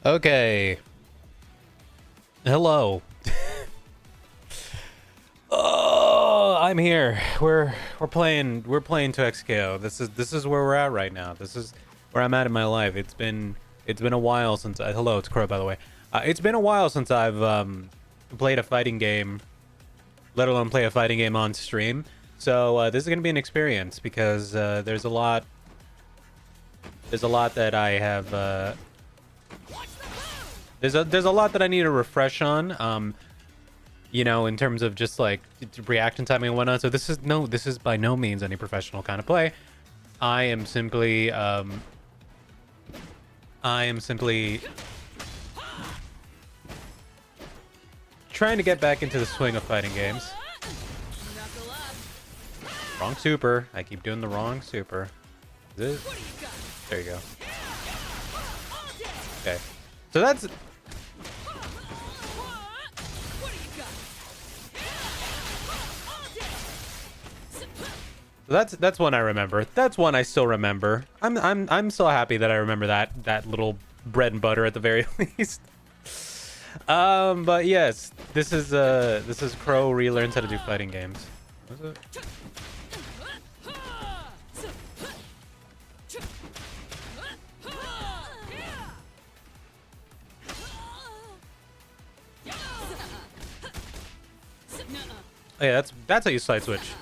Okay. Hello. Oh, I'm here. We're playing 2XKO. This is where we're at right now. This is where I'm at in my life. It's been a while since hello, it's Crow, by the way. It's been a while since I've played a fighting game, let alone play a fighting game on stream. So this is gonna be an experience because there's a lot that I have there's a lot that I need to refresh on. In terms of just like reaction timing and whatnot. So this is by no means any professional kind of play. I am simply trying to get back into the swing of fighting games. Wrong super. I keep doing the wrong super. There you go. Okay. So that's one I remember. That's one I still remember. I'm so happy that I remember that little bread and butter at the very least. But yes, this is Crow relearns how to do fighting games. Was it? Oh yeah, that's how you side switch.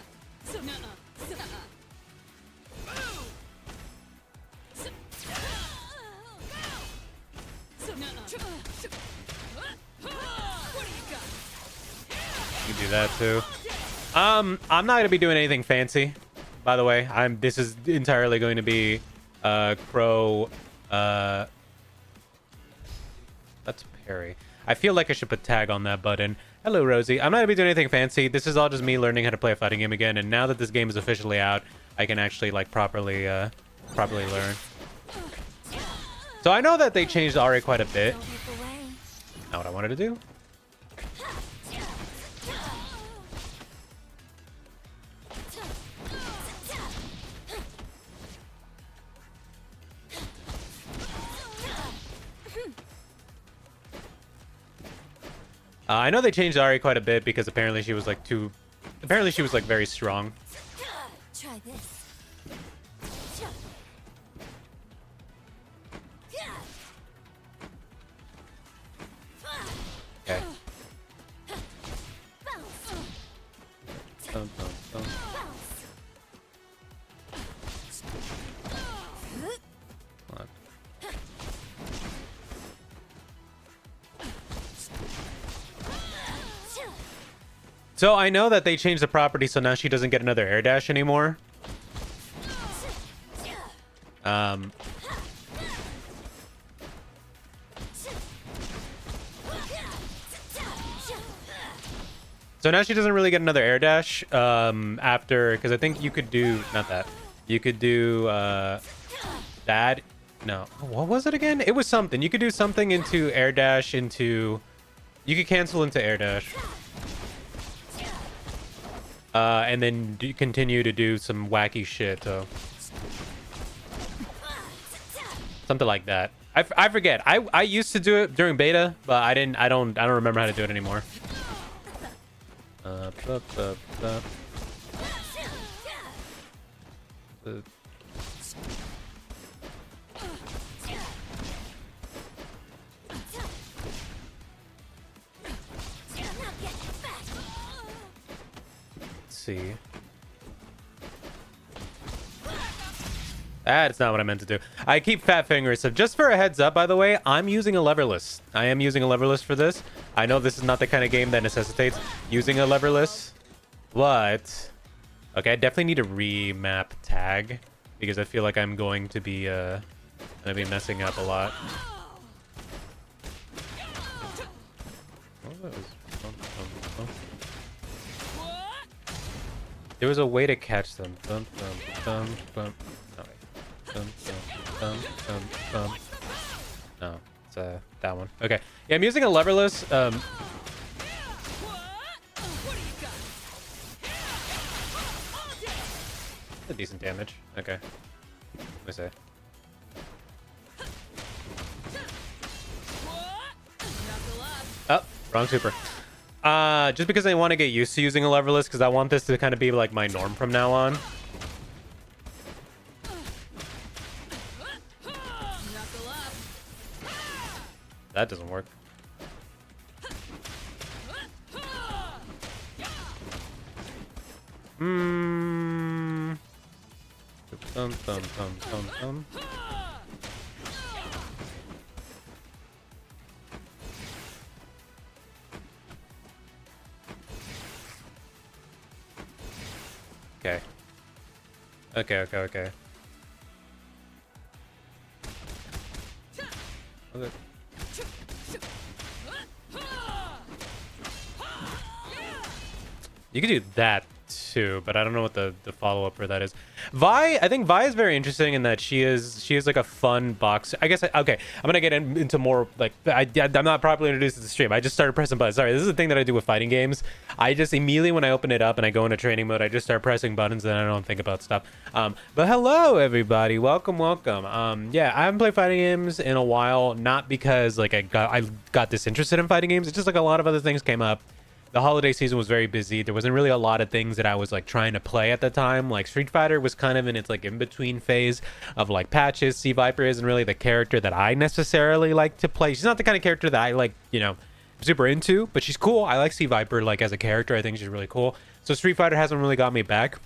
You can do that too. I'm not gonna be doing anything fancy, by the way. This is entirely going to be Crow. That's parry. I feel like I should put tag on that button. Hello, Rosie. I'm not gonna be doing anything fancy. This is all just me learning how to play a fighting game again. And now that this game is officially out, I can actually like properly learn. So I know that they changed Ari quite a bit. Not what I wanted to do. I know they changed Ari quite a bit because apparently she was like very strong. Try this. Okay. Dun, dun, dun. Come on. So I know that they changed the property, so now she doesn't get another air dash anymore. So now she doesn't really get another air dash after, because I think you could do, not that. You could do that. No. What was it again? It was something. You could do something into air dash into, you could cancel into air dash. And then continue to do some wacky shit. So. Something like that. I forget. I used to do it during beta, but I don't remember how to do it anymore. Let's see. That's not what I meant to do. I keep fat fingers. So just for a heads up, by the way, I'm using a leverless. I am using a leverless for this. I know this is not the kind of game that necessitates using a leverless, but okay, I definitely need to remap tag because I feel like I'm going to be messing up a lot. There was a way to catch them. Dum, dum, dum, dum. No, wait. Dum, dum, dum, dum, dum. No, it's that one. Okay. Yeah, I'm using a leverless. A decent damage. Okay. Let me see. Wrong super. Just because I want to get used to using a leverless, because I want this to kind of be like my norm from now on. That doesn't work. Dum, dum, dum, dum, dum. Okay. Okay. Okay. You could do that too, but I don't know what the follow-up for that is. Vi, I think Vi is very interesting in that she is like a fun boxer. I guess okay, I'm gonna get into more like I'm not properly introduced to the stream. I just started pressing buttons. Sorry, this is the thing that I do with fighting games. I just immediately when I open it up and I go into training mode, I just start pressing buttons and I don't think about stuff. But hello everybody, welcome. Yeah, I haven't played fighting games in a while, not because like I got disinterested in fighting games. It's just like a lot of other things came up. The holiday season was very busy. There wasn't really a lot of things that I was like trying to play at the time. Like Street Fighter was kind of in its like in-between phase of like patches. C Viper isn't really the character that I necessarily like to play. She's not the kind of character that I like, you know, super into, but she's cool. I like C Viper like as a character. I think she's really cool. So Street Fighter hasn't really got me back.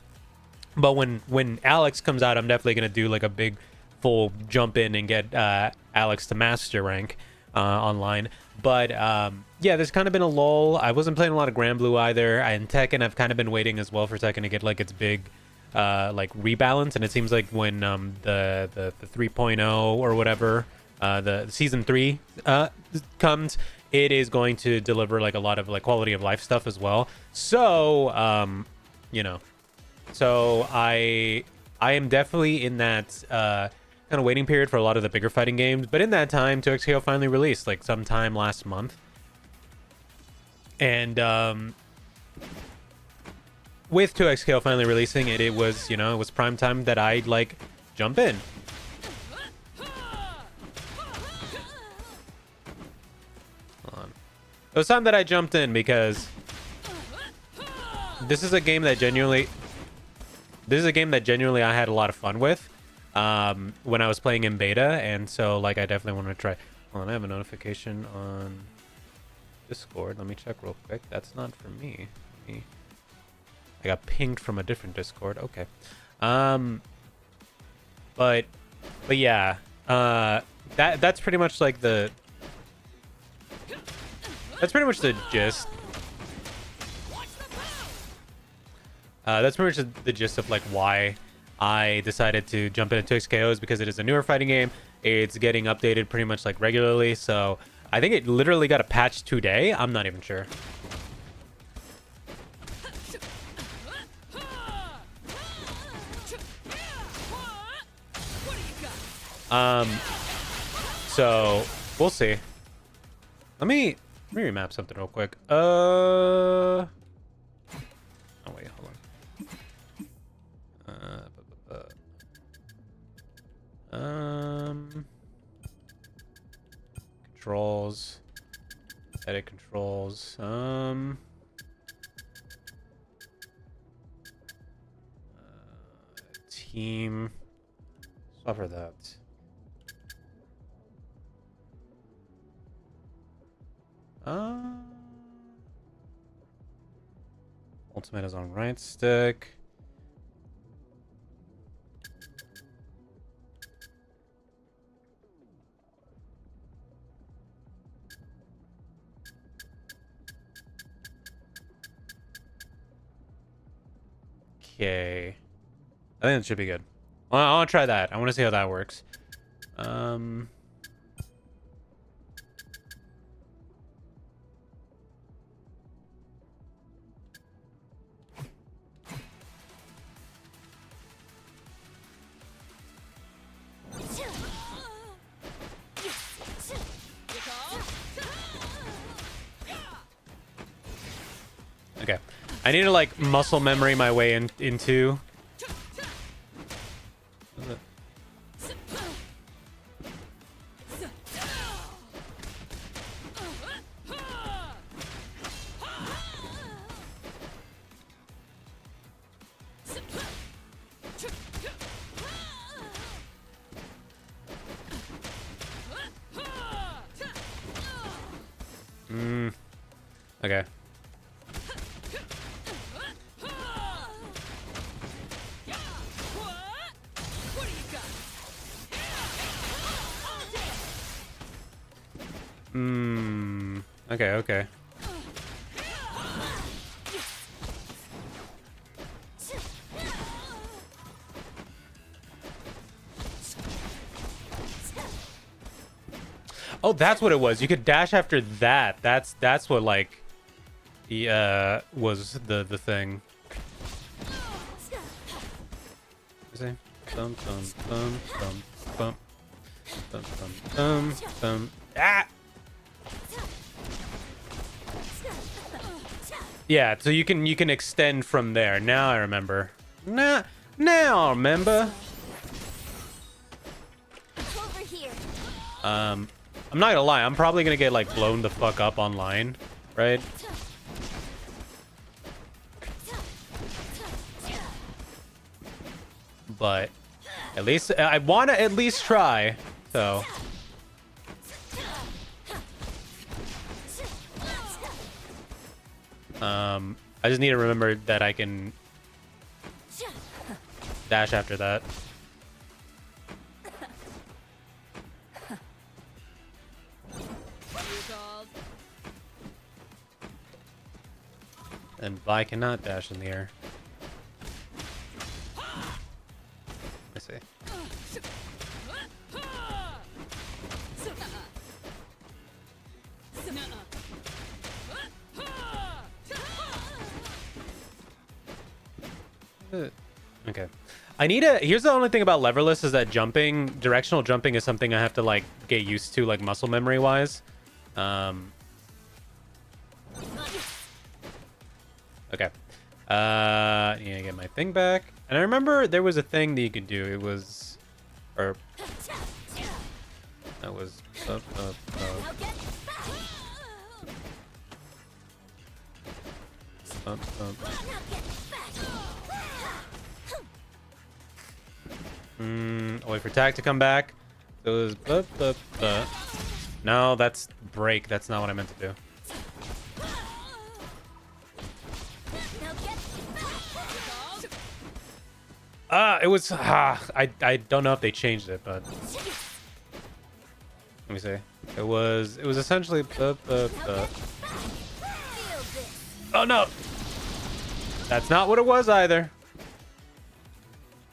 But when Alex comes out, I'm definitely going to do like a big full jump in and get Alex to master rank online. But yeah, there's kind of been a lull. I wasn't playing a lot of Grand Blue either. And Tekken, I've kind of been waiting as well for Tekken to get like its big like rebalance. And it seems like when the 3.0 or whatever, the season 3 comes, it is going to deliver like a lot of like quality of life stuff as well. So you know, so I am definitely in that kind of waiting period for a lot of the bigger fighting games. But in that time, 2XKO finally released like sometime last month. And with 2XKO finally releasing it, it was, you know, it was prime time that I'd like jump in. Hold on. It was time that I jumped in because this is a game that genuinely I had a lot of fun with when I was playing in beta, and so like I definitely want to try. Hold on, I have a notification on Discord. Let me check real quick. That's not for me. I got pinged from a different Discord. Okay. But yeah. That's pretty much like the gist. That's pretty much the gist of like why I decided to jump into 2XKO is because it is a newer fighting game. It's getting updated pretty much like regularly, so I think it literally got a patch today. I'm not even sure. So we'll see. Let me remap something real quick. Oh wait, hold on. Controls, edit controls. Team. Suffer that. Ultimate is on right stick. Okay. I think it should be good. I want to try that. I want to see how that works. Okay. I need to like muscle memory my way into. Okay. Okay, okay. Oh, that's what it was. You could dash after that. That's what like was the thing. See? Thump thump thump thump thump thump thump thump. Ah! Yeah, so you can extend from there. Now I remember. Now I remember. Over here. I'm not gonna lie, I'm probably gonna get like blown the fuck up online, right? But at least I wanna at least try. So I just need to remember that I can dash after that. And Vi cannot dash in the air. Let's see. Okay. I need a... Here's the only thing about leverless is that jumping, directional jumping is something I have to, like, get used to, like, muscle memory-wise. Okay. Yeah, get my thing back. And I remember there was a thing that you could do. It was... Or... That was... Wait for attack to come back. It was... No, that's break. That's not what I meant to do. It was... I don't know if they changed it, but... Let me see. It was essentially... Oh, no! That's not what it was either.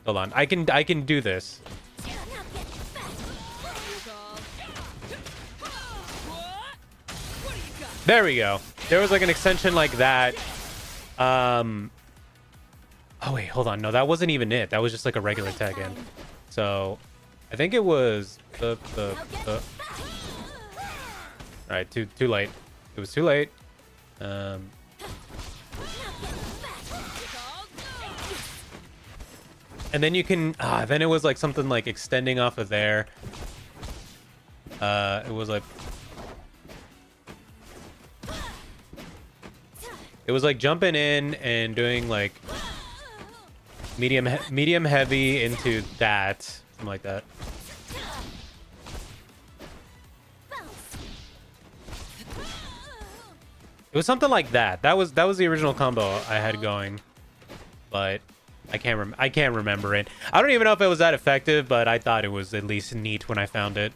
Hold on. I can do this. There we go. There was like an extension like that. Oh wait, hold on. No, that wasn't even it. That was just like a regular tag in. So I think it was All right, too late. It was too late. And then you can then it was like something like extending off of there. It was like jumping in and doing like medium heavy into that, something like that. It was something like that. That was the original combo I had going, but I can't remember it. I don't even know if it was that effective, but I thought it was at least neat when I found it.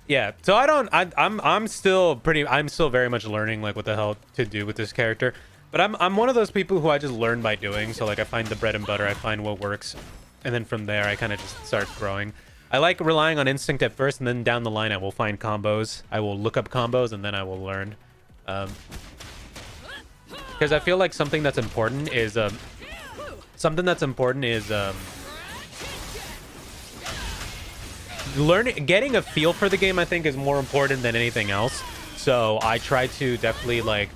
Yeah, so I'm still very much learning like what the hell to do with this character. But I'm one of those people who I just learn by doing. So like I find the bread and butter, I find what works, and then from there I kind of just start growing. I like relying on instinct at first, and then down the line I will find combos. I will look up combos, and then I will learn. Because I feel like something that's important is getting a feel for the game. I think is more important than anything else. So I try to definitely like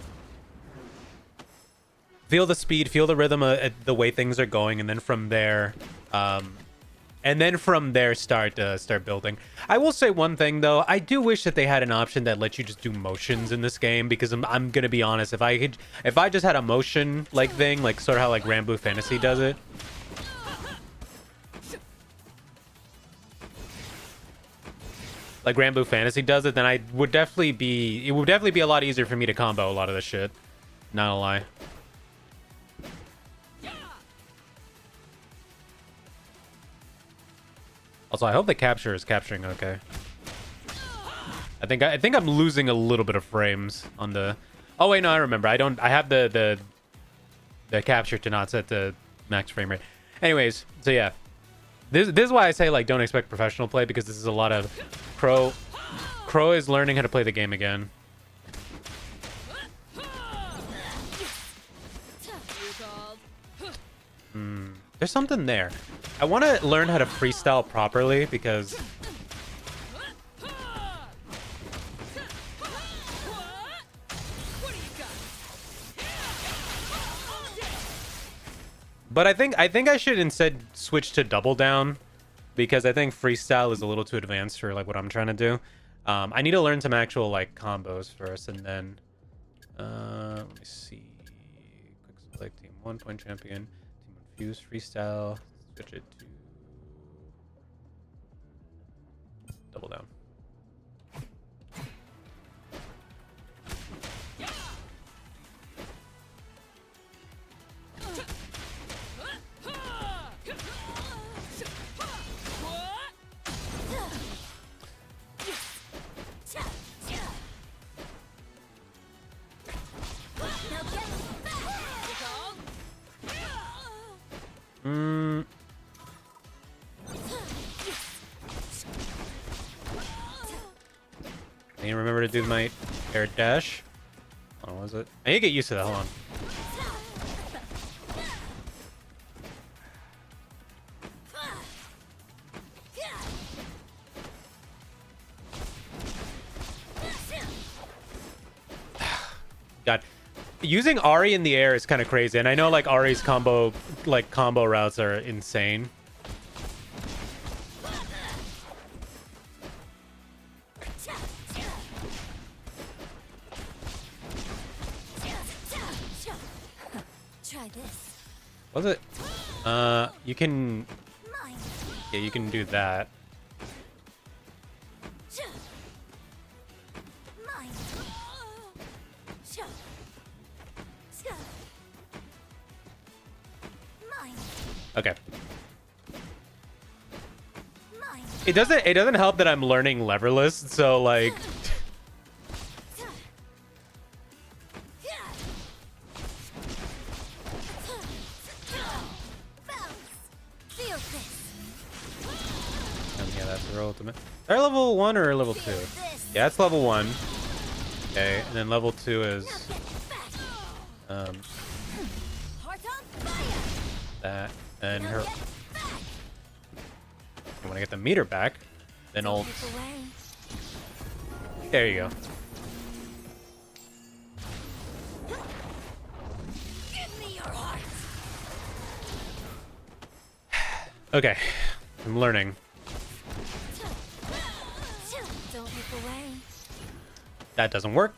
feel the speed, feel the rhythm, the way things are going, and then from there and then from there start building. I will say one thing though, I do wish that they had an option that lets you just do motions in this game, because I'm gonna be honest, if I just had a motion like thing, like sort of how like Granblue Fantasy does it. Like Granblue Fantasy does it, then it would definitely be a lot easier for me to combo a lot of this shit. Not gonna lie. Also, I hope the capture is capturing okay. I think I'm losing a little bit of frames on the. Oh wait, no, I remember. I have the capture to not set to max frame rate. Anyways, so yeah, this is why I say like don't expect professional play, because this is a lot of Crow. Crow is learning how to play the game again. There's something there. I want to learn how to freestyle properly, because but I think I should instead switch to double down, because I think freestyle is a little too advanced for like what I'm trying to do. I need to learn some actual like combos first, and then let me see. Quick select team 1 point champion, team infuse freestyle, switch it to double down. I need to remember to do my air dash. Oh, was it? I need to get used to that. Hold on. God, using Ari in the air is kind of crazy, and I know like Ari's combo routes are insane. Try this. Was it? You can. Yeah, you can do that. Okay. It doesn't help that I'm learning leverless, so like yeah, that's their ultimate. They're level 1 or level 2? Yeah, it's level 1. Okay, and then level 2 is that, and her. I want to get the meter back, then ult. There you go. Okay, I'm learning. That doesn't work.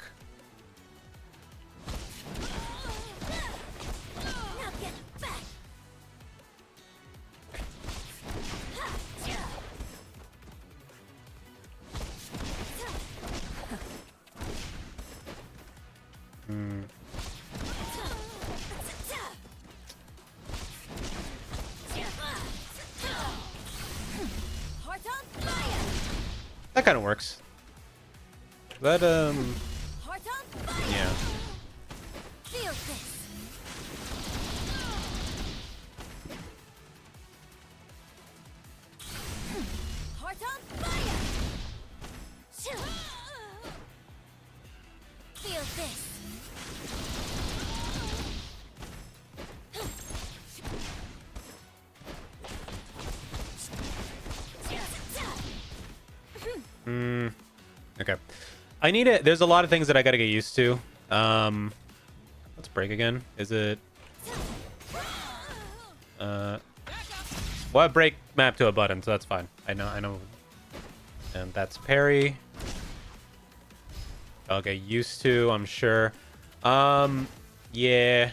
That kind of works. That yeah. Feel this. Okay. I need it. There's a lot of things that I gotta get used to. Let's break again. Is it? Well, I break map to a button, so that's fine. I know. And that's parry. I'll get used to, I'm sure. Yeah.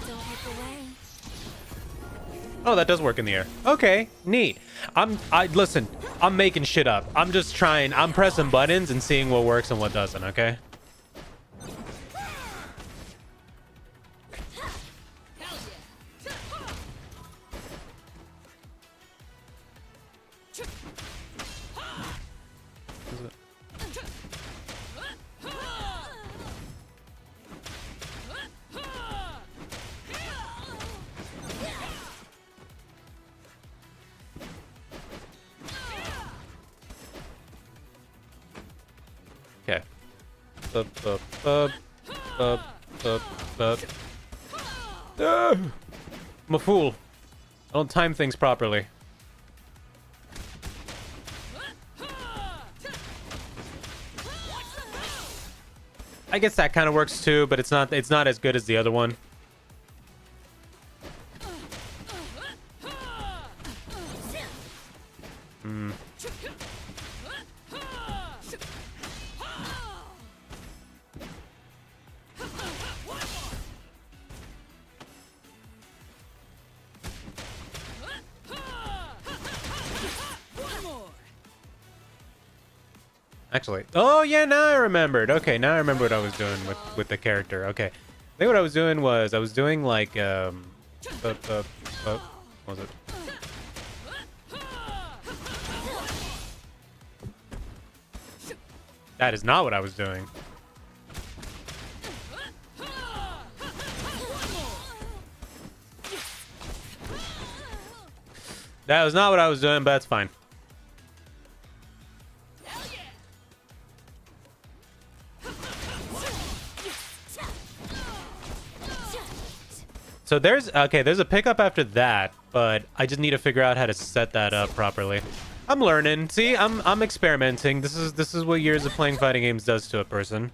Don't look away. Oh, that does work in the air. Okay, neat. Listen, I'm making shit up. I'm just trying, I'm pressing buttons and seeing what works and what doesn't, okay? Okay. I'm a fool. I don't time things properly. I guess that kind of works too, but it's not as good as the other one. Actually, oh yeah, now I remembered. Okay, now I remember what I was doing with the character. Okay, I think what I was doing was I was doing like what was it? That is not what I was doing. That was not what I was doing, but that's fine. So there's a pickup after that, but I just need to figure out how to set that up properly. I'm learning. See, I'm experimenting. This is what years of playing fighting games does to a person.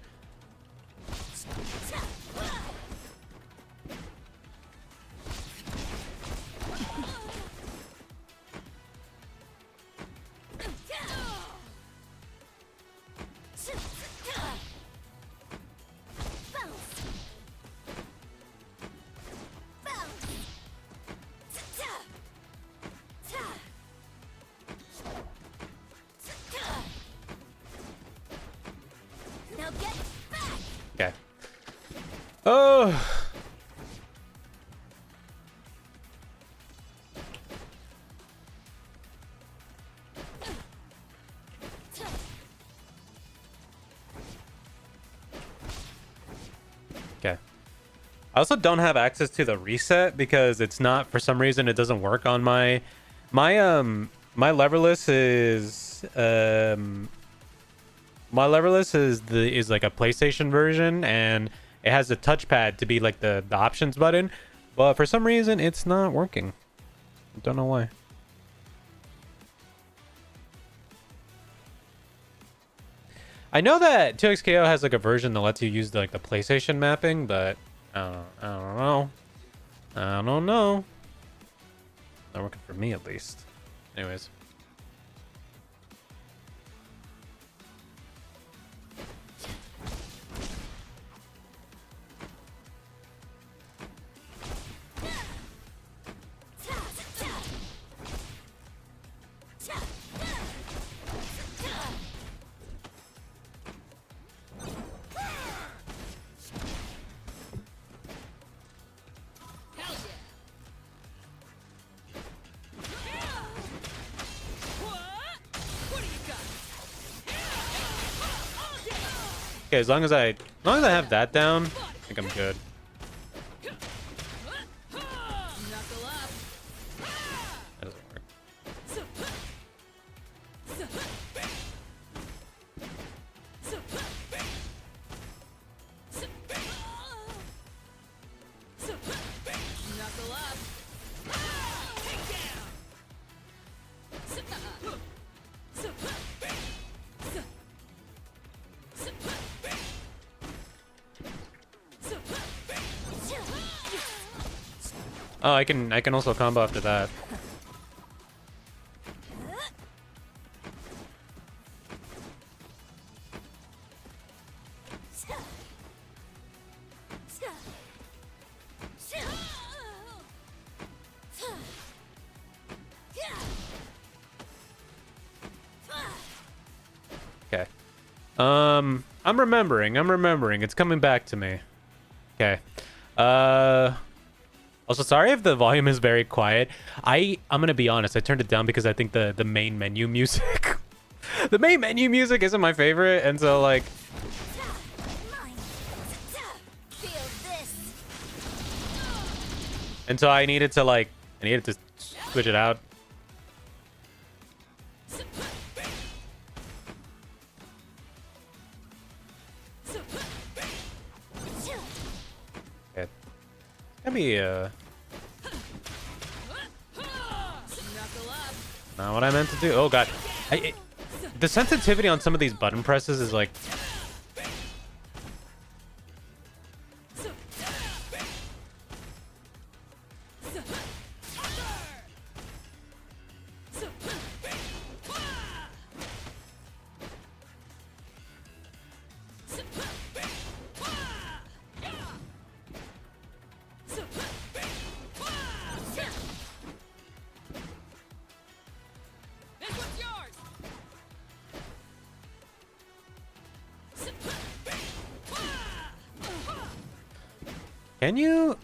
Now get back. Okay. Oh. Okay. I also don't have access to the reset because it's not, for some reason it doesn't work on my leverless is my leverless is like a PlayStation version, and it has a touchpad to be like the options button, but for some reason it's not working. Don't know why. I know that 2XKO has like a version that lets you use like the PlayStation mapping, but I don't know. I don't know. Not working for me, at least. Anyways. Okay, as long as I have that down, I think I'm good. That doesn't work. Oh, I can also combo after that. Okay. I'm remembering. It's coming back to me. Okay. Also, sorry if the volume is very quiet. I'm gonna be honest. I turned it down because I think the main menu music, the main menu music isn't my favorite, and so like, and so I needed to switch it out. Okay. It's gonna be not what I meant to do. Oh god, the sensitivity on some of these button presses is like.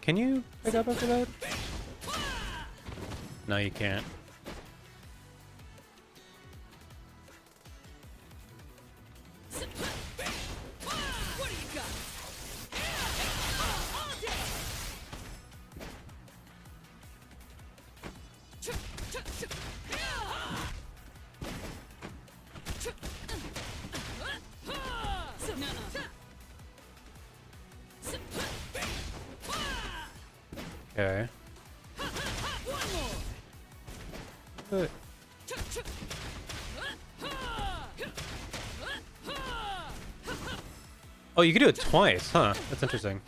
Can you pick up after that? No, you can't. Okay. But oh, you can do it twice, huh? That's interesting.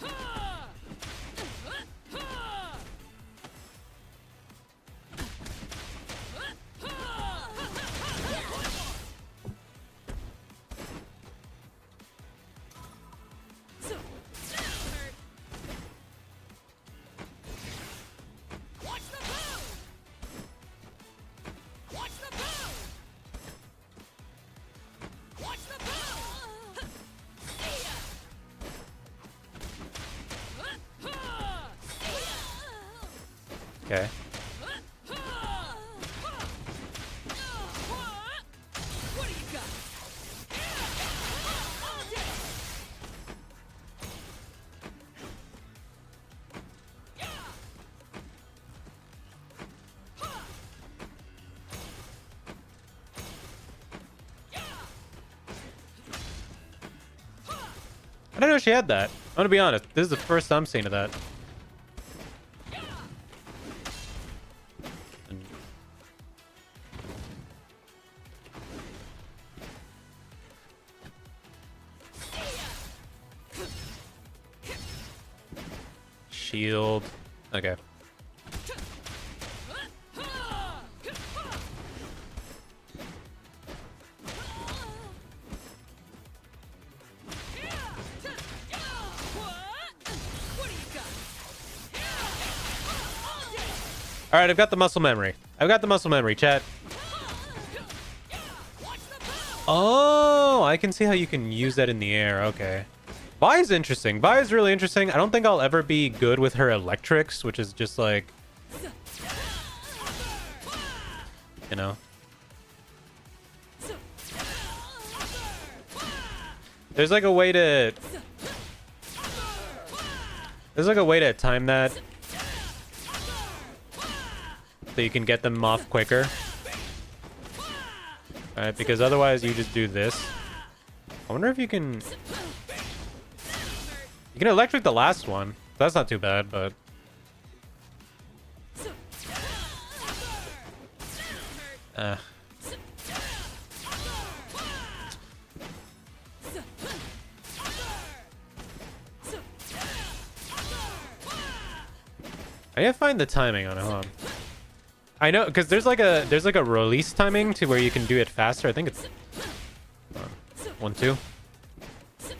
Okay. I didn't know she had that. I'm gonna be honest. This is the first I'm seeing of that. Shield. Okay. All right, I've got the muscle memory. Chat. Oh, I can see how you can use that in the air. Okay. Vi is interesting. Vi is really interesting. I don't think I'll ever be good with her electrics, which is just like, you know. There's like a way to time that so you can get them off quicker. Alright, because otherwise you just do this. I wonder if you can... You can electric the last one. That's not too bad, but... I need to find the timing on it. Hold on. I know, because there's like a release timing to where you can do it faster. I think it's 1, 2,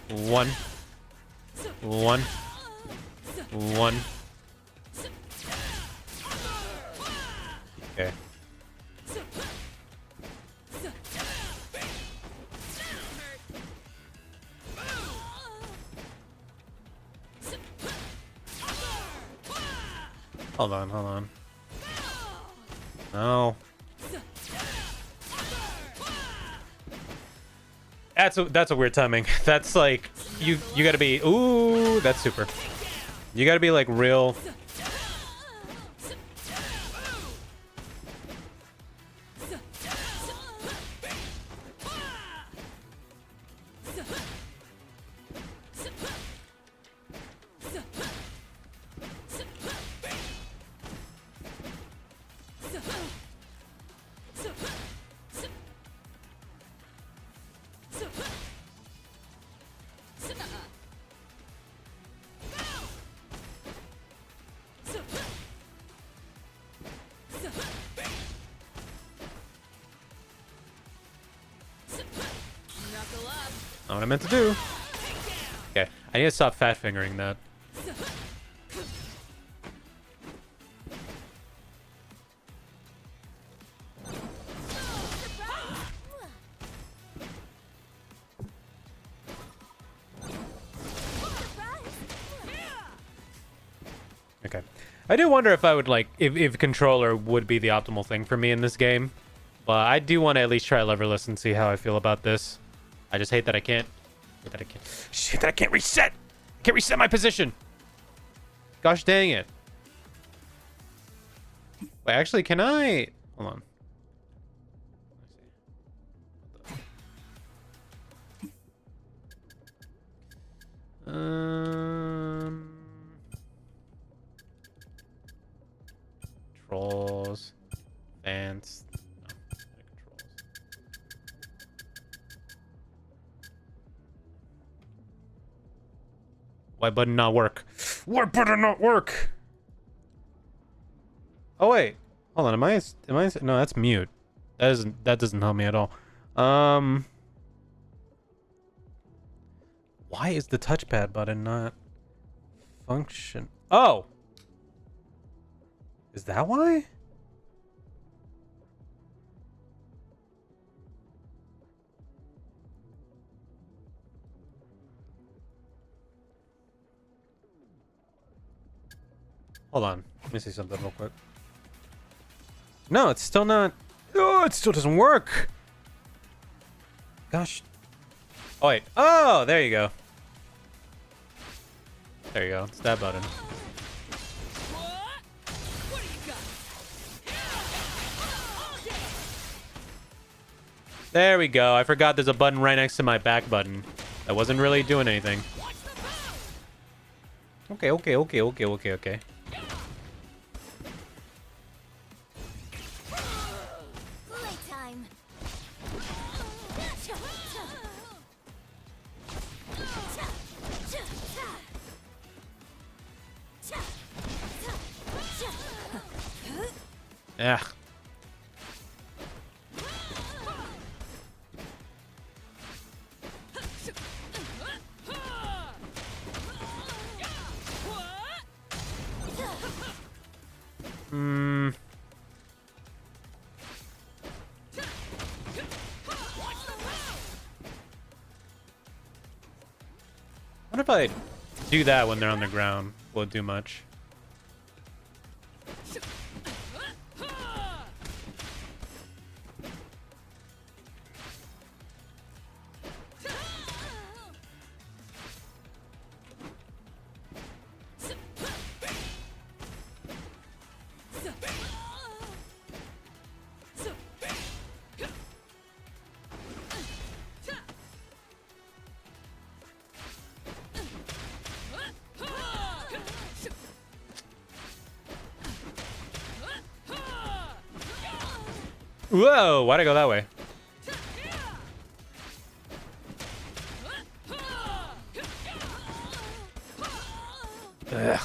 1, 1, 1. Okay. Hold on, hold on. No. That's a weird timing. That's like you gotta be ooh, that's super. You gotta be like real. Not what I meant to do. Okay, I need to stop fat fingering that. Okay. I do wonder if I would like if controller would be the optimal thing for me in this game. But I do want to at least try leverless and see how I feel about this. I just hate that I can't. Shit, that I can't reset. I can't reset my position. Gosh dang it. Wait, actually, can I? Hold on. Controls. Advanced. Why button not work? Why button not work? Oh wait, hold on. Am I? No, that's mute. That doesn't help me at all. Why is the touchpad button not function? Oh, is that why? Hold on. Let me see something real quick. No, it's still not. Oh, it still doesn't work. Gosh. Oh, wait. Oh, there you go. There you go. It's that button. There we go. I forgot there's a button right next to my back button. That wasn't really doing anything. Okay. Playtime. Yeah. What if I do that when they're on the ground? Will it do much? Whoa, why'd I go that way? Ugh.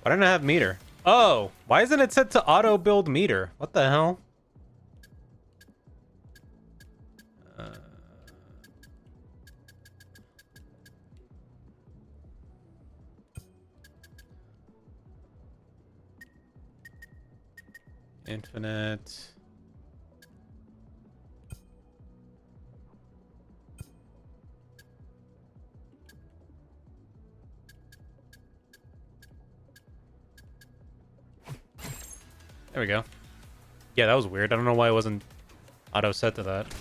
Why don't I have meter? Oh, why isn't it set to auto build meter? What the hell? Infinite. There we go. Yeah, that was weird. I don't know why it wasn't auto set to that.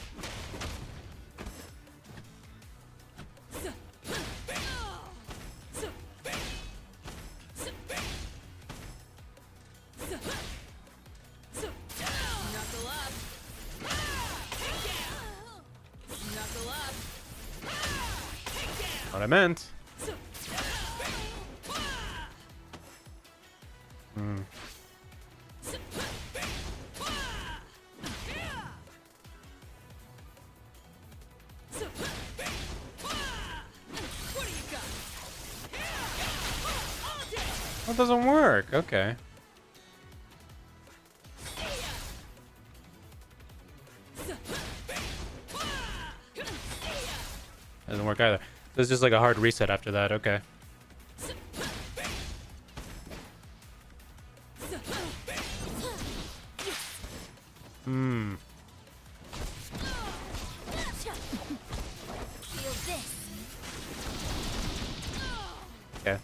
What I meant. That doesn't work. Okay. Doesn't work either. This is just like a hard reset after that. Okay. Hmm. Feel this. Okay.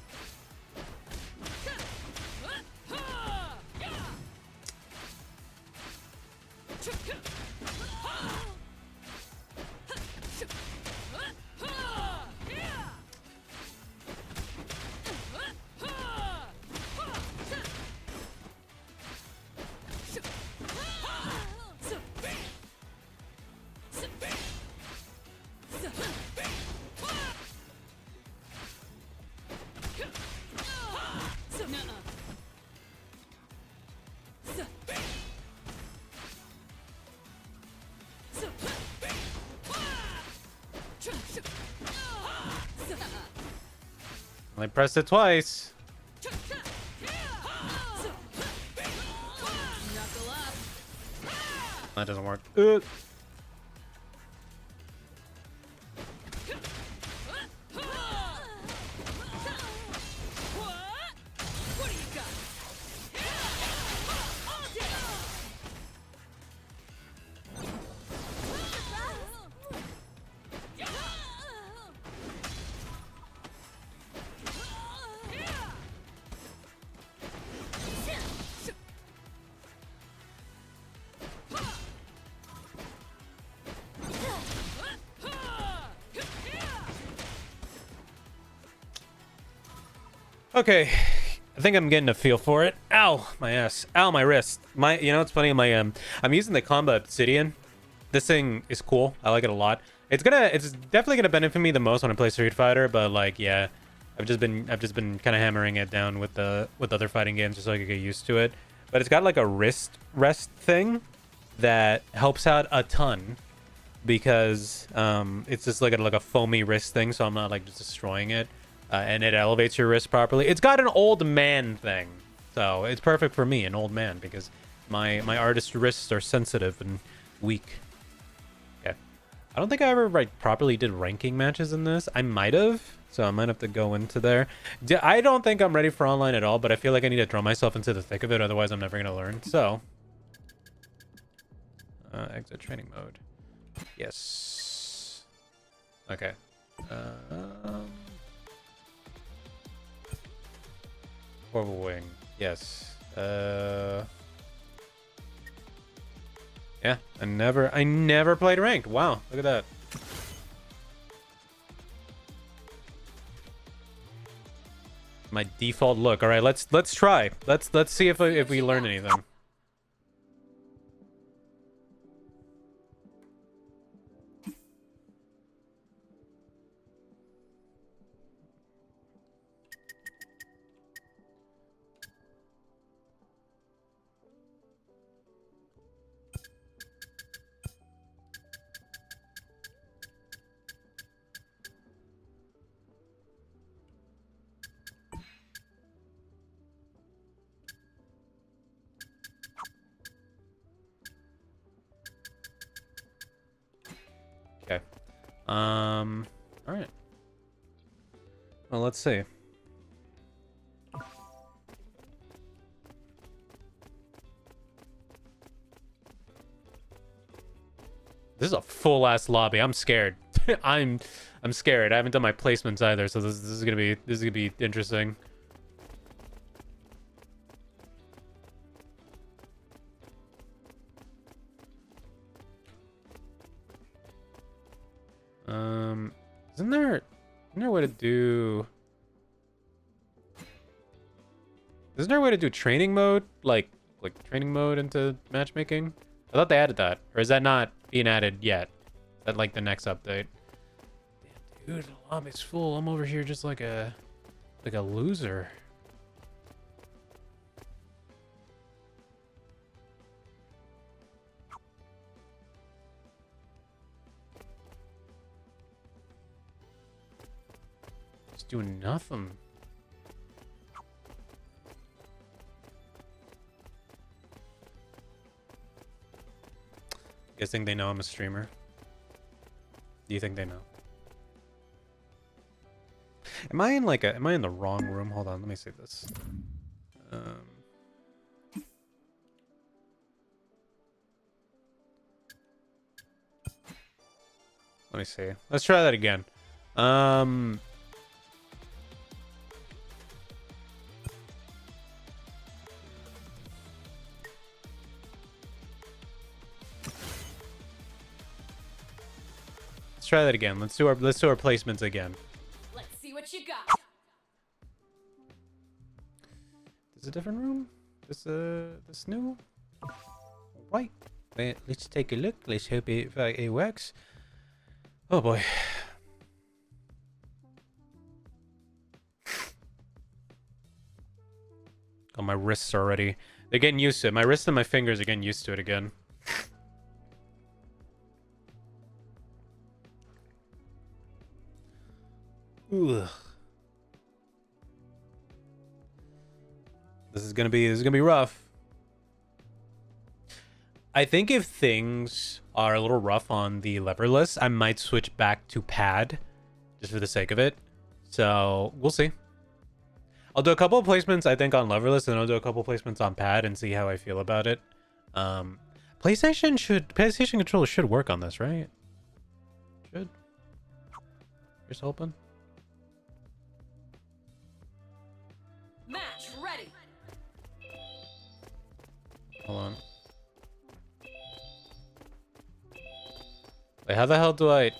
I pressed it twice. That doesn't work. Okay, I think I'm getting a feel for it. Ow, my ass. Ow, my wrist. You know, it's funny. I'm using the Comba Obsidian. This thing is cool. I like it a lot. It's definitely gonna benefit me the most when I play Street Fighter. But like, yeah, I've just been kind of hammering it down with other fighting games just so I could get used to it. But it's got like a wrist rest thing that helps out a ton because it's just like a foamy wrist thing, so I'm not like just destroying it. And it elevates your wrist properly. It's got an old man thing, so it's perfect for me, an old man, because my artist wrists are sensitive and weak. Okay, I don't think I ever properly did ranking matches in this. I might have, so I might have to go into there. I don't think I'm ready for online at all, but I feel like I need to draw myself into the thick of it, otherwise I'm never gonna learn. So, exit training mode. Yes. Okay. Orbital Wing. Yes. Yeah, I never played ranked. Wow, look at that. My default look. All right, let's try. Let's see if we learn anything. Okay. All right. Well, let's see. This is a full ass lobby. I'm scared. I'm scared. I haven't done my placements either, so this is gonna be interesting. Isn't there a way to do? Isn't there a way to do training mode, like training mode into matchmaking? I thought they added that, or is that not being added yet? Is that like the next update? Damn, dude, the lobby's full. I'm over here just like a loser. Just doing nothing. Guessing they know I'm a streamer. Do you think they know? Am I in the wrong room? Hold on, let me see this. Let me see. Let's try that again. Let's try that again. Let's do our placements again. Let's see what you got. This is a different room? This new? Right. Wait, let's take a look. Let's hope it works. Oh boy. Oh, my wrists already. They're getting used to it. My wrists and my fingers are getting used to it again. Ugh. This is gonna be rough. I think if things are a little rough on the leverless, I might switch back to pad, just for the sake of it. So we'll see. I'll do a couple of placements, I think, on leverless, and I'll do a couple of placements on pad and see how I feel about it. PlayStation controller should work on this, right? Should. Just hoping. Match ready. Hold on. Wait, how the hell do I I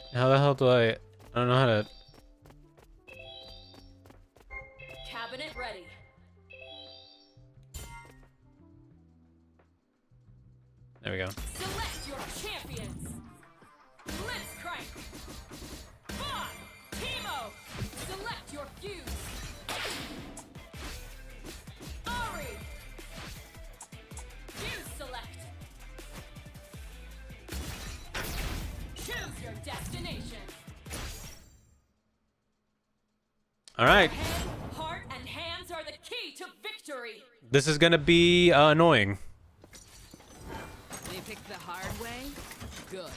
don't know how to. Cabinet ready. There we go. Select your champions. Blitzcrank. Vaughn. Teemo. Select your fuse. Ari. Fuse select. Choose your destination. All right. Head, heart, and hands are the key to victory. This is gonna be annoying. They picked the hard way? Good.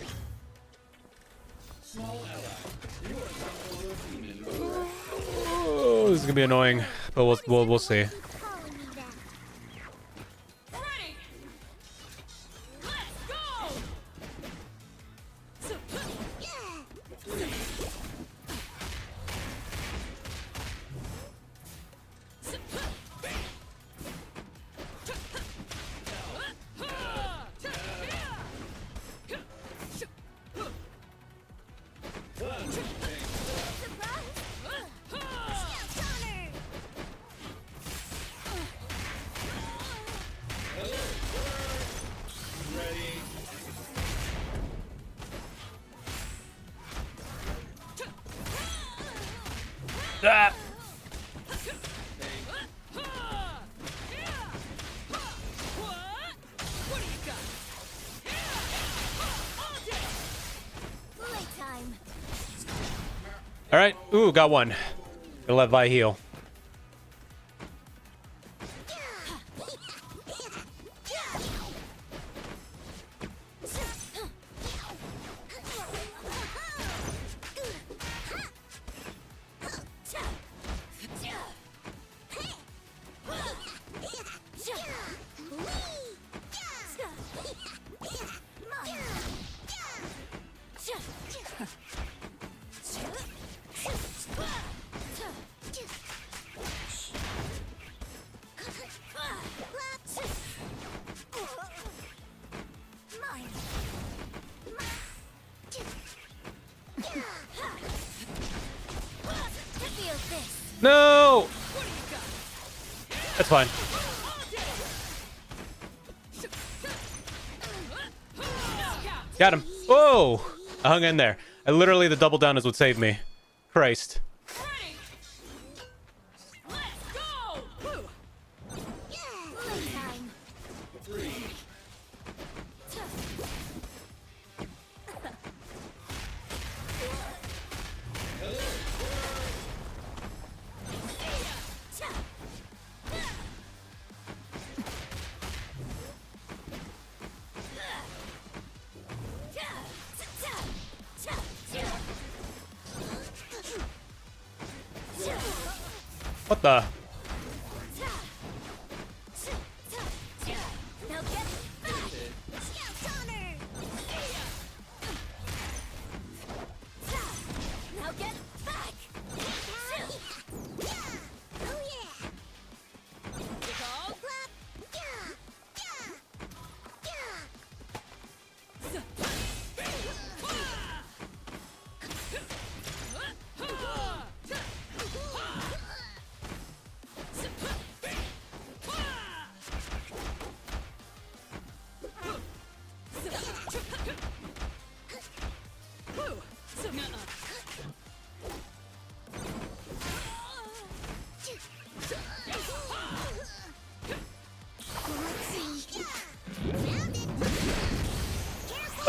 Oh, this is gonna be annoying, but we'll see. Ready. Let's go. Ah! What do you got? Playtime. All right. Ooh, got one. Gonna let Vi heal. No! That's fine. Got him. Whoa! I hung in there. Literally, the double down is what saved me. Christ. Ready. Let's go. Playtime. What the? Now get back! Scout honor! Now get back! Oh yeah!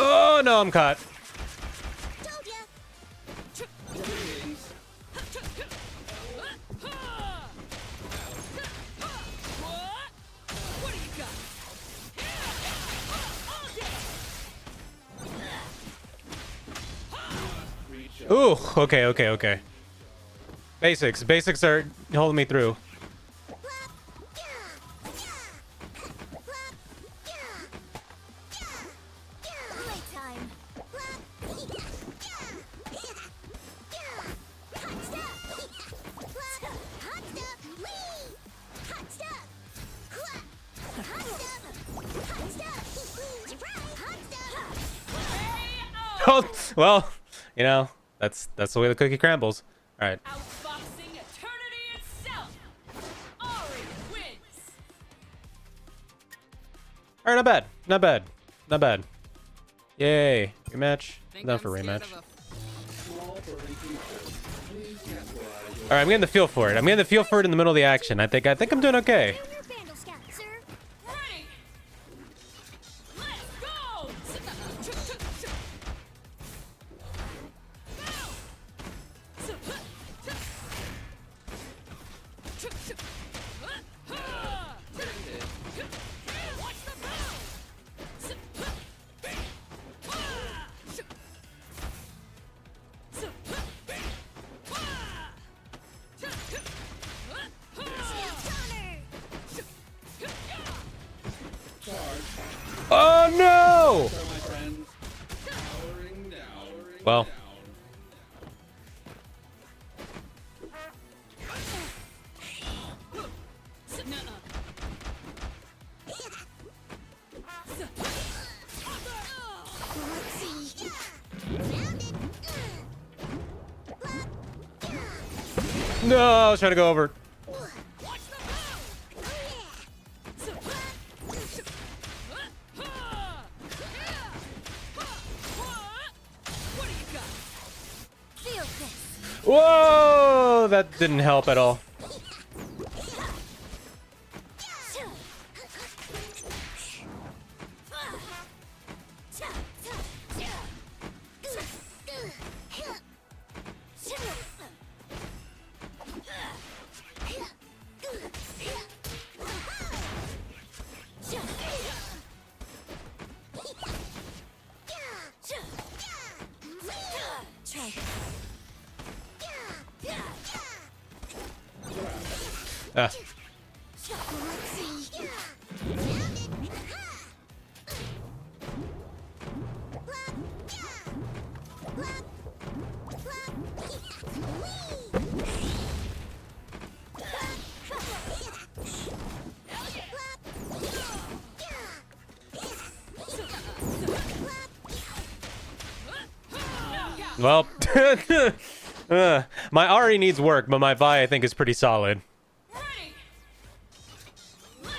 Oh no, I'm caught. Told ya! What do you got? Ooh, okay, okay, okay. Basics. Basics are holding me through. Playtime. Oh, well, you know, that's the way the cookie crumbles. All right. Outboxing eternity itself. Ari wins. All right, not bad. Not bad. Not bad. Yay. Rematch. I'm down for rematch. All right, I'm getting the feel for it. I'm getting the feel for it in the middle of the action. I think I'm doing okay. Vandal Scout, sir. Ready. Let's go. Oh no! Well. No, I was trying to go over. Feel this. Whoa! That didn't help at all. Ah. Well, My Ari needs work, but my Vi I think is pretty solid. Ready. Let's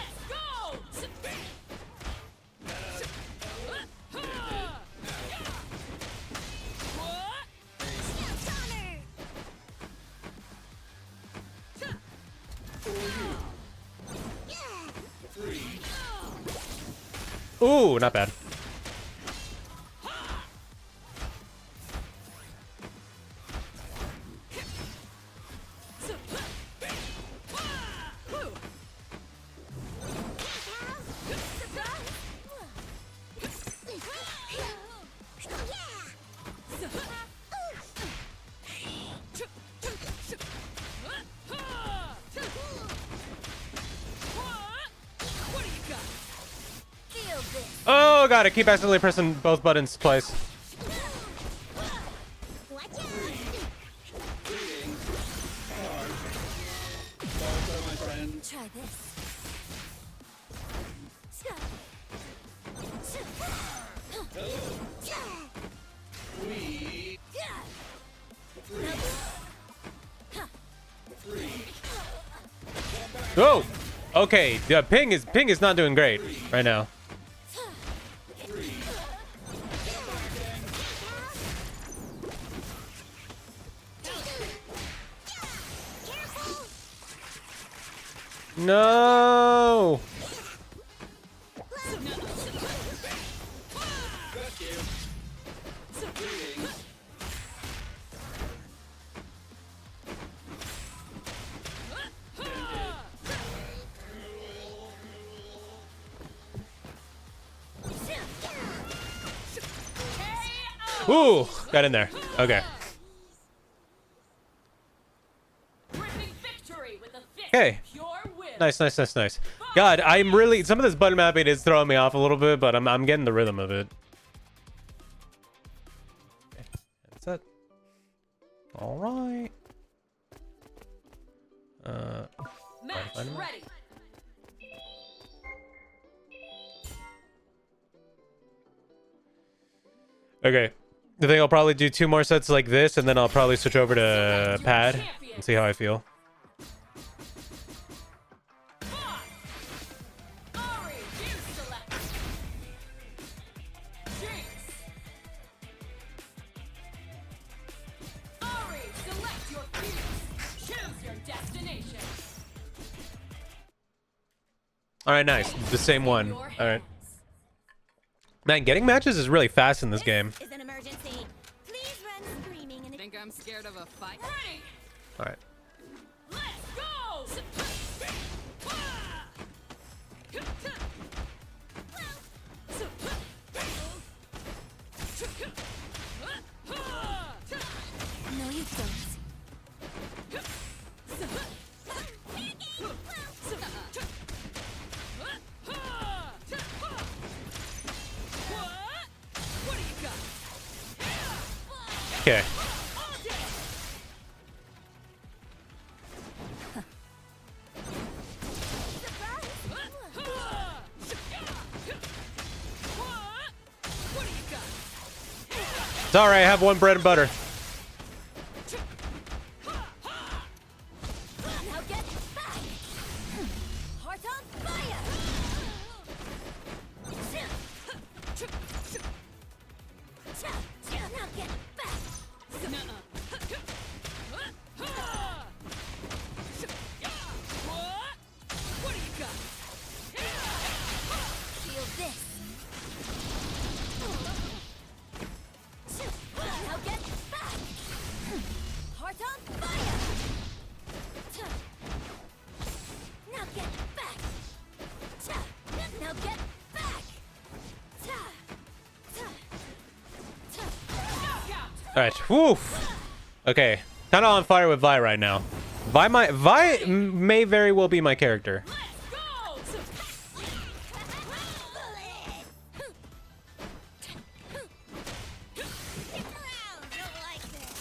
go. Ooh, not bad. What do you got? Feel this. Oh god, I keep accidentally pressing both buttons twice. Watch out. Try this. Oh, okay. The ping is not doing great right now. No. Ooh, got in there. Okay. Gripping victory with a fist Okay. of pure will. Nice, nice, nice, nice. God, I'm really some of this button mapping is throwing me off a little bit, but I'm getting the rhythm of it. Okay, that's it. All right. Match find him. ready. Okay. I think I'll probably do 2 more sets like this, and then I'll probably switch over to pad and see how I feel. Ari, you select. Jinx. Ari, select your fuse. Choose your destination. All right, nice. The same one. Your All right. hands. Man, getting matches is really fast in this game. Is an emergency. Please run screaming and Think I'm scared of a fight? Ready. All right. Let's go. no, you don't. What do you got? Okay. What do you got? It's all right. I have one bread and butter. Now get back. Heart on fire. Now get back. What do you got? Feel this. Now get back. Heart on fire. Now get back. Now get back. Knockout. All right. Woof. Okay. Kind of on fire with Vi right now. Vi may very well be my character. Let's go. Stick around. You'll like this.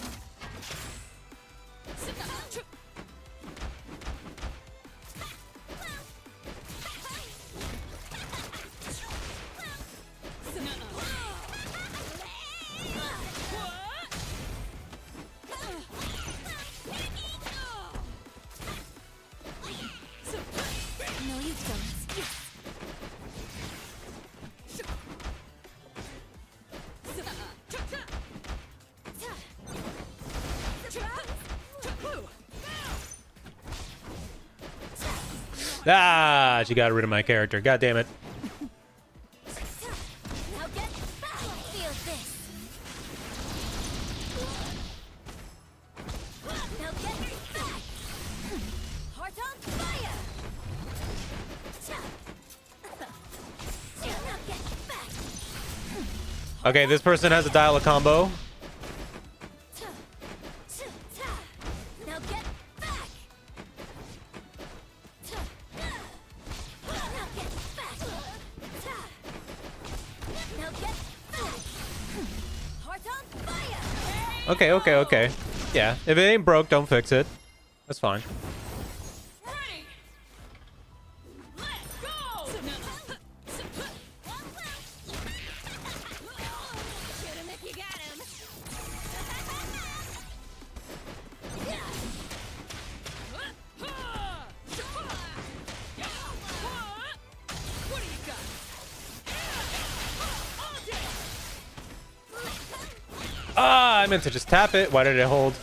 Ah, she got rid of my character. God damn it. Now get back. Feel this. Now get back. Heart on fire. Now get back. Okay, this person has a dial a combo. Now get back. Now get back. Now get back. Heart on fire. Okay, okay, okay. Yeah, if it ain't broke, don't fix it. That's fine. Ready. Let's go. Shoot him if you got him. What do you got? Ah, I meant to just tap it. Why did it hold?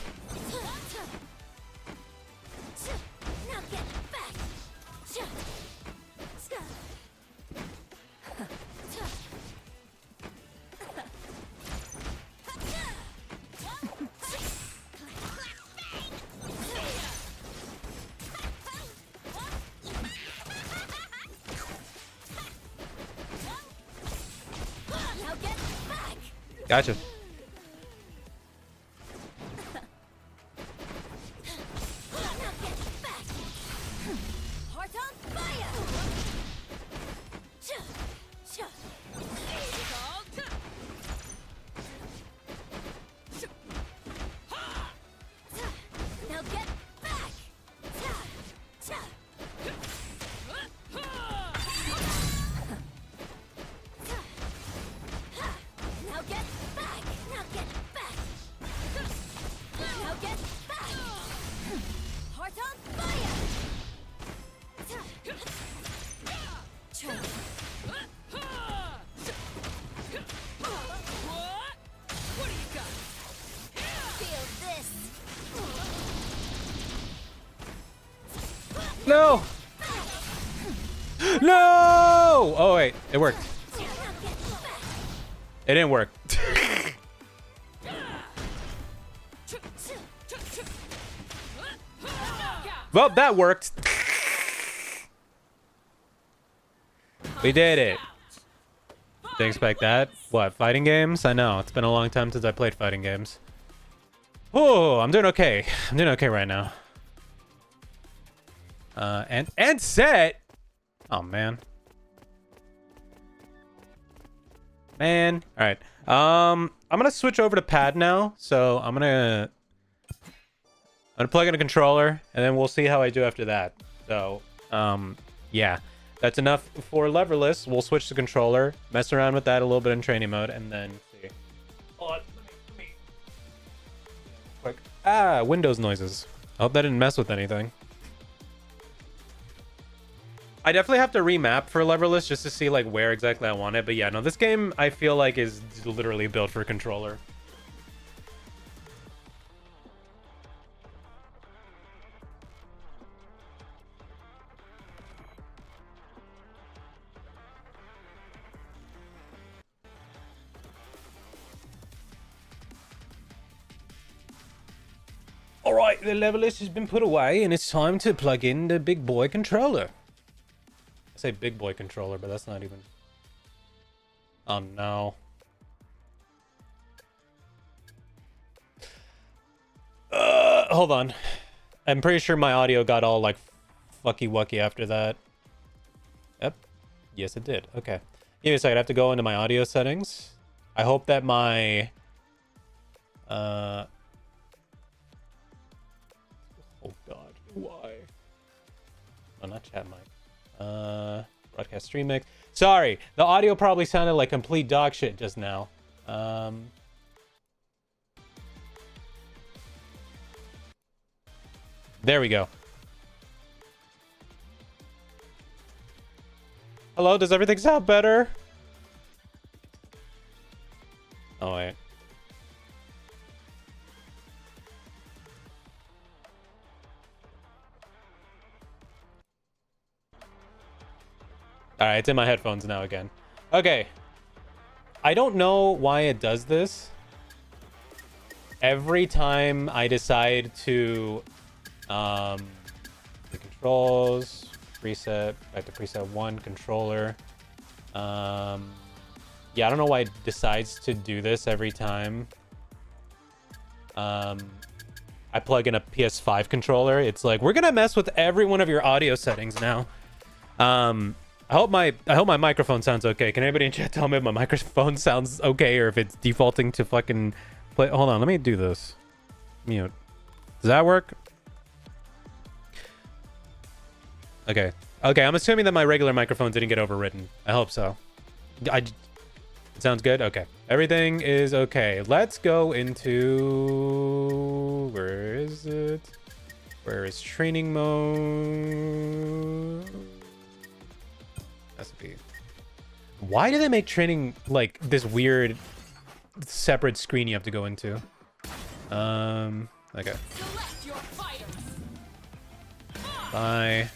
Now get back. Now get back. Gotcha. Now get back. Heart on fire. Now get back. Now get back. Now get back. Now get back. Heart on fire. What do you got? Feel this. No! No! Oh, wait. It worked. Now get back. It didn't work. Well, that worked. We did it. Didn't expect that. What, fighting games? I know. It's been a long time since I played fighting games. Oh, I'm doing okay. I'm doing okay right now. And set. Oh, man. Man. All right. I'm gonna switch over to pad now. So I'm gonna plug in a controller, and then we'll see how I do after that. So, yeah, that's enough for leverless. We'll switch to controller, mess around with that a little bit in training mode, and then see. Hold on, let me. Quick. Ah, Windows noises. I hope that didn't mess with anything. I definitely have to remap for leverless just to see like where exactly I want it. But yeah, no, this game I feel like is literally built for controller. All right, the levelist has been put away, and it's time to plug in the big boy controller. I say big boy controller, but that's not even... Oh, no. Hold on. I'm pretty sure my audio got all, like, fucky-wucky after that. Yep. Yes, it did. Okay. Give me a second. I have to go into my audio settings. I hope that my... Oh, God. Why? Oh, not chat mic. Broadcast stream mix. Sorry, the audio probably sounded like complete dog shit just now. There we go. Hello, does everything sound better? Oh, wait. All right, it's in my headphones now again. Okay. I don't know why it does this. Every time I decide to the controls, preset, back to preset 1, controller. Yeah, I don't know why it decides to do this every time. I plug in a PS5 controller. It's like, we're gonna mess with every one of your audio settings now. I hope my microphone sounds okay. Can anybody in chat tell me if my microphone sounds okay or if it's defaulting to fucking play? Hold on, let me do this. Mute. Does that work? Okay. Okay, I'm assuming that my regular microphone didn't get overridden. I hope so. It sounds good? Okay. Everything is okay. Let's go into... Where is it? Where is training mode? SP. Why do they make training like this weird separate screen you have to go into? Okay. Select your fighters. Bye.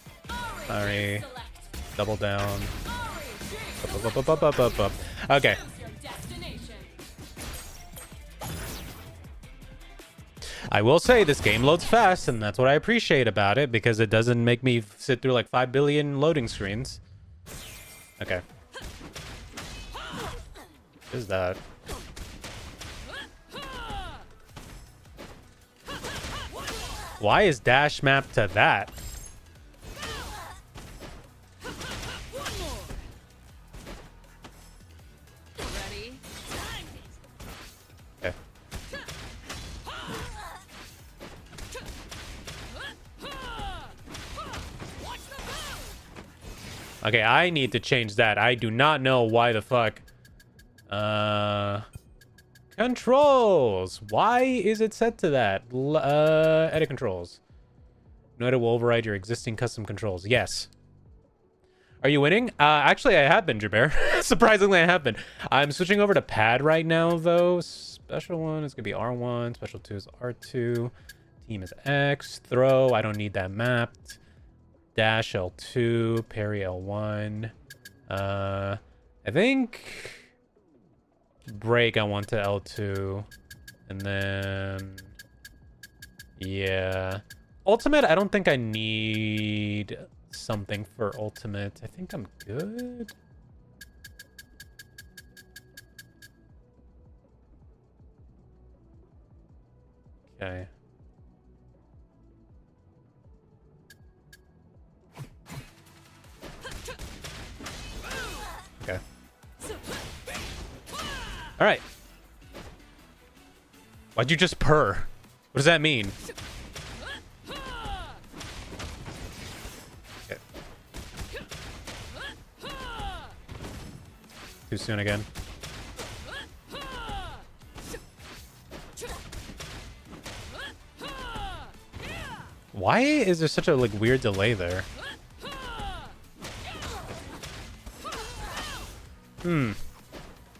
Sorry. Select. Double down. Choose Okay. your destination. I will say this game loads fast, and that's what I appreciate about it, because it doesn't make me sit through like 5 billion loading screens. Okay. What is that? Why is dash mapped to that? Ready? Okay. Okay, I need to change that. I do not know why the fuck. Controls. Why is it set to that? Edit controls. Note it will override your existing custom controls. Yes. Are you winning? Actually, I have been, Jaber. Surprisingly, I have been. I'm switching over to pad right now, though. Special one is gonna be R1. Special 2 is R2. Team is X. Throw. I don't need that mapped. Dash L2, parry L1. I think break I want to L2. And then yeah. Ultimate, I don't think I need something for ultimate. I think I'm good. Okay. Okay. All right. Why'd you just purr? What does that mean? Okay. Too soon again. Why is there such a like weird delay there?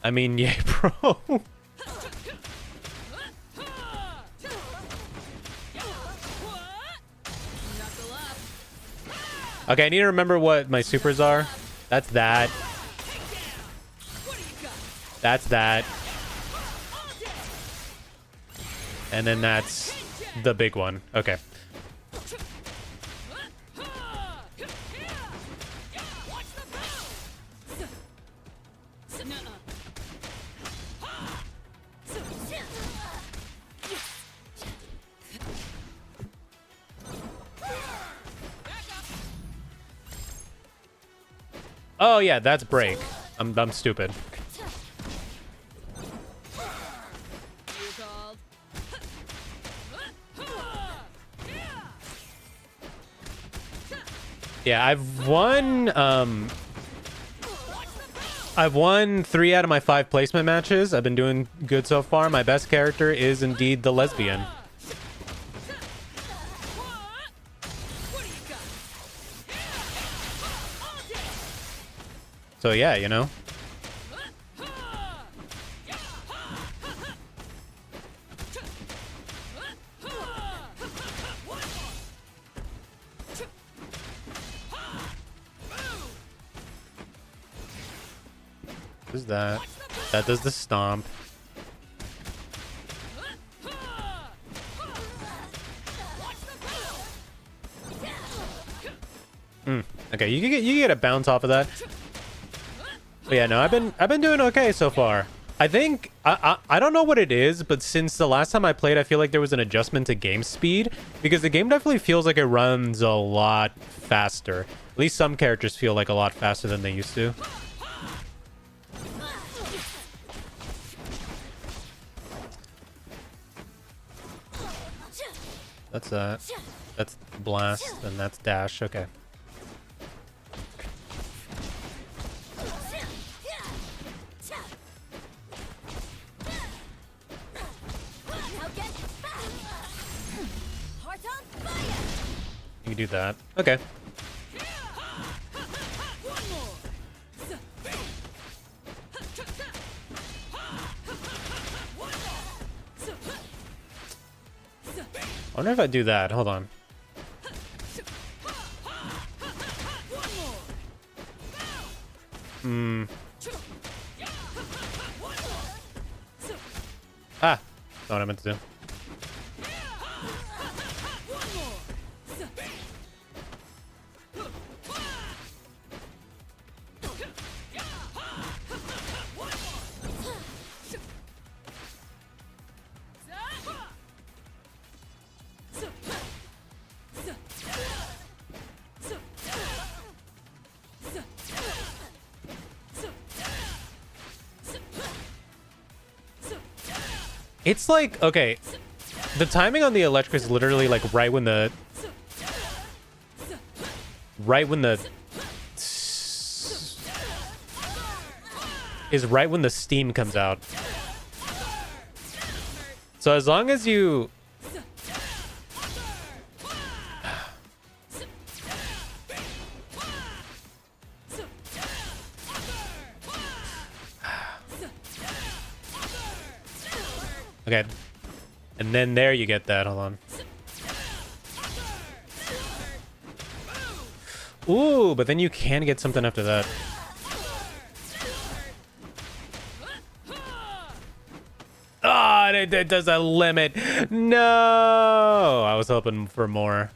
I mean, yay, bro. Okay, I need to remember what my supers are. That's that. That's that. And then that's the big one. Okay. Oh yeah, that's break. I'm stupid. Yeah, I've won 3 out of my 5 placement matches. I've been doing good so far. My best character is indeed the lesbian. So yeah, you know. Who's that? That does the stomp. Okay, you can get a bounce off of that. But yeah, no, I've been doing okay so far. I think I don't know what it is, but since the last time I played, I feel like there was an adjustment to game speed because the game definitely feels like it runs a lot faster. At least some characters feel like a lot faster than they used to. That's that. That's blast, and that's dash. Okay. You can do that. Okay. I wonder if I do that. Hold on. Ah, that's not what I meant to do. It's like, okay, the timing on the electric is literally like right when the steam comes out. So as long as you okay, and then there you get that. Hold on. Ooh, but then you can get something after that. Ah, oh, it does a limit. No, I was hoping for more.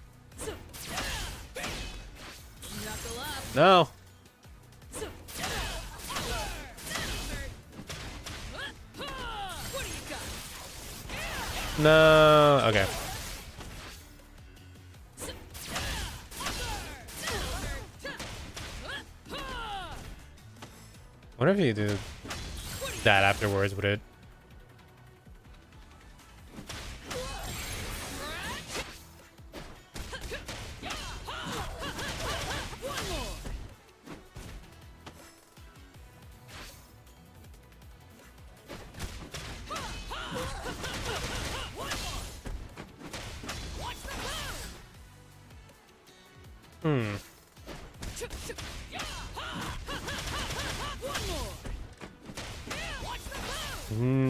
No. No. Okay. What if you do that afterwards? Would it?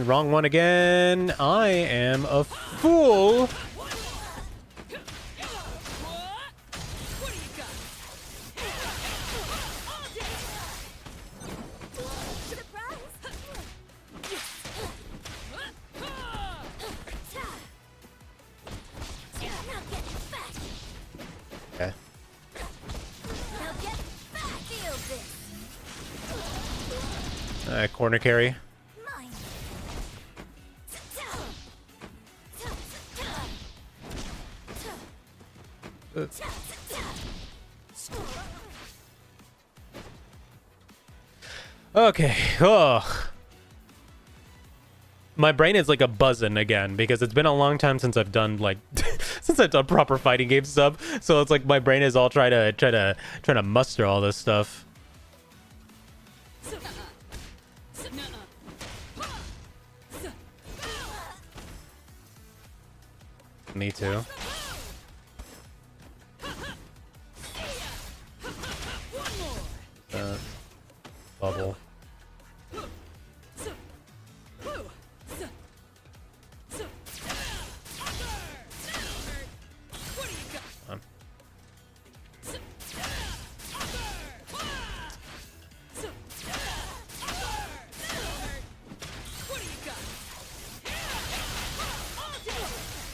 Wrong one again. I am a fool. Okay. Corner carry. Okay. Oh. My brain is like a buzzing again because it's been a long time since I've done like since I've done proper fighting game stuff. So it's like my brain is all trying to muster all this stuff. Me too. Bubble.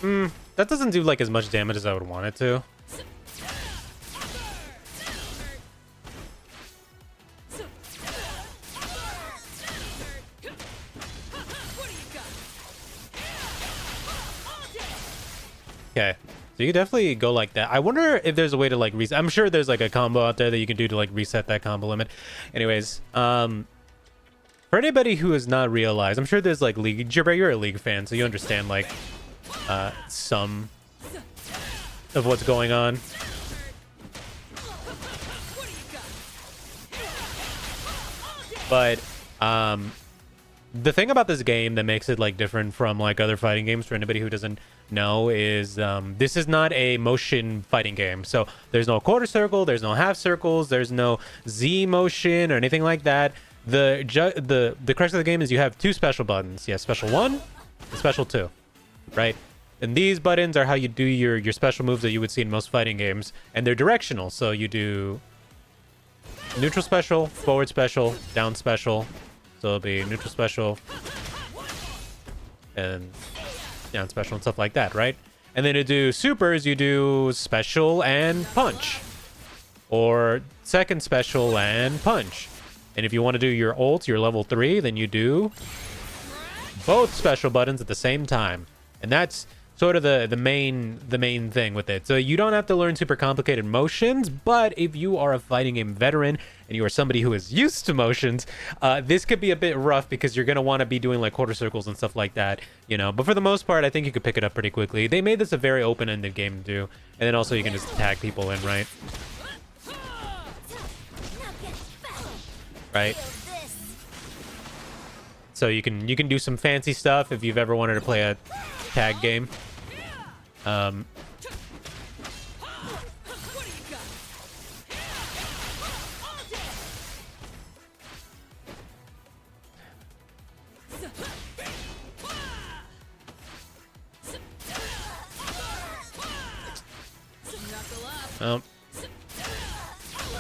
That doesn't do like as much damage as I would want it to. Okay, so you can definitely go like that. I wonder if there's a way to like reset. I'm sure there's like a combo out there that you can do to like reset that combo limit. Anyways, for anybody who has not realized, I'm sure there's like League. Jibber, you're a League fan, so you understand like some of what's going on. But the thing about this game that makes it like different from like other fighting games, for anybody who doesn't know, is this is not a motion fighting game. So there's no quarter circle, there's no half circles, there's no Z motion or anything like that. The crux of the game is you have two special buttons. Yeah, special 1 and special 2, right? And these buttons are how you do your special moves that you would see in most fighting games, and they're directional. So you do neutral special, forward special, down special. So it'll be neutral special and down special and stuff like that, right? And then to do supers, you do special and punch, or second special and punch. And if you want to do your ult, your level 3, then you do both special buttons at the same time. And that's sort of the main thing with it. So you don't have to learn super complicated motions, but if you are a fighting game veteran and you are somebody who is used to motions, this could be a bit rough because you're going to want to be doing like quarter circles and stuff like that, you know. But for the most part, I think you could pick it up pretty quickly. They made this a very open-ended game to do, and then also you can just tag people in, right? Right. So you can do some fancy stuff if you've ever wanted to play a tag game.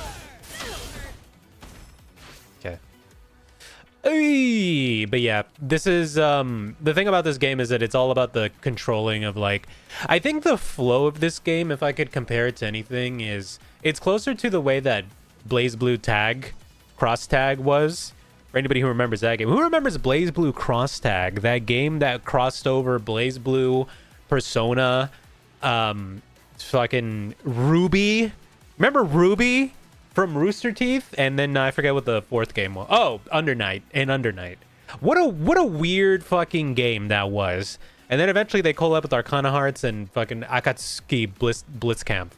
Okay. But yeah, this is the thing about this game is that it's all about the controlling of like, I think the flow of this game, if I could compare it to anything, is it's closer to the way that BlazBlue Tag Cross Tag was. For anybody who remembers that game, who remembers BlazBlue Cross Tag, that game that crossed over BlazBlue, Persona, fucking Ruby. Remember Ruby from Rooster Teeth? And then I forget what the fourth game was. Oh, Under Night. What a weird fucking game that was. And then eventually they collab with Arcana Hearts and fucking Akatsuki Blitzcamp.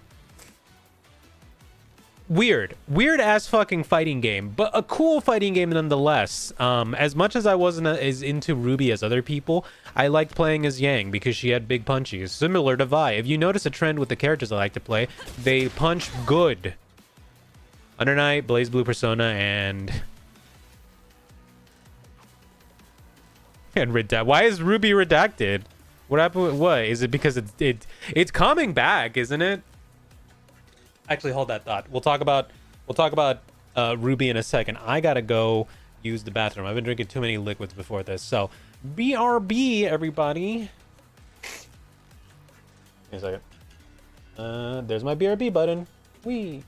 Weird ass fucking fighting game, but a cool fighting game nonetheless. As much as I wasn't as into Ruby as other people, I liked playing as Yang because she had big punches, similar to Vi. If you notice a trend with the characters I like to play, they punch good. Under Night, BlazBlue Persona, and Redact. Why is Ruby redacted? What happened with what? Is it because it's coming back, isn't it? Actually, hold that thought. We'll talk about Ruby in a second. I gotta go use the bathroom. I've been drinking too many liquids before this. So, BRB, everybody. Wait a second. There's my BRB button. Whee.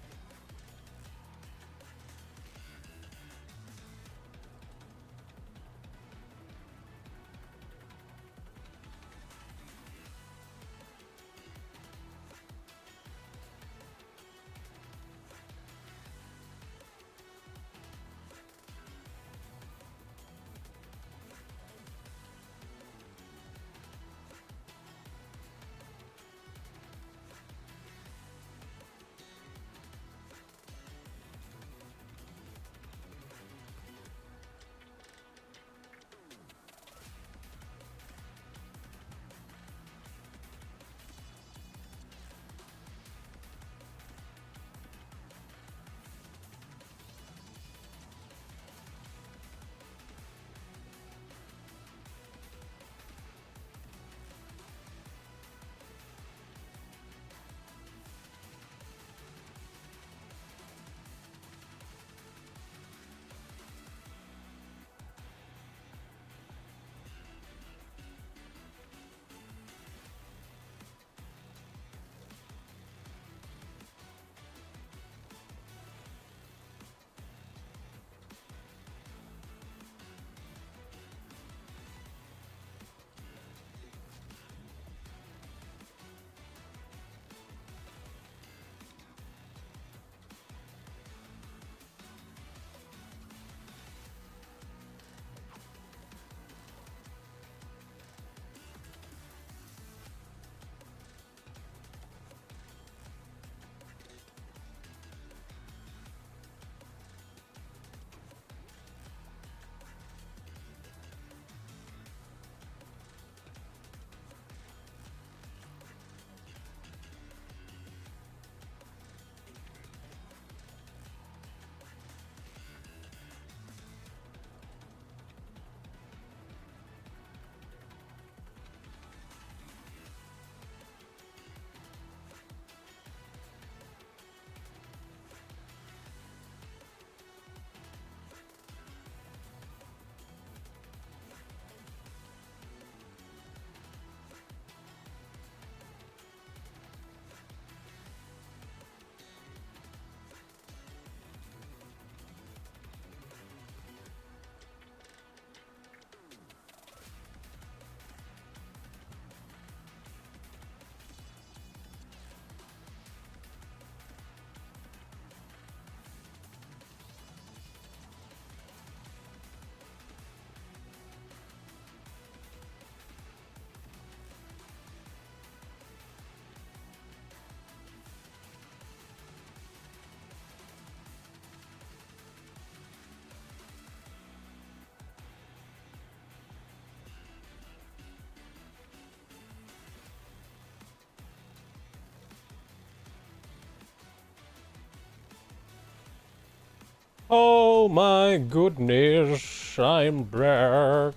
Oh my goodness, I'm back.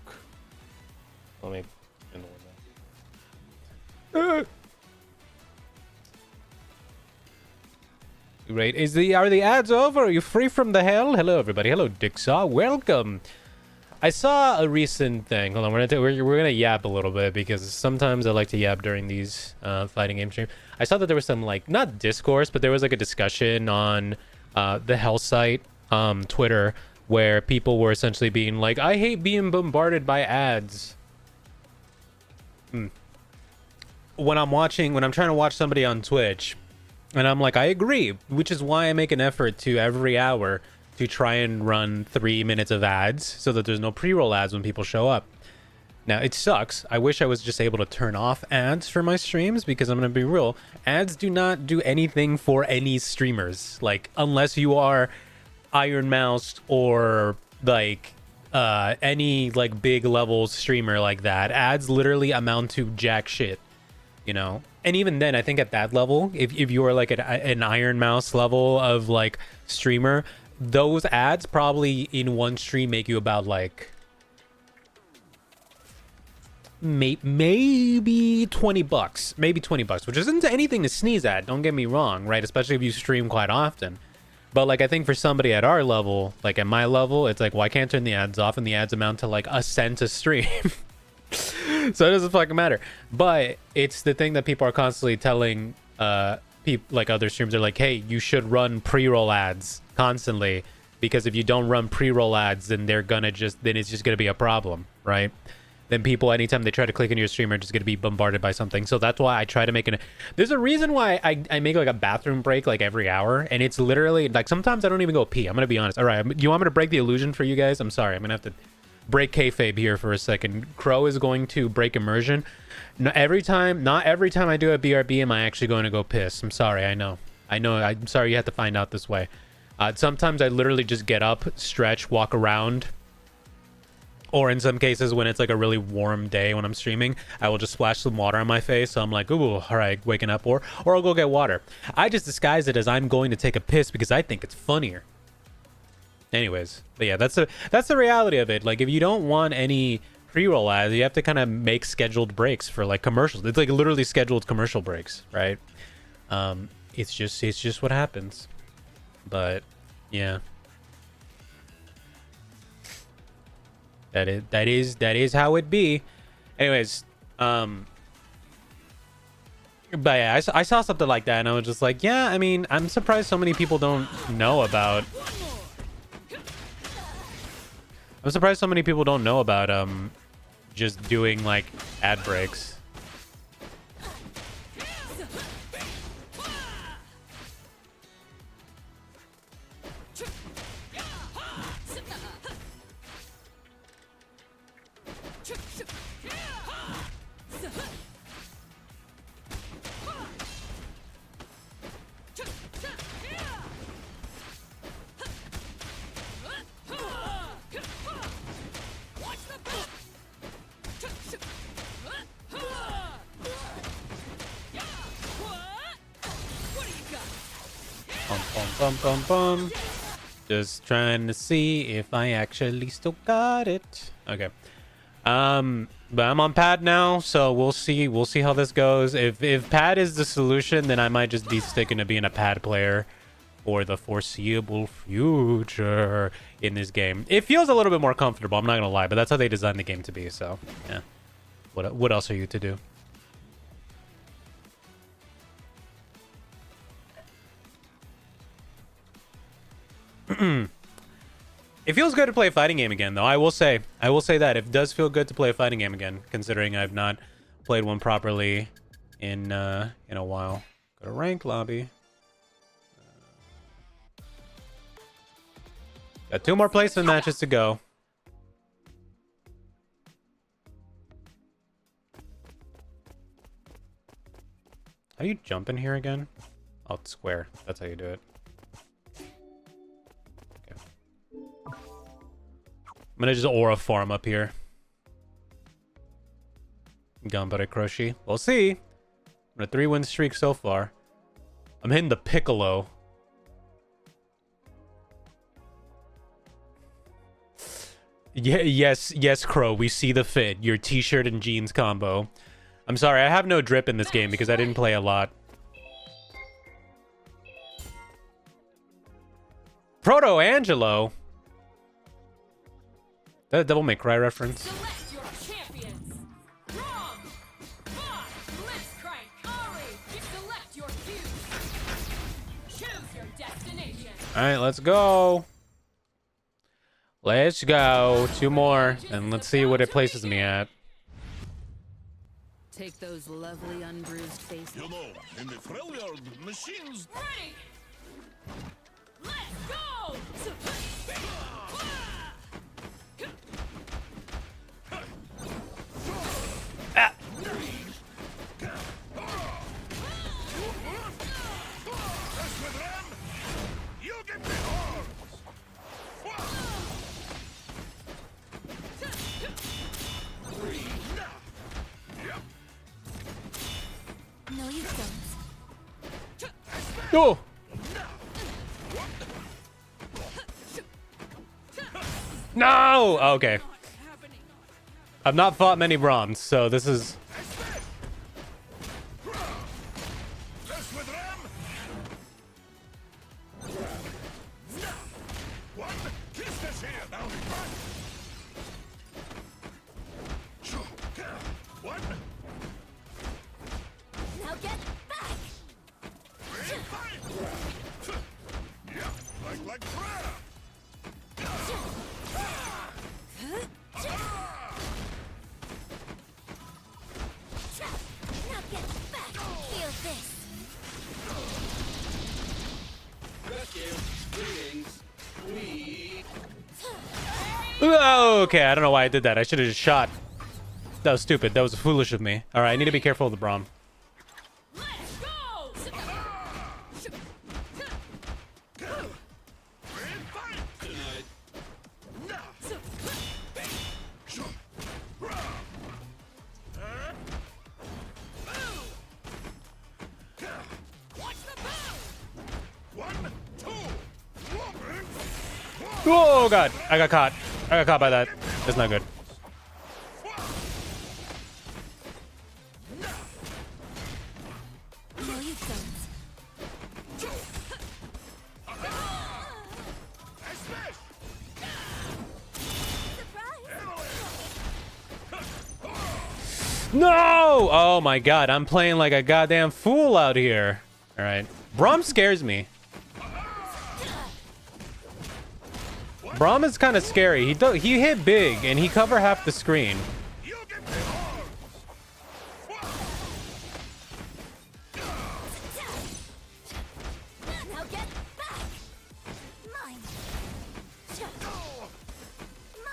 Let me in the window. Great. Are the ads over? Are you free from the hell? Hello everybody. Hello Dixaw. Welcome. I saw a recent thing. Hold on, we're gonna yap a little bit because sometimes I like to yap during these fighting game streams. I saw that there was some like not discourse, but there was like a discussion on the Hell site, Twitter, where people were essentially being like, "I hate being bombarded by ads." When I'm trying to watch somebody on Twitch, and I'm like, I agree, which is why I make an effort to every hour to try and run 3 minutes of ads so that there's no pre-roll ads when people show up. Now, it sucks. I wish I was just able to turn off ads for my streams because I'm going to be real. Ads do not do anything for any streamers. Like, unless you are Iron Mouse or like any like big level streamer like that, ads literally amount to jack shit, you know? And even then, I think at that level, if you are like an Iron Mouse level of like streamer, those ads probably in one stream make you about like maybe 20 bucks, maybe 20 bucks, which isn't anything to sneeze at, don't get me wrong, right? Especially if you stream quite often. But like, I think for somebody at our level, like at my level, it's like, well, I can't turn the ads off, and the ads amount to like a cent a stream. So it doesn't fucking matter. But it's the thing that people are constantly telling people, like other streams are like, hey, you should run pre-roll ads constantly, because if you don't run pre-roll ads, then then it's just gonna be a problem, right? Then people, anytime they try to click into your stream, are just gonna be bombarded by something. So that's why I try to make there's a reason why I make like a bathroom break like every hour, and it's literally like sometimes I don't even go pee. I'm gonna be honest. All right, you want me to break the illusion for you guys? I'm sorry, I'm gonna have to break kayfabe here for a second. Crow is going to break immersion. Not every time I do a BRB am I actually going to go piss. I'm sorry. I know. I'm sorry you had to find out this way. Sometimes I literally just get up, stretch, walk around, or in some cases when it's like a really warm day when I'm streaming, I will just splash some water on my face. So I'm like, ooh, all right, waking up, or I'll go get water. I just disguise it as I'm going to take a piss because I think it's funnier. Anyways, but yeah, that's the reality of it. Like, if you don't want any pre-roll ads, you have to kind of make scheduled breaks for like commercials. It's like literally scheduled commercial breaks, right? It's just what happens. But yeah, that is how it be. Anyways, but yeah, I saw something like that, and I was just like, yeah, I mean, I'm surprised so many people don't know about. I'm surprised so many people don't know about just doing like ad breaks. Bum. Just trying to see if I actually still got it. Okay. But I'm on pad now, so we'll see how this goes. If pad is the solution, then I might just be sticking to being a pad player for the foreseeable future in this game. It feels a little bit more comfortable, I'm not gonna lie, but that's how they designed the game to be, so yeah. What else are you to do? It feels good to play a fighting game again, though. I will say that it does feel good to play a fighting game again, considering I've not played one properly in a while. Go to rank lobby. Got 2 more placement matches to go. How do you jump in here again? Oh, it's square. That's how you do it. I'm gonna just aura farm up here. Ganbare Kroshi. We'll see. I'm on a 3-win streak so far. I'm hitting the Piccolo. Yes, Crow. We see the fit. Your t-shirt and jeans combo. I'm sorry, I have no drip in this game because I didn't play a lot. Proto Angelo. That Devil May Cry reference. Select your champions. Braum, Fox, Blitzcrank, Ari. Select your fuse. Choose your destination. All right, let's go. Let's go. 2 more, and let's see what it places me at. Take those lovely unbruised faces. You know, in the Freljord, machines. Ready. Let's go. That's with them. You get the horns. No, you don't. Oh. No. Oh, okay. I've not fought many Brahms, so this is. That's with them. One. Kiss this here. Now run. One. Now get back! Yeah, like crab. Now get back! Feel this! Oh, okay, I don't know why I did that. I should have just shot. That was stupid. That was foolish of me. All right, I need to be careful of the Braum. Let's go. One, two. Oh god, I got caught. I got caught by that. That's not good. No, you don't. No! Oh my god, I'm playing like a goddamn fool out here. All right, Braum scares me. Braum is kind of scary. He hit big and he cover half the screen. You get the horns. Now get back! Mine!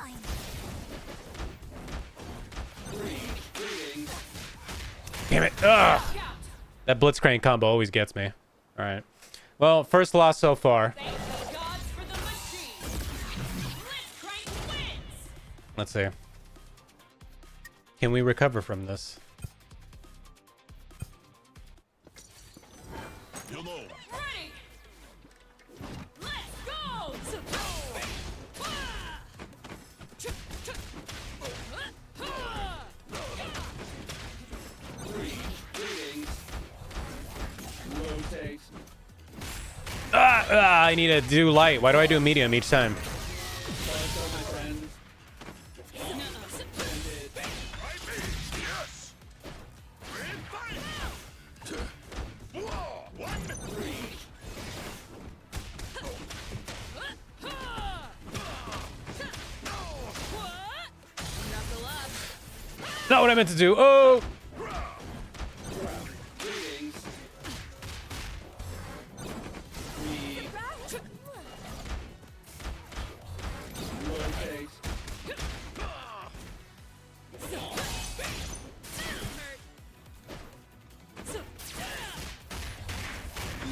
Mine! Damn it! Ugh. That Blitzcrank combo always gets me. All right. Well, first loss so far. Thank the gods for the machine. Blitzcrank wins. Let's see. Can we recover from this? You know. Ready. Let's go. I need to do light. Why do I do medium each time? Yes. Not what I meant to do. Oh!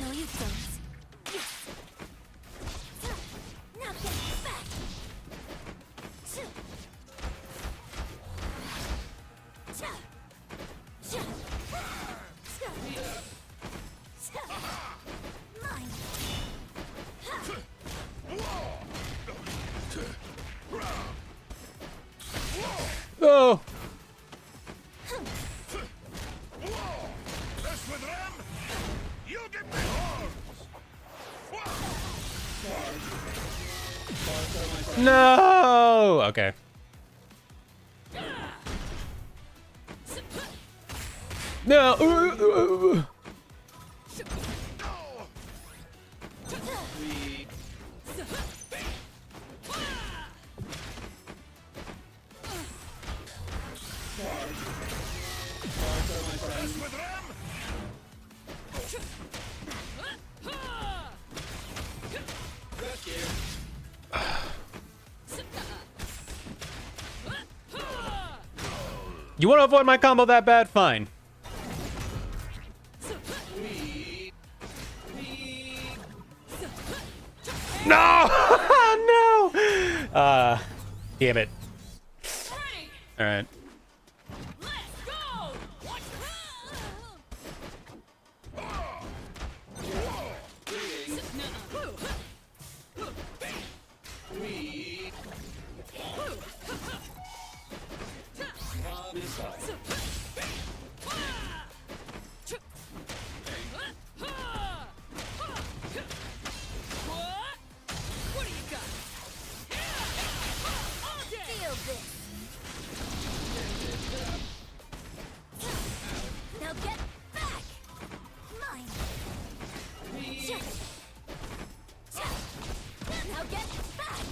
No, you don't. Yes. Now get back! with them! You give me horns! No. Okay. No. Mess with them! You want to avoid my combo that bad? Fine. No! No! Damn it. Frank, All right. let's go! What do you got? Feel this. Now get back. Mine. Now get back.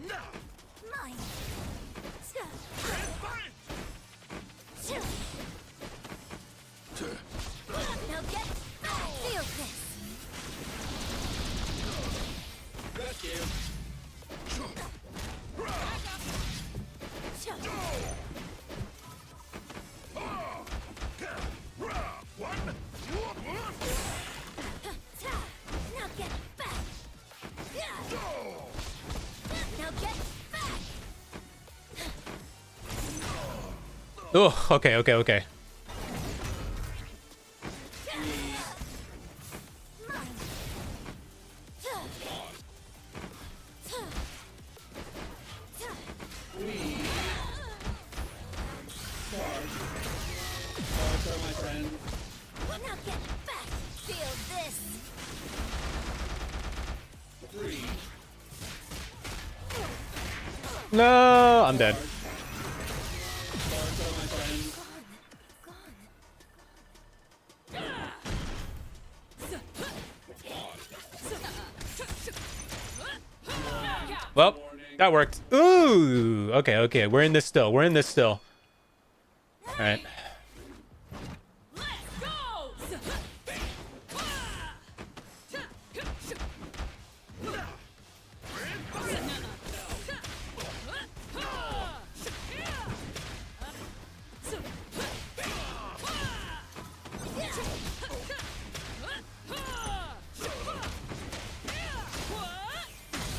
Now! Mine. Fight! Now get back. Feel this. Now get back. Now get back. Oh, okay, okay, okay. Mine. Now get back. Feel this. No, I'm dead. Well, that worked. Ooh. Okay, okay. We're in this still. We're in this still. All right. Let's go!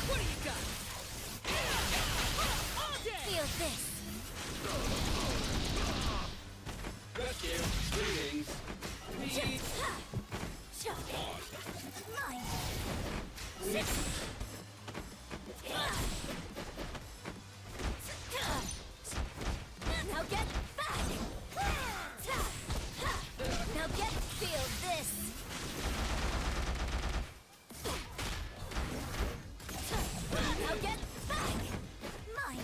What do you got? Feel this. Mine. Now get back. Now get feel this. Now get back. Mine.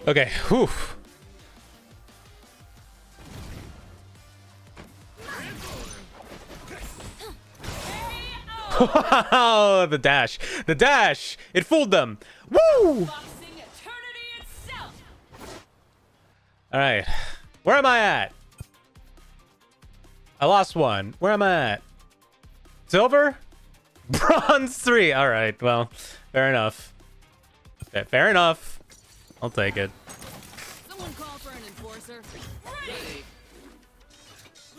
Okay. Whew. Oh, the dash. The dash. It fooled them. Woo! Boxing eternity itself! All right. Where am I at? I lost one. Where am I at? Silver? Bronze 3. All right. Well, fair enough. Fair enough. I'll take it. Someone call for an enforcer. Ready!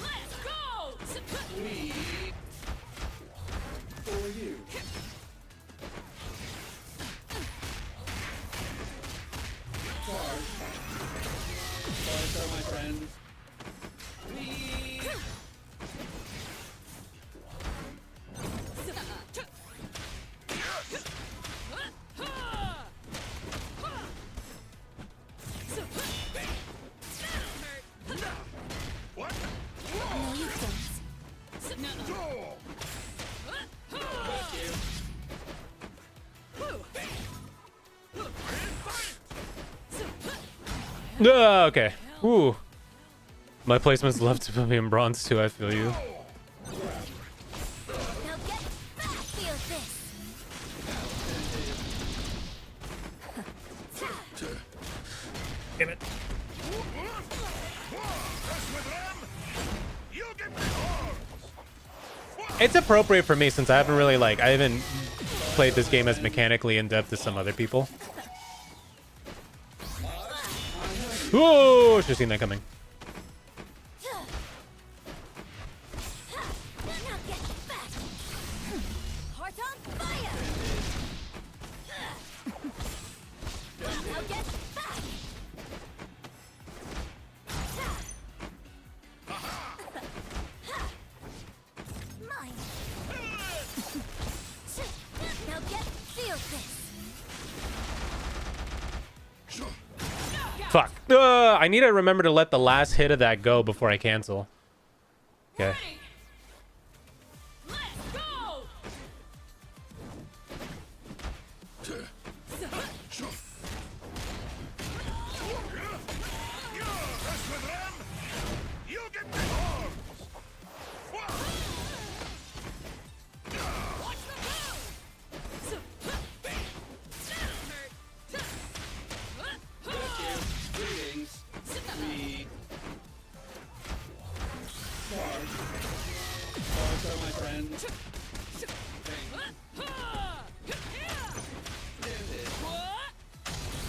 Let's go! Okay. Ooh. My placement's left to put me in bronze too. I feel you. Now get back! Feel this! Damn it. Mess with them! You get me horns! It's appropriate for me since I haven't really I haven't played this game as mechanically in depth as some other people. Whoa! Should have seen that coming. Now get back! Heart on fire! Now get back! Mine! Now get feel this! Fuck. I need to remember to let the last hit of that go before I cancel. Okay. Let's go! Mess with them! You get me horns! Watch the Greetings. We Barca, my friend.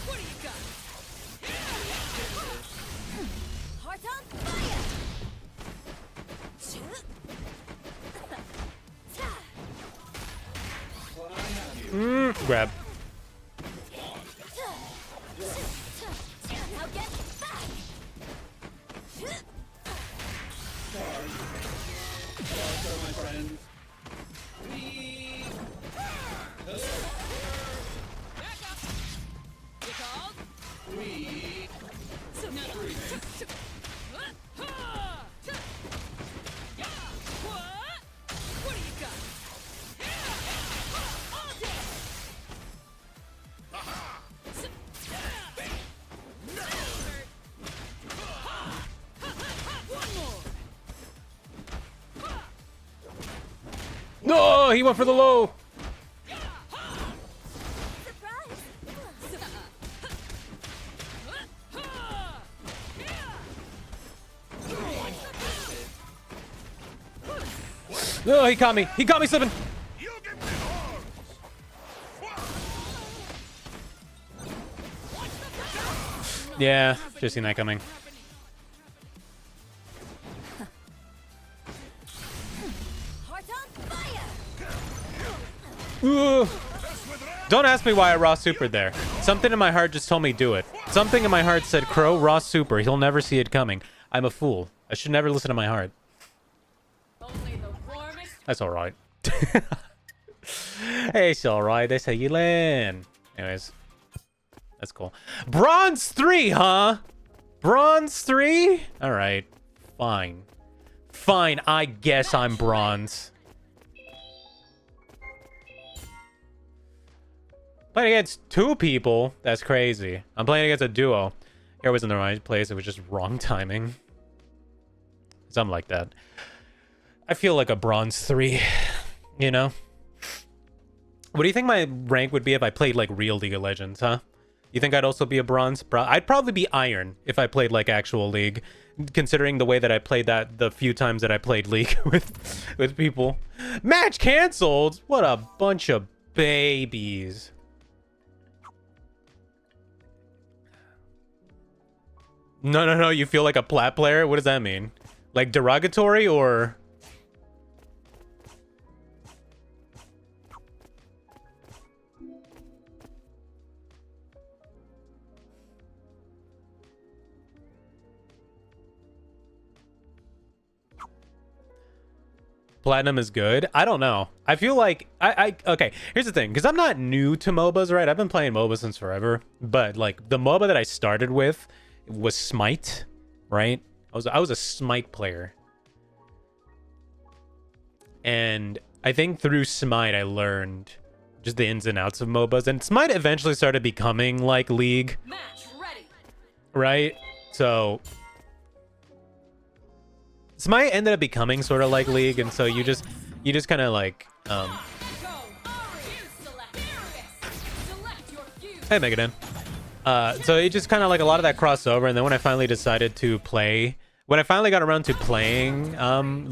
What do you got? Heart on fire! Well, I have you. Grab. Now get back! Barca, my friend. We Back up. You called? we What do you got? All day. One more. No, he went for the low. Surprise! No, he caught me. He caught me slipping. You get me horns! Yeah, just seen that coming. Heart on fire! Ooh. Mess with them! Don't ask me why I raw supered there. Something in my heart just told me do it. Something in my heart said, Crow, raw super. He'll never see it coming. I'm a fool. I should never listen to my heart. Only the warmest. That's all right. Hey, it's all right. That's how you land. Anyways, that's cool. Bronze 3, huh? Bronze 3? All right. Fine. Fine. I guess I'm bronze. Playing against 2 people? That's crazy. I'm playing against a duo. Here was in the right place. It was just wrong timing. Something like that. I feel like a bronze 3, you know? What do you think my rank would be if I played like real League of Legends, huh? You think I'd also be a bronze? I'd probably be iron if I played like actual League, considering the way that I played that the few times that I played League with people. Match canceled? What a bunch of babies. No, you feel like a plat player? What does that mean? Like derogatory or... Platinum is good. I don't know. I feel like okay, here's the thing, because I'm not new to MOBAs, right? I've been playing MOBA since forever, but like the MOBA that I started with was Smite, right? I was a Smite player. And I think through Smite I learned just the ins and outs of MOBAs, and Smite eventually started becoming like League. Match ready. right? So Smite ended up becoming sort of like League, and so you just kind of like Go, Ari. Fuse select. Select your fuse. hey Megadan. So it just kind of like a lot of that crossover, and then when I finally decided to play, when I finally got around to playing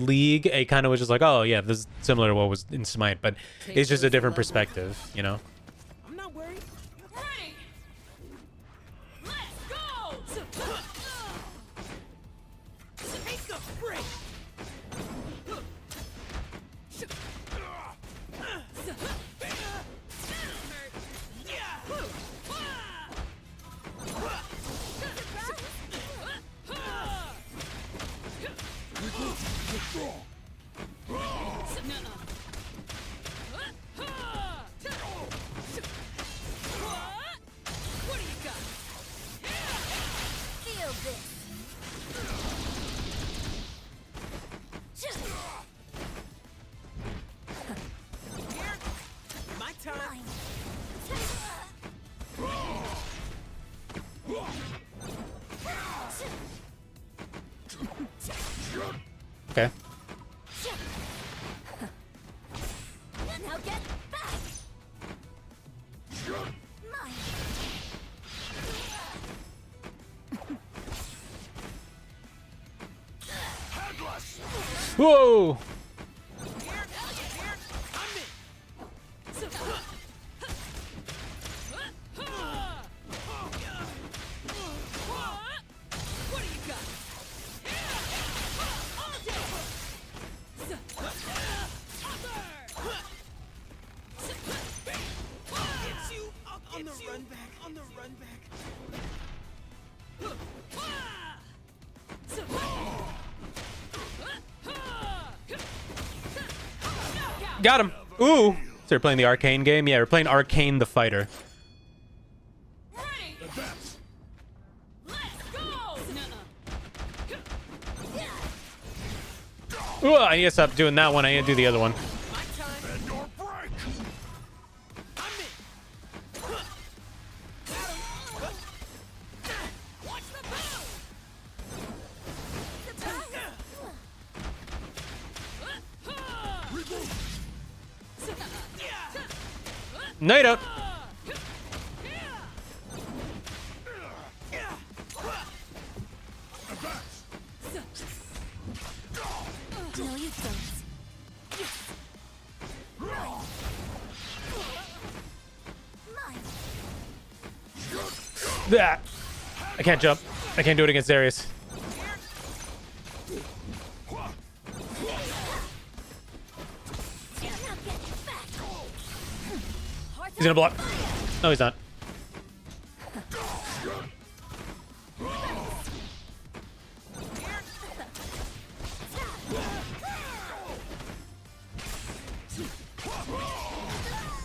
League, it kind of was just like, oh yeah, this is similar to what was in Smite, but it's just a different perspective, you know? I'm not worried. Ready. Let's go. Take a break. What do you got? Feel this. My time. Okay. Now get back. Mine. Headless! Whoa! What do you got? All day. It's you on the run back. On the run back. Got him! Ooh! So you're playing the Arcane game? Yeah, we're playing Arcane the Fighter. Ready. Advance! Let's go. Ooh, I need to stop doing that one. I need to do the other one. My time. Bend or break! I'm in. Watch the bow. No, you don't. Advance! No, you don't. Mine. That. I can't jump. I can't do it against Darius. Now get back. Heart He's gonna block. No, he's not.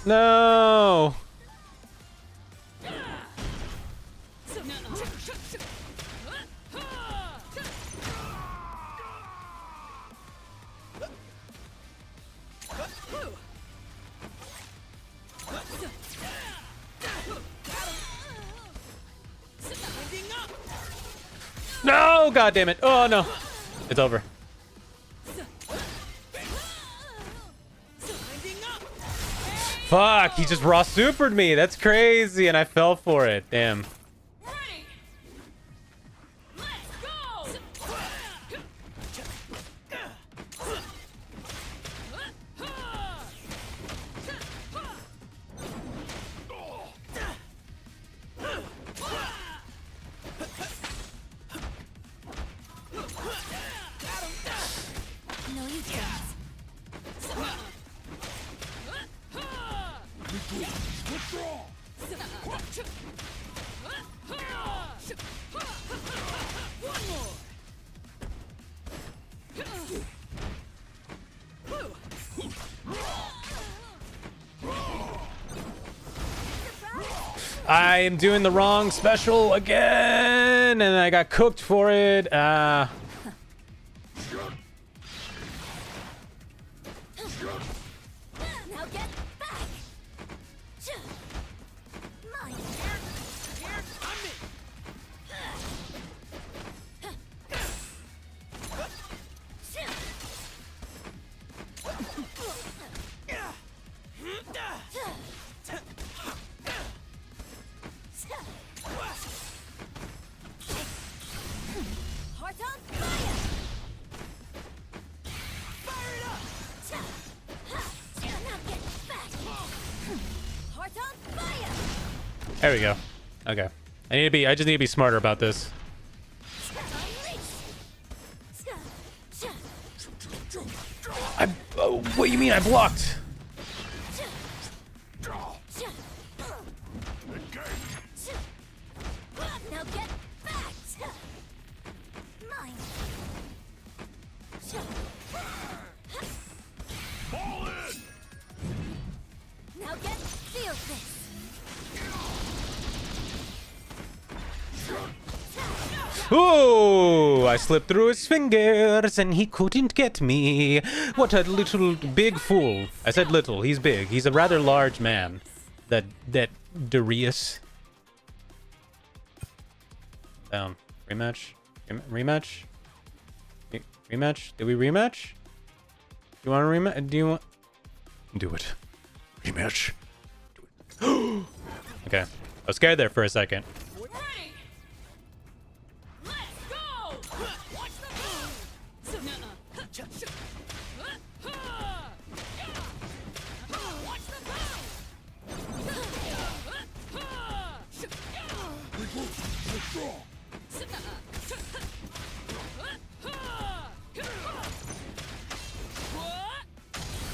No. No, god damn it. Oh no. It's over. Fuck, he just raw supered me. That's crazy, and I fell for it. Damn. Ready. Let's go. No, you don't. Withdraw! One more. I am doing the wrong special again, and I got cooked for it. Now get back. Mine. Heart on fire. There we go. Okay. I just need to be smarter about this. Oh, what do you mean I blocked? Now get back. Mine. Fall in! Now get feel this. Oh, I slipped through his fingers and he couldn't get me. What a little big fool. I said little, he's big. He's a rather large man. That Darius. Down. Rematch? Rematch? Rematch? Did we rematch? Do you want to rematch? Do you want... Do it. Rematch. Do it. Okay. I was scared there for a second. Ready. Let's go. Watch the move. Watch the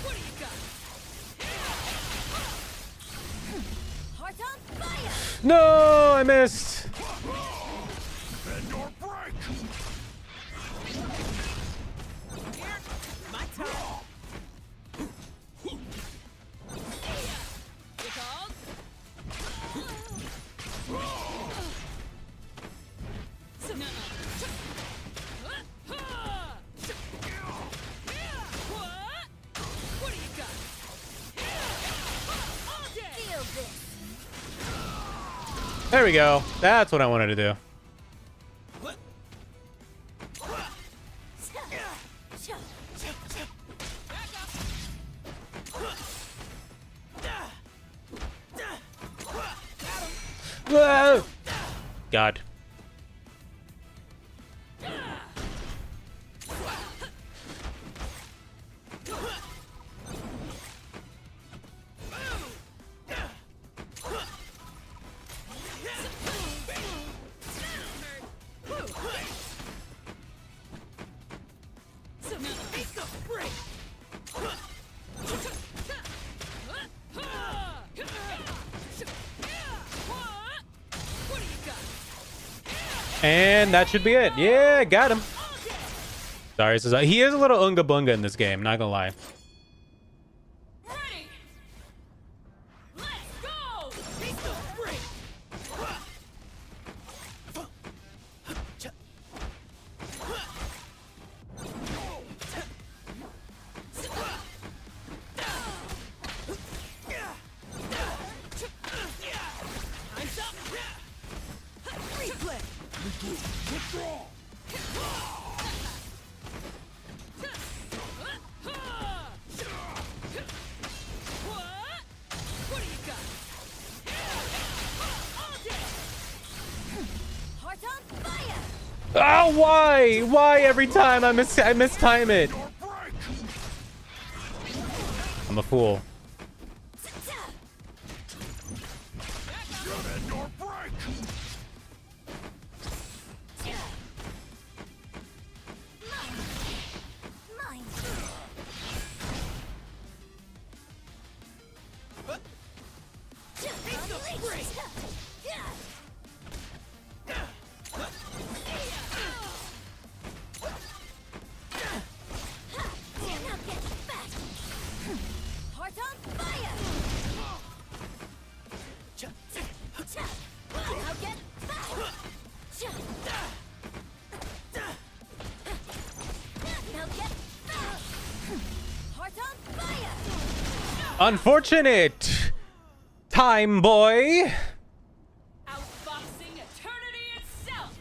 What do you got? Heart on fire. No, I missed. Bend or break! My turn. You called? What do you got? All day. Feel this. There we go. That's what I wanted to do. Whoa! God. What do you got? And that should be it. Yeah, got him. Sorry, he is a little unga bunga in this game, not gonna lie. Ready. Let's go. Take the break. Time's up. Replay. Withdraw! What do you got? All day. Heart on fire. Oh, why? Why every time I mistime it? Or break! I'm a fool. Bend or break! Mine. Now get back. Heart on fire. Now get back. Now get back. Heart on fire. Unfortunate. Time boy. Outboxing eternity itself.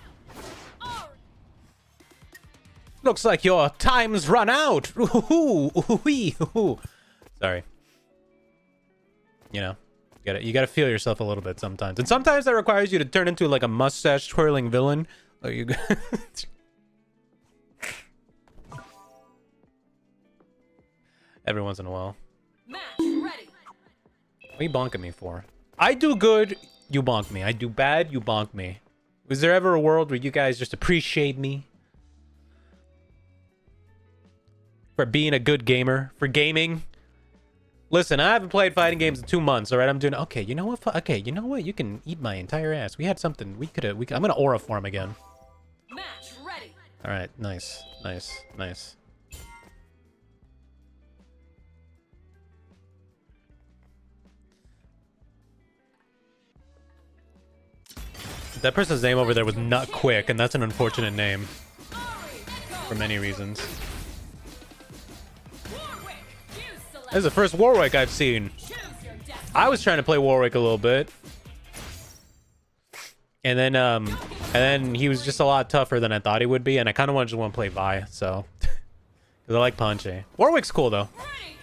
All Looks like your time's run out. Ooh, ooh, wee, ooh. Sorry. You know, you gotta feel yourself a little bit sometimes, and sometimes that requires you to turn into like a mustache twirling villain. Like you. Every once in a while. match ready. What are you bonking me for? I do good, you bonk me. I do bad, you bonk me. Was there ever a world where you guys just appreciate me? For being a good gamer? For gaming? Listen, I haven't played fighting games in 2 months, alright? I'm doing... Okay, you know what? Okay, you know what? You can eat my entire ass. We had something. We could have... I'm gonna aura form again. Match ready. Alright, nice. Nice. Nice. That person's name over there was Not Quick, and that's an unfortunate name. For many reasons. Warwick, you select. This is the first Warwick I've seen. Choose your destiny. I was trying to play Warwick a little bit. And then he was just a lot tougher than I thought he would be, and I kind of just want to play Vi, so. Because I like Punche. Warwick's cool, though. Ready.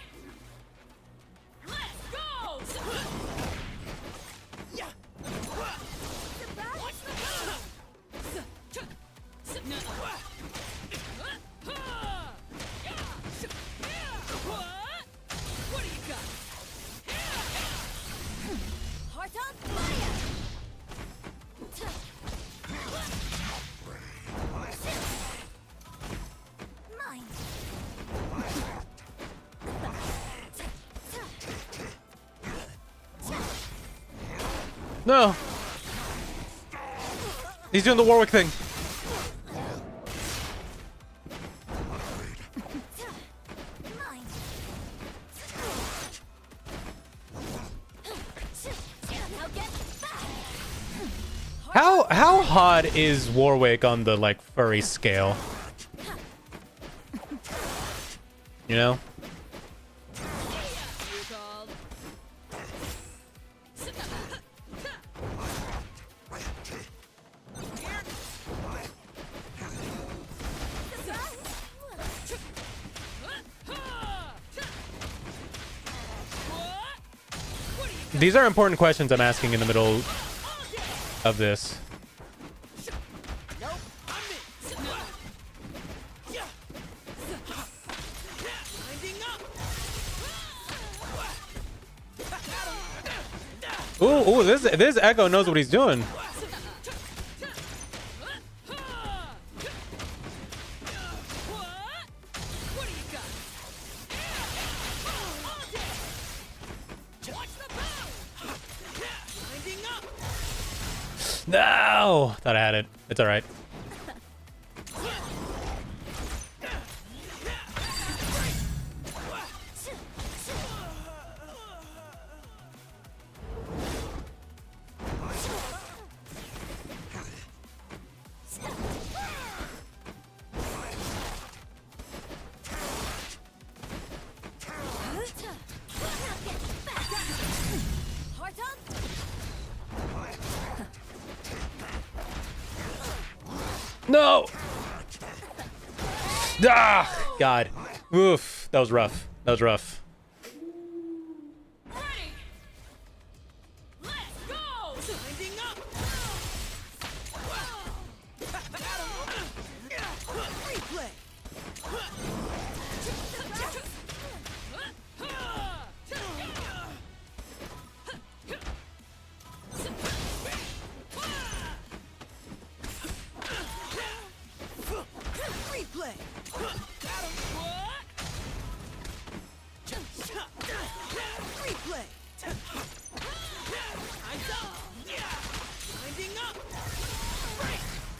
Let's go. What do you got? Heart on fire! Mine. No! He's doing the Warwick thing. Mine. Now get back! How hot is Warwick on the, like, furry scale? You know? You called. These are important questions I'm asking in the middle of this. Ooh, this Echo knows what he's doing. What do you got? No! Thought I had it. It's alright. Heart on No! Ah! God. Oof. That was rough. That was rough. Ready. Let's go. Winding up. Replay. Replay. Replay. Winding up.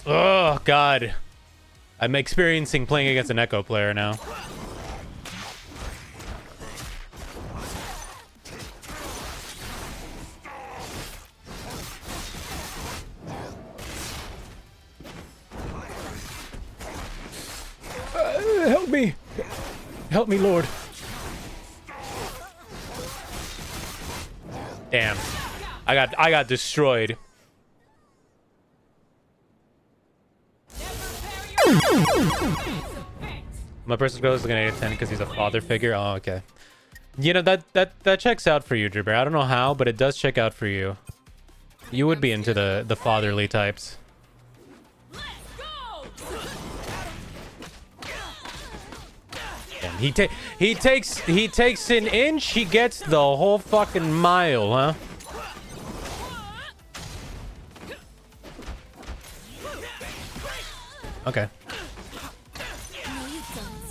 Oh, God. I'm experiencing playing against an Echo player now. Help me. Help me, Lord. Damn. I got destroyed. My personal goal is looking at 10 because he's a father figure. Oh, okay. You know, that checks out for you, Dribber. I don't know how, but it does check out for you. You would be into the fatherly types. Let's go. Damn, he takes an inch, he gets the whole fucking mile, huh? Okay. No, you don't.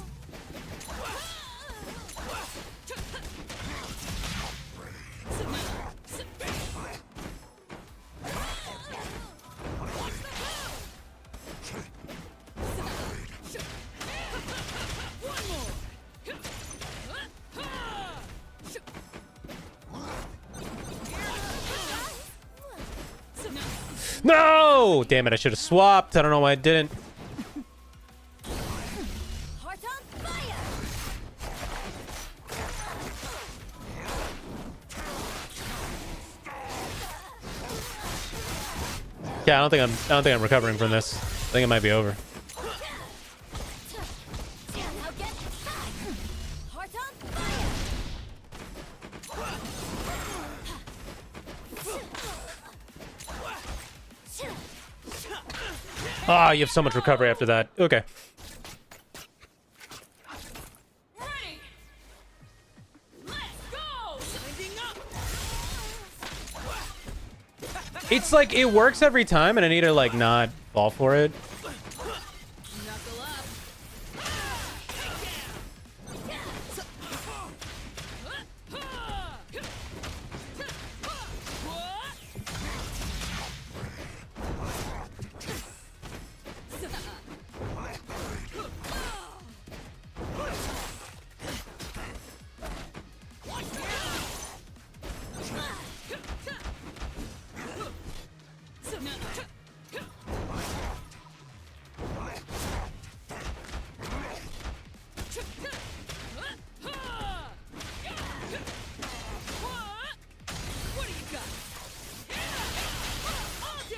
No! Damn it, I should have swapped. I don't know why I didn't. Heart on fire! Yeah, I don't think I'm recovering from this. I think it might be over. Now get back! Heart on fire! Ah, you have so much recovery after that. Okay. Ready. Let's go. Winding up. It's like it works every time, and I need to like not fall for it. Knuckle up. What do you got? All day.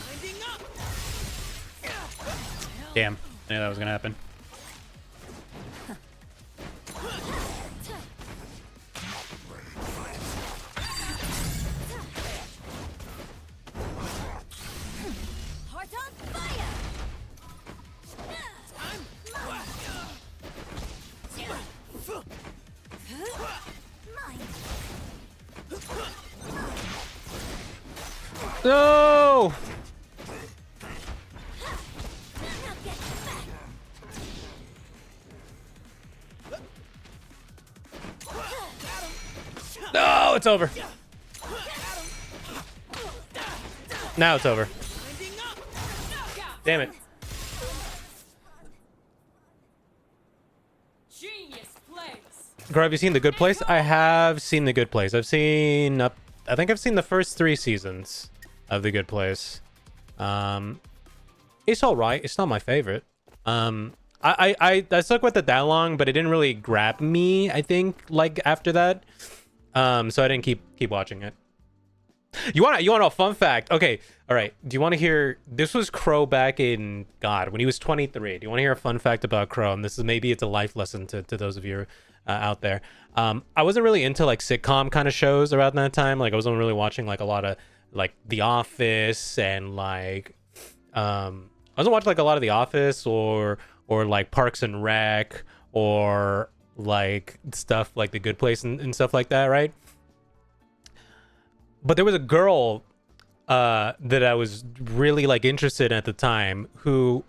Winding up. Damn, I knew that was gonna happen. Heart on fire! Mine! No! Now get back! No, it's over. Now it's over. Winding up. Knockout. Damn it. Genius plays. Girl, have you seen The Good Place? I have seen The Good Place. I've seen I think I've seen the first 3 seasons of The Good Place. It's all right. It's not my favorite. I stuck with it that long, but it didn't really grab me, I think, like after that. So I didn't keep watching it. You want a fun fact? Okay, all right. Do you want to hear? This was Crow back in when he was 23. Do you want to hear a fun fact about Crow? And this is maybe it's a life lesson to those of you out there. I wasn't really into like sitcom kind of shows around that time. Like I wasn't really watching like a lot of like The Office and like I wasn't watching like a lot of The Office or like Parks and Rec or like stuff like The Good Place and stuff like that, right? But there was a girl that I was really like interested in at the time who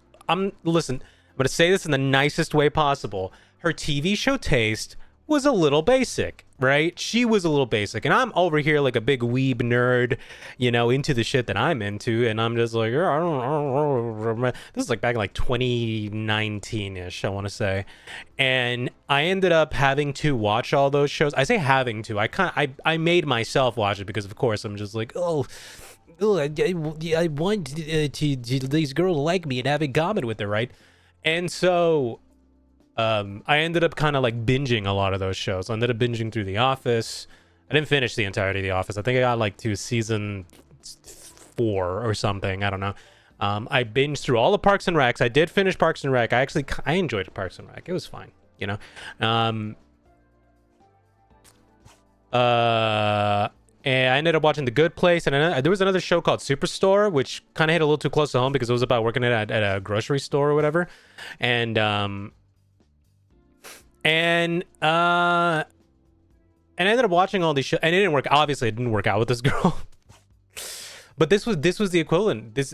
listen, I'm gonna say this in the nicest way possible. Her TV show taste was a little basic, right? She was a little basic, and I'm over here like a big weeb nerd, you know, into the shit that I'm into, and I'm just like, I don't. This is like back in like 2019-ish, I want to say, and I ended up having to watch all those shows. I say having to. I made myself watch it because, of course, I'm just like, I want these girls to like me and have in common with her, right? And so I ended up kind of like binging a lot of those shows. I ended up binging through The Office. I didn't finish the entirety of The Office. I think I got like to season 4 or something. I don't know. I binged through all the Parks and Recs. I did finish Parks and Rec. I enjoyed Parks and Rec. It was fine, you know. And I ended up watching The Good Place, and there was another show called Superstore, which kind of hit a little too close to home because it was about working at a grocery store or whatever. And I ended up watching all these shows, and it didn't work. Obviously, it didn't work out with this girl. But this was the equivalent. This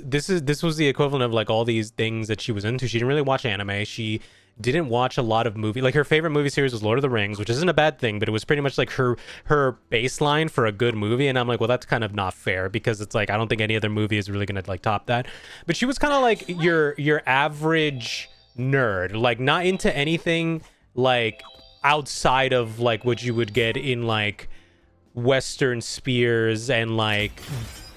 was the equivalent of like all these things that she was into. She didn't really watch anime. She didn't watch a lot of movies. Like her favorite movie series was Lord of the Rings, which isn't a bad thing, but it was pretty much like her baseline for a good movie. And I'm like, well, that's kind of not fair because it's like I don't think any other movie is really gonna like top that. But she was kind of like your average nerd, like not into anything like outside of like what you would get in like Western Spears and like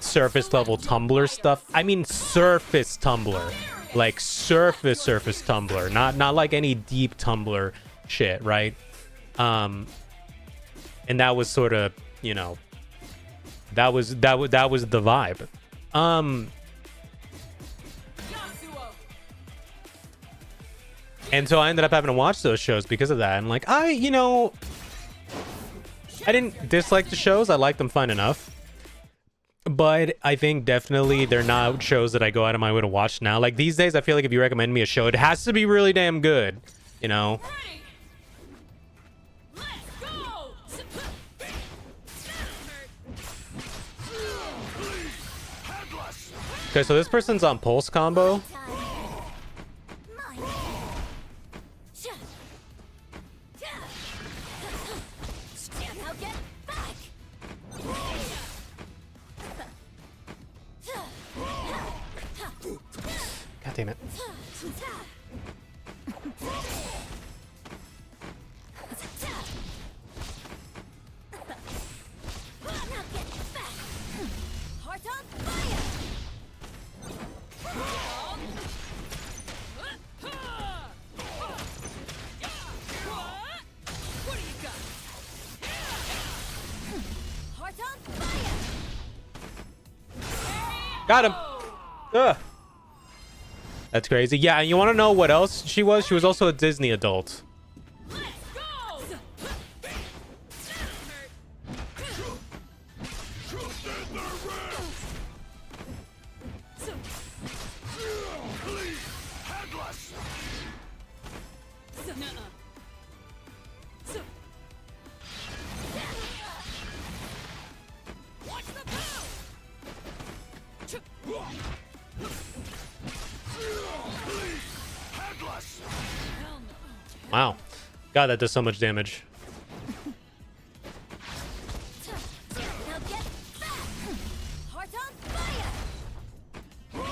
surface level Tumblr stuff. I mean surface Tumblr, like surface Tumblr, not like any deep Tumblr shit, right? And that was sort of, you know, that was the vibe. And so I ended up having to watch those shows because of that. And like I didn't dislike the shows. I liked them fine enough. But I think definitely they're not shows that I go out of my way to watch now. Like these days, I feel like if you recommend me a show, it has to be really damn good, you know? Ready. Let's go. Okay, so this person's on Pulse Combo. God damn it. Heart on fire! What do you got? Heart on fire! Got him. Ugh. That's crazy. Yeah, and you want to know what else she was? She was also a Disney adult. Let's go. Watch the power! Wow. God, that does so much damage. Now get back! Heart on fire! Now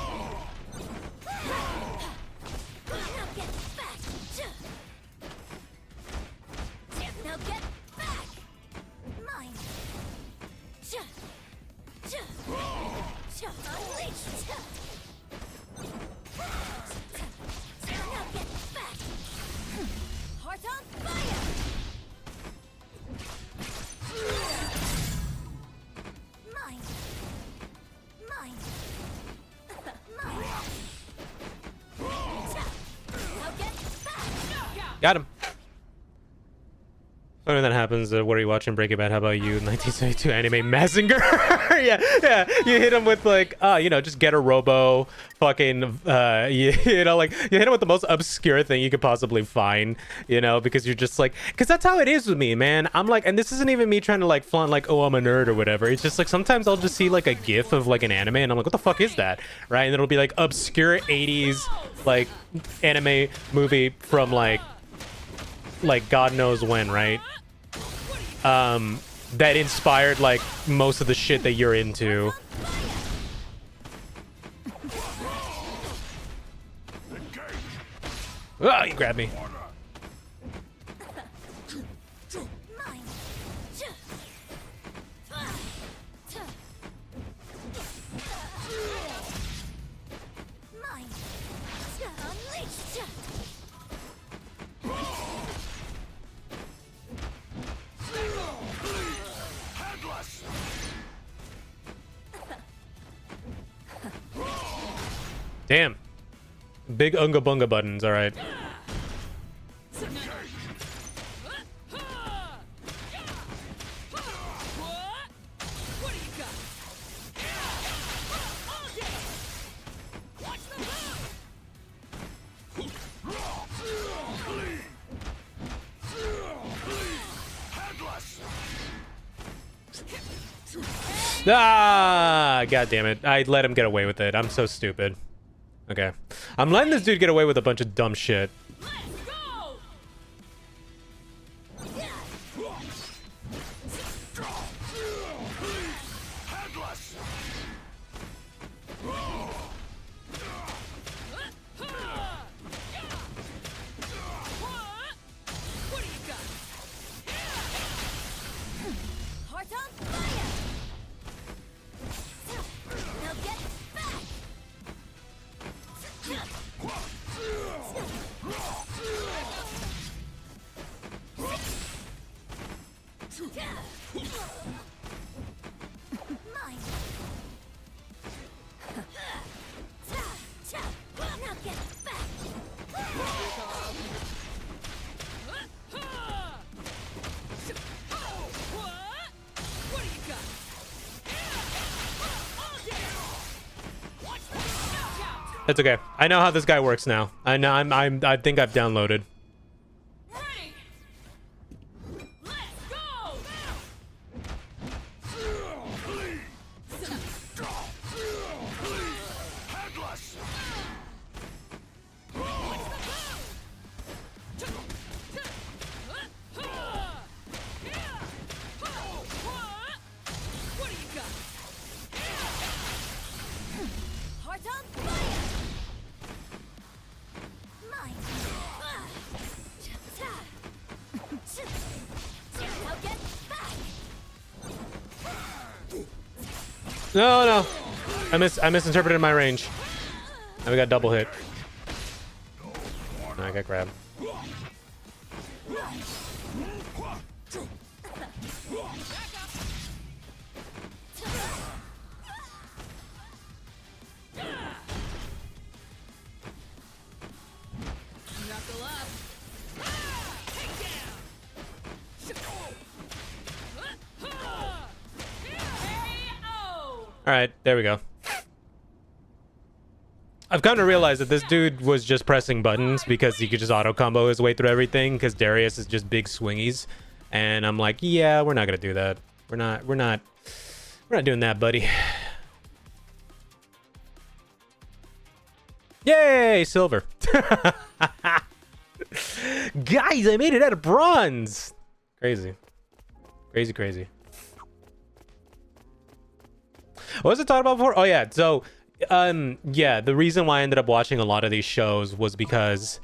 get back! Now get back! Mine! Unleash! Now get back! Heart on fire! Mine! Mine! Mine! Now get back! Got him. So when that happens, what are you watching? Breaking Bad. How about you? 1972 anime Mazinger. yeah. You hit him with like, just get a robo, fucking, like you hit him with the most obscure thing you could possibly find, because you're just like, because that's how it is with me, man. I'm like, and this isn't even me trying to like flaunt like, oh, I'm a nerd or whatever. It's just like sometimes I'll just see like a GIF of like an anime, and I'm like, what the fuck is that, right? And it'll be like obscure 80s like anime movie from like God knows when, right? That inspired like most of the shit that you're into. Oh, you grabbed me. Mine! Mine! Unleash! Damn. Big unga bunga buttons, alright. Ah, god damn it. I let him get away with it. I'm so stupid. Okay. I'm letting this dude get away with a bunch of dumb shit. Let's go! Headless! What do you got? Heart on fire! Now get back! Mine. Now get back! What do you got? It's okay. I know how this guy works now. I know. I think I've downloaded. Frank! Let's go! Headless! What do you got? Heart on fire! Mine. Now get back! No, no. I misinterpreted my range. Now we got double hit. I got grabbed. Knuckle up. Take down. KO! All right, there we go. I've come to realize that this dude was just pressing buttons because he could just auto combo his way through everything because Darius is just big swingies. And I'm like, yeah, we're not gonna do that. We're not doing that, buddy. Yay, silver. Guys, I made it out of bronze. Crazy. Crazy, crazy. What was it talking about before? Oh yeah, so yeah, the reason why I ended up watching a lot of these shows was because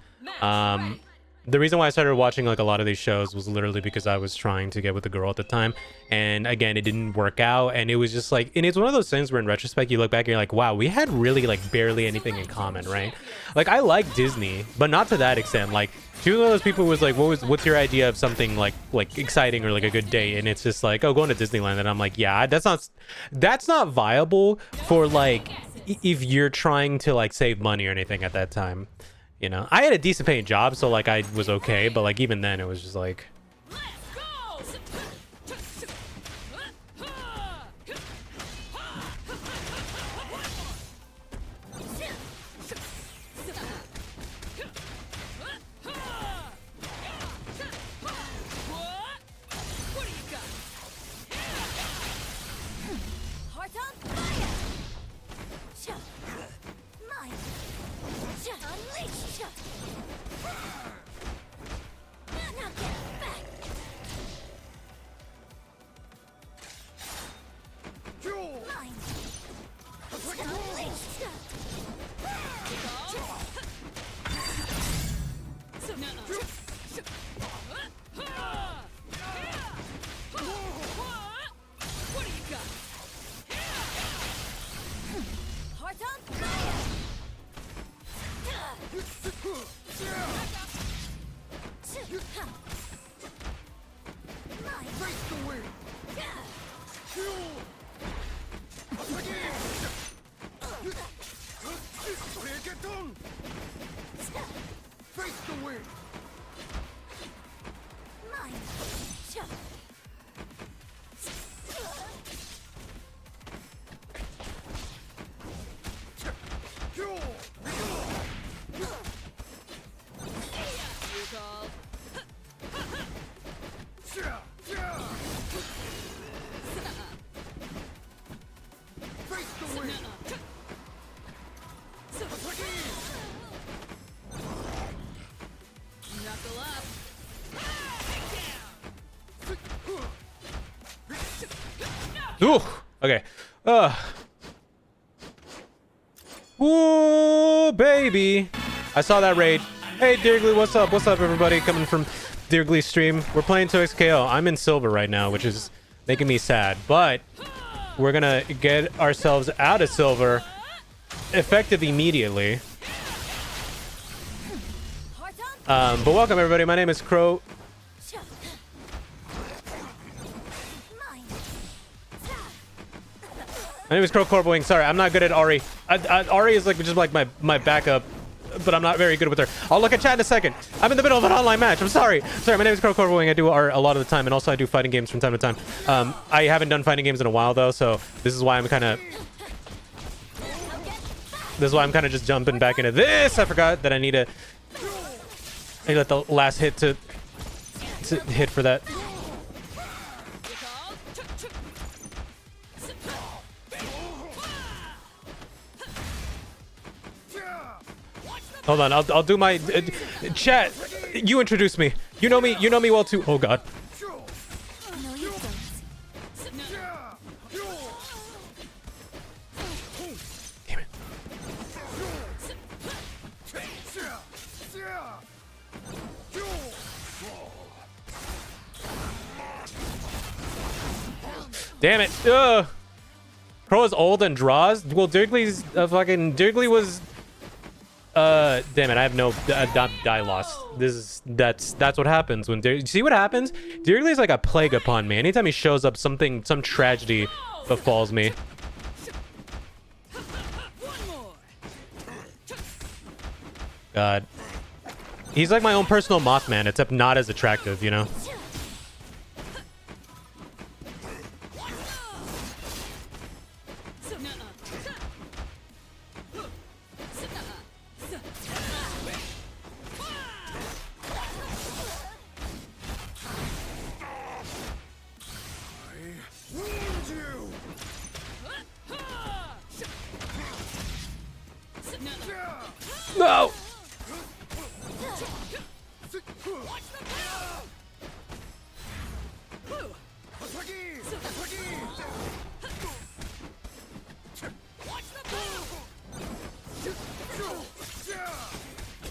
the reason why I started watching like a lot of these shows was literally because I was trying to get with a girl at the time, and again, it didn't work out, and it was just like, and it's one of those things where in retrospect you look back and you're like, wow, we had really like barely anything in common, right? Like I like Disney, but not to that extent. Like she was one of those people who was like, what's your idea of something like exciting or like a good date? And it's just like, oh, going to Disneyland, and I'm like, yeah, that's not viable for like if you're trying to like save money or anything at that time. You know, I had a decent paying job, so like I was okay, but like even then it was just like, Let's go! What do you got? Heart on fire! Mine. Unleash! Now get back! Mine. Unleash! What do you got? Heart on fire! Mine. Face the wind! Reggaeton! Face the wind! Mine. You called. Ooh. Okay. Ooh, baby. I saw that raid. Hey, Deergly, what's up? What's up, everybody? Coming from Deergly's stream. We're playing 2XKO. I'm in silver right now, which is making me sad. But we're going to get ourselves out of silver effective immediately. But welcome, everybody. My name is Crow. My name is Crow Corbwing. Sorry, I'm not good at Ari. Ari is like just like my backup, but I'm not very good with her. I'll look at chat in a second. I'm in the middle of an online match. I'm sorry. Sorry, my name is Crow Corbwing. I do Ari a lot of the time, and also I do fighting games from time to time. I haven't done fighting games in a while though, so this is why I'm kind of just jumping back into this. I forgot that I need to let the last hit to hit for that. Hold on, I'll do my chat. You introduce me. You know me well too. Oh god. No, you don't. Damn it. Damn it. Ugh. Crow is old and draws. Well, Dirgly's Dirgly was. Damn it! I have no die loss. That's what happens when you see what happens. Deergly is like a plague upon me. Anytime he shows up, some tragedy befalls me. God, he's like my own personal Mothman, except not as attractive, you know. No!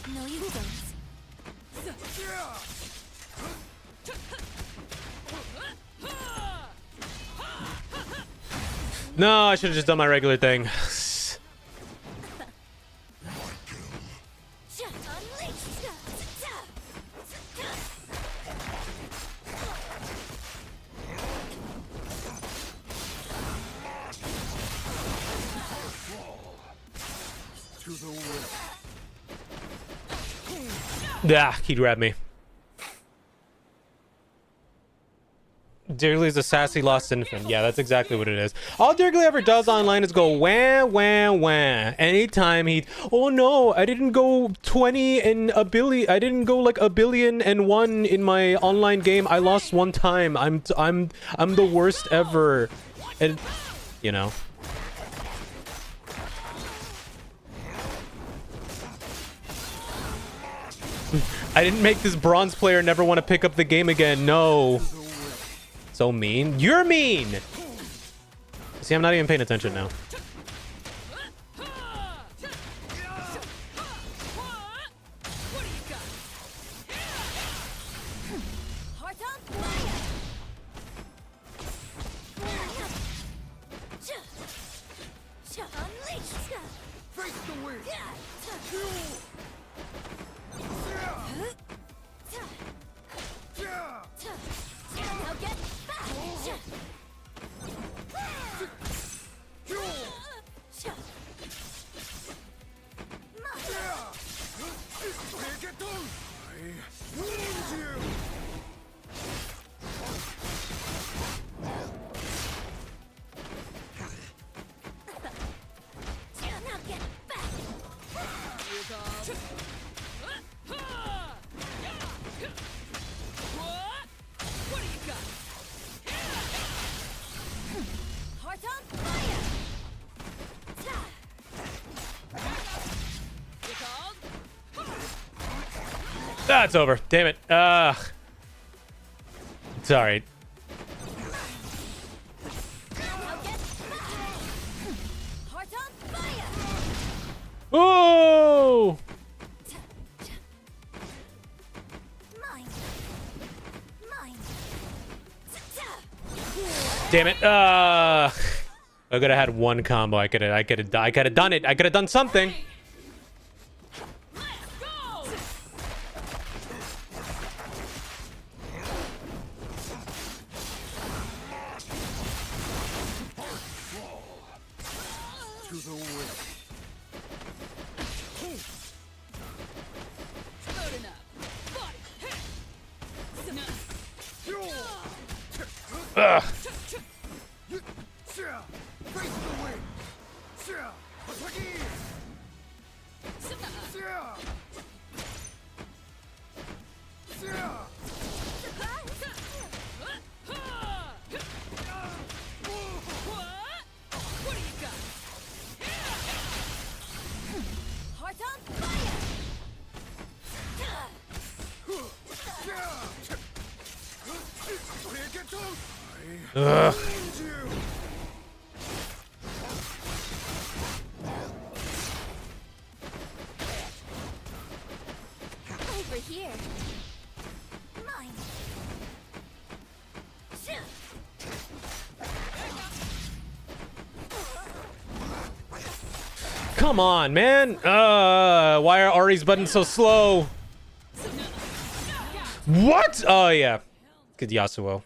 No, you don't. No, I should have just done my regular thing. Yeah, he grabbed me. Deergly's a sassy lost infant. Yeah, that's exactly what it is. All Deergly ever does online is go wah, wah, wah. Anytime he... Oh no, I didn't go 20 and a billion... I didn't go like 1,000,000,001 in my online game. I lost one time. I'm the worst ever. And, you know... I didn't make this bronze player never want to pick up the game again. No. So mean. You're mean. See, I'm not even paying attention now. That's over. Damn it. Sorry. Oh! Mine. Mine. Damn it. I could have had one combo. I could have done it. I could have done something. Let's go! To the wind. Good enough. Body. Hit. Ugh. Face the wind. Attack it. What do you got? Heart on fire. Ugh. Over here. Mine. Come on, man. Why are Ari's buttons so slow? What? Oh, yeah. Good Yasuo.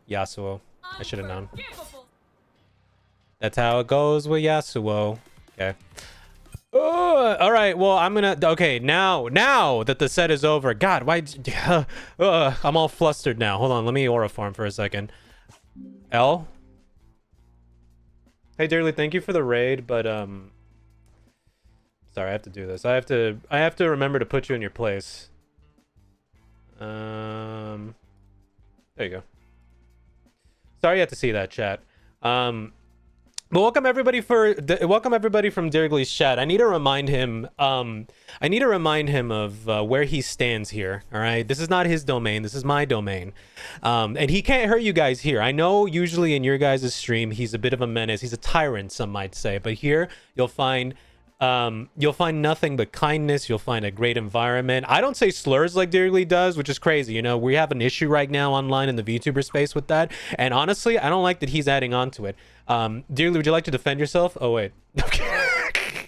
Yasuo. I should have known. Unforgivable. That's how it goes with Yasuo. Okay. All right. Well, I'm gonna. Okay, now that the set is over. God, why? I'm all flustered now. Hold on. Let me aura farm for a second. L. Hey, Dearly, thank you for the raid, but sorry, I have to do this. I have to remember to put you in your place. There you go. Sorry you had to see that, chat. But welcome everybody from Dirgly's chat. I need to remind him of where he stands here. All right, this is not his domain. This is my domain, and he can't hurt you guys here. I know usually in your guys' stream he's a bit of a menace. He's a tyrant, some might say. But here you'll find nothing but kindness. You'll find a great environment. I don't say slurs like Dirgly does, which is crazy. You know, we have an issue right now online in the VTuber space with that. And honestly, I don't like that he's adding on to it. Dirgly, would you like to defend yourself? Oh, wait. Okay.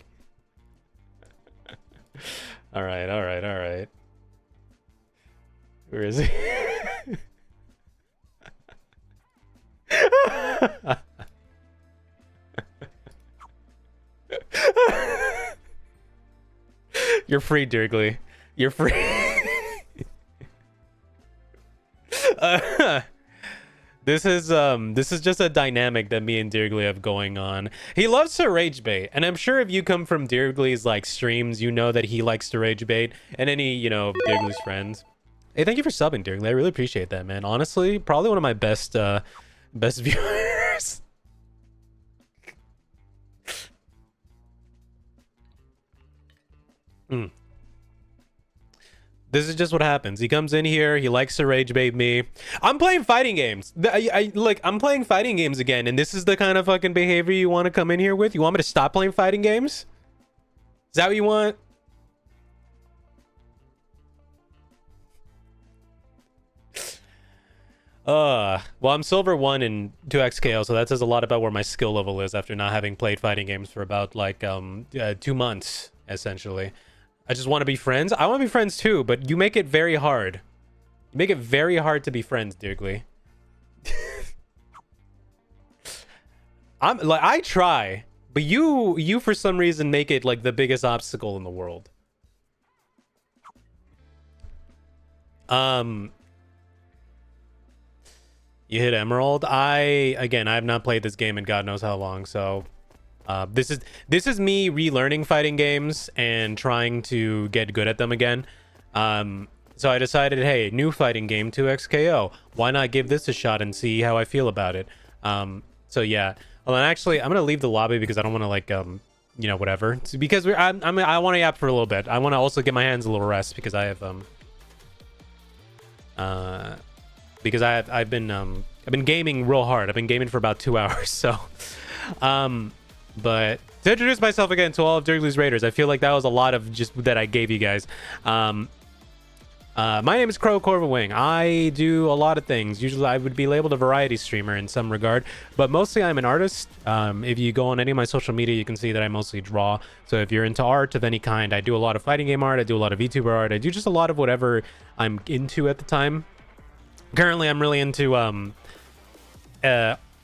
All right. Where is he? You're free, Dirgly. You're free. This is just a dynamic that me and Dirgly have going on. He loves to rage bait, and I'm sure if you come from Dirgly's like streams, you know that he likes to rage bait, and any, you know, Dirgly's friends. Hey, thank you for subbing, Dirgly. I really appreciate that, man. Honestly, probably one of my best viewers. This is just what happens. He comes in here, he likes to rage bait me. I'm playing fighting games. I'm playing fighting games again, and this is the kind of fucking behavior you want to come in here with? You want me to stop playing fighting games? Is that what you want? Well, I'm silver 1 in 2XKO, so that says a lot about where my skill level is after not having played fighting games for about like 2 months, essentially. I just want to be friends. I want to be friends too, but you make it very hard. You make it very hard to be friends, Dirgly. I try, but you for some reason make it like the biggest obstacle in the world. You hit Emerald. I have not played this game in God knows how long, so this is me relearning fighting games and trying to get good at them again. So I decided, hey, new fighting game, 2XKO. Why not give this a shot and see how I feel about it? So yeah. Well, then actually, I'm gonna leave the lobby because I don't want to like you know, whatever. It's because I want to yap for a little bit. I want to also give my hands a little rest because I have because I've been gaming real hard. I've been gaming for about 2 hours. So but To introduce myself again to all of Dirgly's Raiders, I feel like that was a lot of just that I gave you guys. My name is Crow Corvawing. I do a lot of things. Usually I would be labeled a variety streamer in some regard, but mostly I'm an artist. If you go on any of my social media, you can see that I mostly draw. So if you're into art of any kind, I do a lot of fighting game art. I do a lot of VTuber art. I do just a lot of whatever I'm into at the time. Currently, I'm really into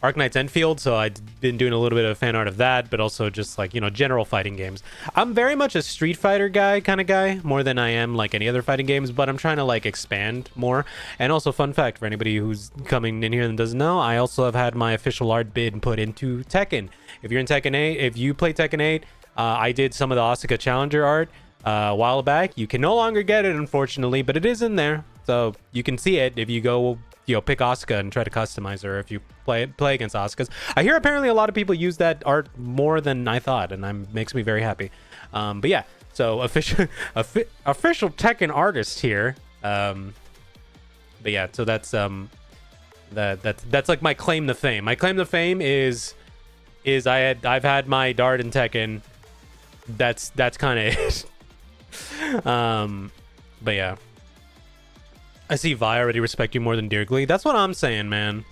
Arknights Enfield, so I've been doing a little bit of fan art of that, but also just like, you know, general fighting games. I'm very much a Street Fighter kind of guy, more than I am like any other fighting games, but I'm trying to like expand more. And also, fun fact for anybody who's coming in here and doesn't know, I also have had my official art bid put into Tekken. If you're in Tekken 8, if you play Tekken 8, I did some of the Asuka Challenger art a while back. You can no longer get it, unfortunately, but it is in there, so you can see it if you go, you know, pick Asuka and try to customize her if you play against Asuka's. I hear apparently a lot of people use that art more than I thought, and makes me very happy. But yeah, so official Tekken artist here. But yeah, so that's like my claim to fame. My claim to fame is I've had my dart in Tekken. That's kind of it. But yeah. I see Vi already respect you more than Dirgly. That's what I'm saying, man.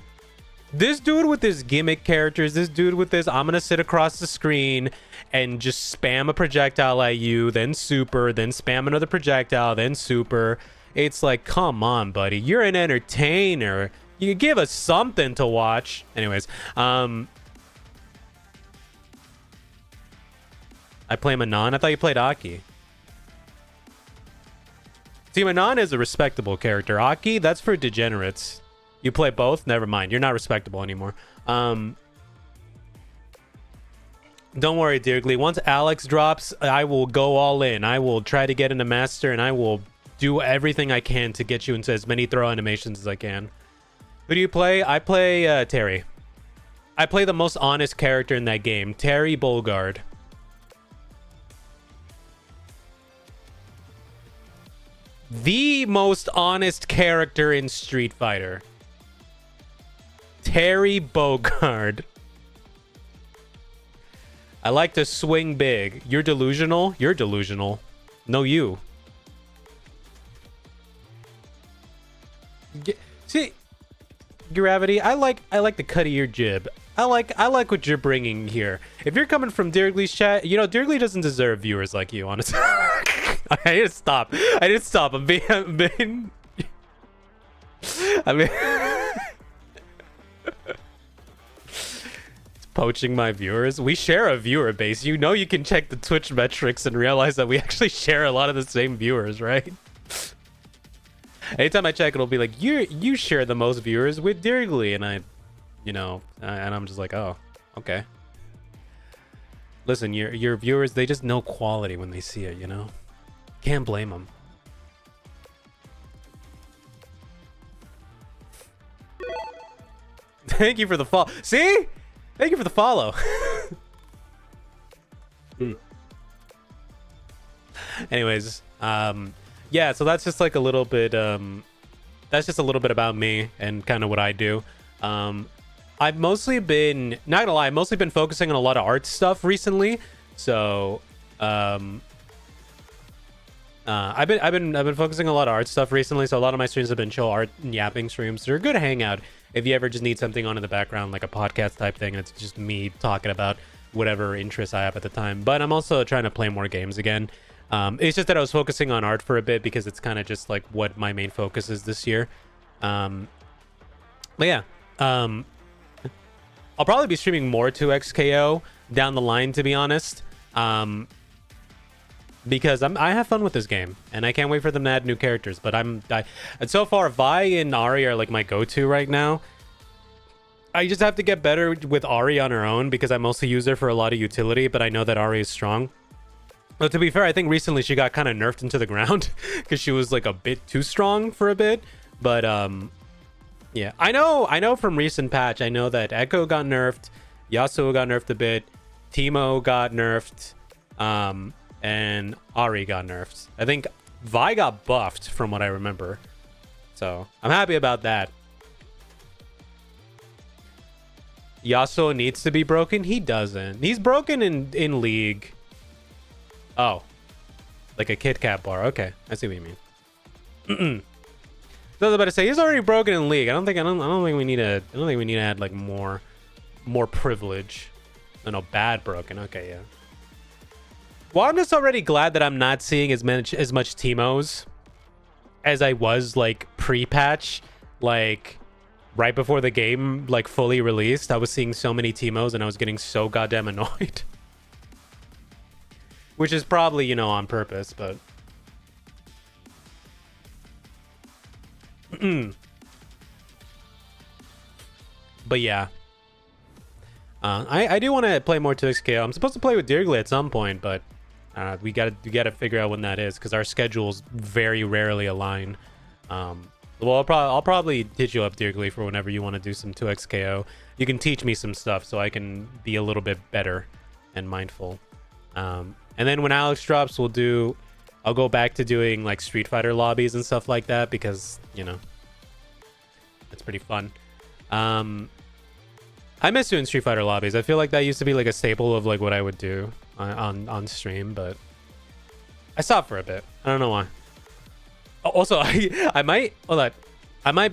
This dude with his gimmick characters, this dude with this, I'm gonna sit across the screen and just spam a projectile at you, then super, then spam another projectile, then super. It's like, come on, buddy. You're an entertainer. You give us something to watch. Anyways, I play Manon. I thought you played Aki. See, Manon is a respectable character. Aki, that's for degenerates. You play both? Never mind. You're not respectable anymore. Don't worry, Dirgly. Once Alex drops, I will go all in. I will try to get into Master, and I will do everything I can to get you into as many throw animations as I can. Who do you play? I play Terry. I play the most honest character in that game, Terry Bogard. The most honest character in Street Fighter. Terry Bogard. I like to swing big. You're delusional? You're delusional. No, you. See, Gravity, I like the cut of your jib. I like what you're bringing here. If you're coming from Dirgly's chat, you know, Dirgly doesn't deserve viewers like you, honestly. I need to stop. I'm being it's poaching my viewers. We share a viewer base. You know, you can check the Twitch metrics and realize that we actually share a lot of the same viewers, right? Anytime I check, it'll be like, you share the most viewers with Dirgly, and I'm just like, oh, okay. Listen, your viewers, they just know quality when they see it, you know? Can't blame them. Thank you for the follow. See? Thank you for the follow. Anyways, yeah, so that's just like a little bit, that's just a little bit about me and kind of what I do. I've mostly been, not gonna lie, I've mostly been focusing on a lot of art stuff recently. So, I've been focusing on a lot of art stuff recently. So a lot of my streams have been chill art and yapping streams. They're a good hangout if you ever just need something on in the background, like a podcast type thing, and it's just me talking about whatever interests I have at the time. But I'm also trying to play more games again. It's just that I was focusing on art for a bit because it's kind of just like what my main focus is this year. But yeah, I'll probably be streaming more to XKO down the line, to be honest. Because I have fun with this game, and I can't wait for them to add new characters. But and so far, Vi and Ari are like my go-to right now. I just have to get better with Ari on her own because I mostly use her for a lot of utility, but I know that Ari is strong. But to be fair, I think recently she got kind of nerfed into the ground because she was like a bit too strong for a bit. But yeah, I know from recent patch, I know that Echo got nerfed, Yasuo got nerfed a bit, Teemo got nerfed, and Ari got nerfed. I think Vi got buffed from what I remember. So I'm happy about that. Yasuo needs to be broken. He doesn't. He's broken in League. Oh, like a Kit Kat bar. Okay, I see what you mean. I was about to say he's already broken in League. I don't think we need to. I don't think we need to add like more privilege. No, bad broken. Okay, yeah. Well, I'm just already glad that I'm not seeing as much Teemos as I was like pre-patch, like right before the game like fully released. I was seeing so many Teemos and I was getting so goddamn annoyed. Which is probably, you know, on purpose, but but yeah. I do want to play more 2xKO. I'm supposed to play with Dirgly at some point, but we gotta figure out when that is because our schedules very rarely align. Well, I'll probably hit you up, Dirgly, for whenever you want to do some 2xKO. You can teach me some stuff so I can be a little bit better and mindful. And then when Alex drops, I'll go back to doing like Street Fighter lobbies and stuff like that because, you know, it's pretty fun. I miss doing Street Fighter lobbies. I feel like that used to be like a staple of like what I would do on stream, but I stopped for a bit. I don't know why. Also, I might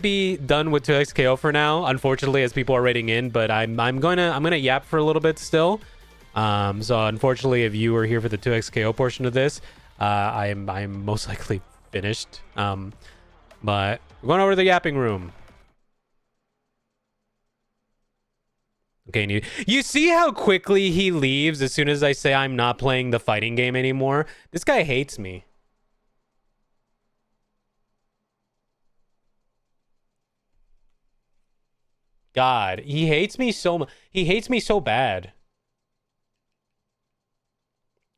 be done with 2xKO for now, unfortunately, as people are rating in, but I'm gonna yap for a little bit still. So unfortunately, if you were here for the 2xKO portion of this, I'm most likely finished. But we're going over to the yapping room. Okay, you see how quickly he leaves as soon as I say I'm not playing the fighting game anymore? This guy hates me. God, he hates me so much. He hates me so bad.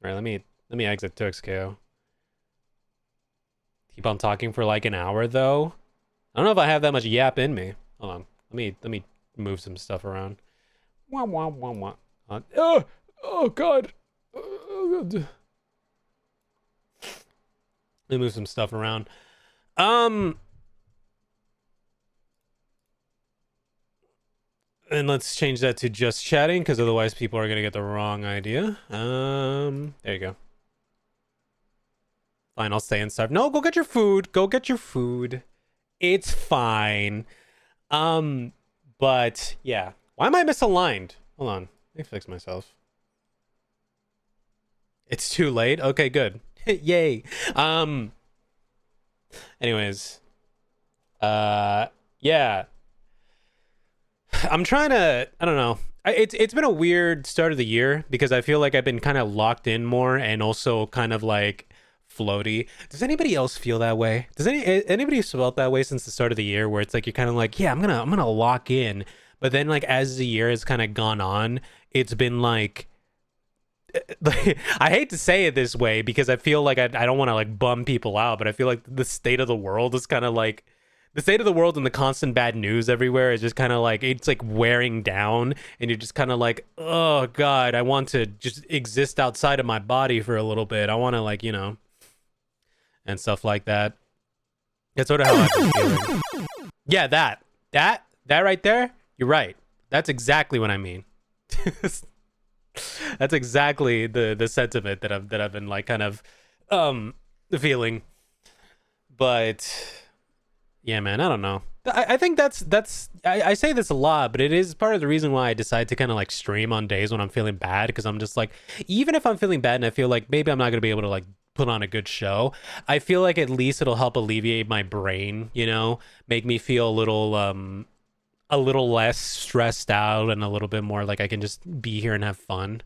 All right, let me exit 2xKO. Keep on talking for like an hour though. I don't know if I have that much yap in me. Hold on. Let me move some stuff around. Wah, wah, wah, wah. Oh God. Oh, God. Let me move some stuff around. And let's change that to just chatting because otherwise people are gonna get the wrong idea. There you go. Fine, I'll stay and starve. No, go get your food. Go get your food. It's fine. But yeah. Why am I misaligned? Hold on. Let me fix myself. It's too late? Okay, good. Yay. Anyways. Yeah. I'm trying to, I don't know. It's been a weird start of the year because I feel like I've been kind of locked in more and also kind of like floaty. Does anybody else feel that way? Does anybody felt that way since the start of the year where it's like you're kind of like, yeah, I'm gonna lock in. But then like as the year has kind of gone on, it's been like I hate to say it this way because I feel like I don't want to like bum people out, but I feel like the state of the world is kind of like the state of the world and the constant bad news everywhere is just kind of like it's like wearing down and you're just kind of like, oh God, I want to just exist outside of my body for a little bit. I want to like, you know, and stuff like that. That's sort of how I've been feeling. Yeah, that right there. You're right. That's exactly what I mean. That's exactly the sentiment that I've been like kind of feeling. But yeah, man, I don't know. I think I say this a lot, but it is part of the reason why I decide to kind of like stream on days when I'm feeling bad, because I'm just like, even if I'm feeling bad and I feel like maybe I'm not gonna be able to like put on a good show, I feel like at least it'll help alleviate my brain, you know, make me feel a little less stressed out and a little bit more like I can just be here and have fun.